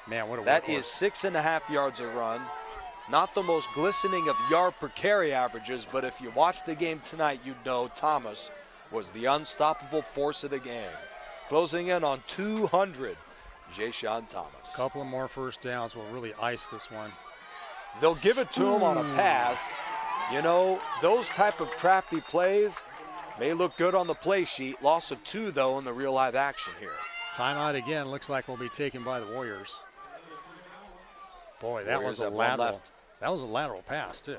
Speaker 2: Man, what a
Speaker 1: That
Speaker 2: workhorse.
Speaker 1: is 6.5 yards a run. Not the most glistening of yard per carry averages, but if you watch the game tonight, you'd know Thomas was the unstoppable force of the game. Closing in on 200, Ja'Shawn Thomas.
Speaker 2: A couple of more first downs will really ice this one.
Speaker 1: They'll give it to him on a pass. You know, those type of crafty plays may look good on the play sheet. Loss of 2, though, in the real live action here.
Speaker 2: Timeout again. Looks like will be taken by the Warriors. Boy, that
Speaker 1: Warriors
Speaker 2: was a
Speaker 1: have one
Speaker 2: lateral.
Speaker 1: left.
Speaker 2: That was a lateral pass, too.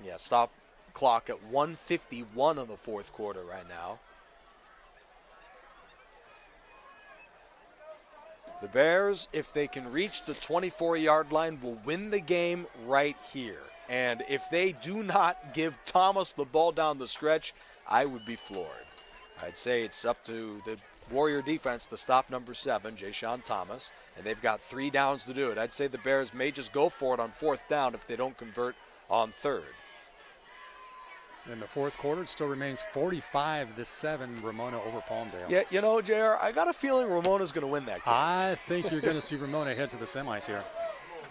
Speaker 1: Yeah, stop clock at 1:51 in the fourth quarter right now. The Bears, if they can reach the 24-yard line, will win the game right here. And if they do not give Thomas the ball down the stretch, I would be floored. I'd say it's up to the Warrior defense to stop number 7, Ja'Shawn Thomas, and they've got 3 downs to do it. I'd say the Bears may just go for it on 4th down if they don't convert on 3rd.
Speaker 2: In the fourth quarter, it still remains 45-7, Ramona over Palmdale.
Speaker 1: Yeah, you know, JR, I got a feeling Ramona's going to win that game.
Speaker 2: I think you're going to see Ramona head to the semis here.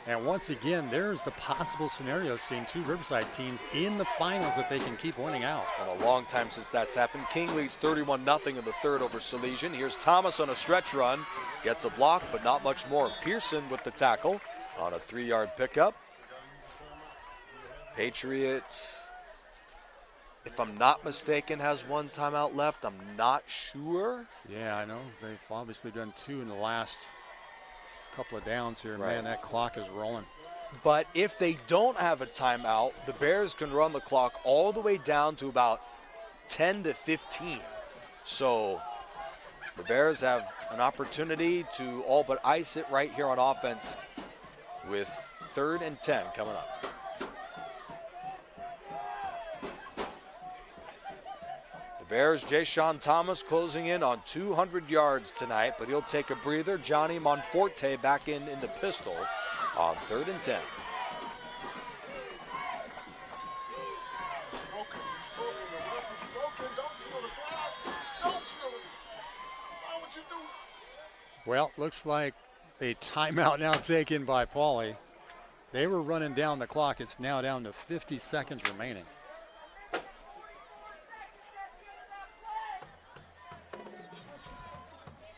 Speaker 2: And once again, there's the possible scenario seeing 2 Riverside teams in the finals if they can keep winning out.
Speaker 1: It's been a long time since that's happened. King leads 31-0 in the 3rd over Salesian. Here's Thomas on a stretch run. Gets a block, but not much more. Pearson with the tackle on a 3-yard pickup. Patriots, if I'm not mistaken, has 1 timeout left. I'm not sure.
Speaker 2: Yeah, I know. They've obviously done 2 in the last couple of downs here.
Speaker 1: Right.
Speaker 2: Man, that clock is rolling.
Speaker 1: But if they don't have a timeout, the Bears can run the clock all the way down to about 10 to 15. So the Bears have an opportunity to all but ice it right here on offense with 3rd and 10 coming up. Bears, Ja'Shawn Thomas closing in on 200 yards tonight, but he'll take a breather. Johnny Monforte back in the pistol on 3rd and 10.
Speaker 2: Well, looks like a timeout now taken by Pauly. They were running down the clock. It's now down to 50 seconds remaining.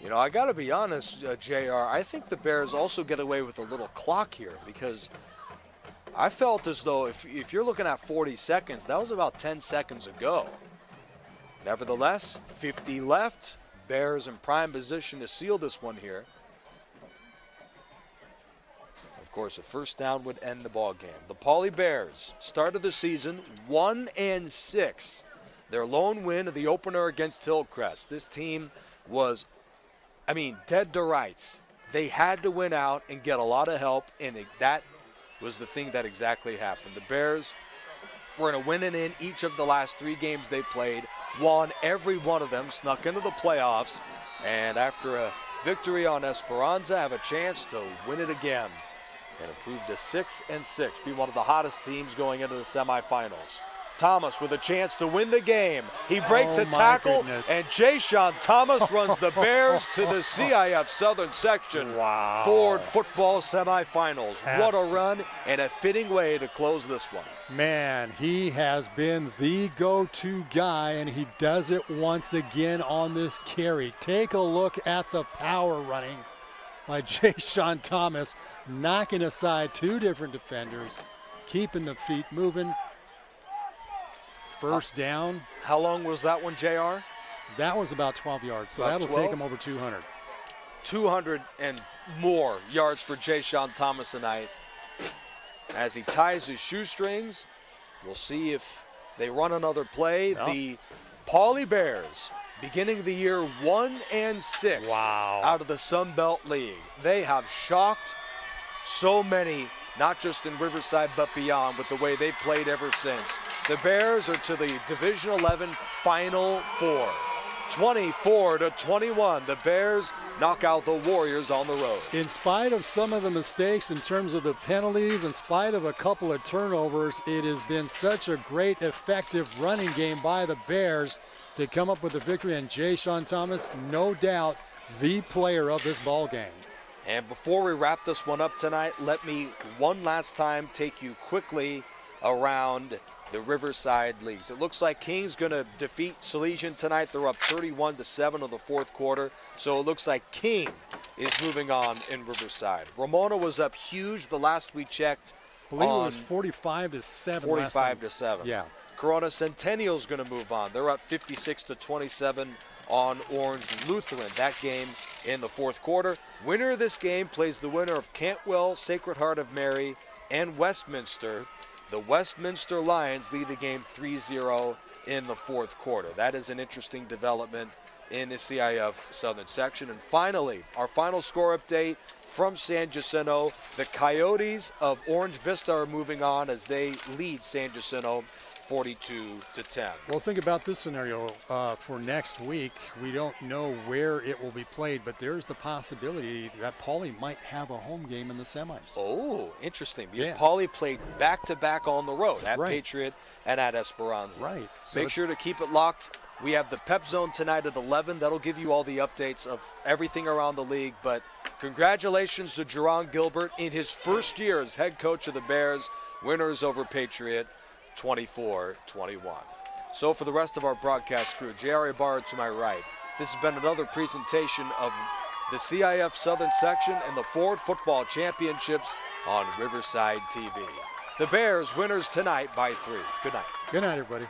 Speaker 1: You know, I got to be honest, JR, I think the Bears also get away with a little clock here because I felt as though if you're looking at 40 seconds, that was about 10 seconds ago. Nevertheless, 50 left. Bears in prime position to seal this one here. Of course, a first down would end the ball game. The Pauley Bears started the season 1-6. Their lone win of the opener against Hillcrest. This team was, dead to rights. They had to win out and get a lot of help, and that was the thing that exactly happened. The Bears were in a winning in each of the last 3 games they played, won every one of them, snuck into the playoffs, and after a victory on Esperanza, have a chance to win it again and improve to 6-6, be one of the hottest teams going into the semifinals. Thomas with a chance to win the game. He breaks a tackle, and Jay-Sean Thomas runs the Bears to the CIF Southern Section Ford football semifinals. What a run and a fitting way to close this one.
Speaker 2: Man, he has been the go-to guy, and he does it once again on this carry. Take a look at the power running by Jay-Sean Thomas, knocking aside 2 different defenders, keeping the feet moving. First down.
Speaker 1: How long was that one, JR?
Speaker 2: That was about 12 yards, so that'll take him over 200.
Speaker 1: 200 and more yards for Jay-Sean Thomas tonight. As he ties his shoestrings, we'll see if they run another play.
Speaker 2: No.
Speaker 1: The Pauley Bears, beginning of the year 1-6 out of the Sun Belt League. They have shocked so many, not just in Riverside but beyond, with the way they played ever since. The Bears are to the Division 11 Final Four. 24-21, the Bears knock out the Warriors on the road.
Speaker 2: In spite of some of the mistakes in terms of the penalties, in spite of a couple of turnovers, it has been such a great, effective running game by the Bears to come up with a victory. And Jay-Sean Thomas, no doubt, the player of this ball game.
Speaker 1: And before we wrap this one up tonight, let me one last time take you quickly around the Riverside leagues. It looks like King's going to defeat Salesian tonight. They're up 31-7 in the 4th quarter. So it looks like King is moving on in Riverside. Ramona was up huge the last we checked.
Speaker 2: I believe it was 45-7.
Speaker 1: 45-7.
Speaker 2: Yeah.
Speaker 1: Corona Centennial's going to move on. They're up 56-27 on Orange Lutheran. That game in the 4th quarter. Winner of this game plays the winner of Cantwell, Sacred Heart of Mary, and Westminster. The Westminster Lions lead the game 3-0 in the 4th quarter. That is an interesting development in the CIF Southern Section. And finally, our final score update from San Jacinto. The Coyotes of Orange Vista are moving on as they lead San Jacinto 42-10.
Speaker 2: Well, think about this scenario for next week. We don't know where it will be played, but there's the possibility that Pauley might have a home game in the semis.
Speaker 1: Oh, interesting, because Pauley played back-to-back on the road at
Speaker 2: Right.
Speaker 1: Patriot and at Esperanza.
Speaker 2: Right. So
Speaker 1: Make sure to keep it locked. We have the Pep Zone tonight at 11. That'll give you all the updates of everything around the league. But congratulations to Jerron Gilbert in his first year as head coach of the Bears. Winners over Patriot, 24-21. So for the rest of our broadcast crew, J.R. Ibarra to my right, this has been another presentation of the CIF Southern Section and the Ford Football Championships on Riverside TV. The Bears winners tonight by 3. Good night.
Speaker 2: Good night, everybody.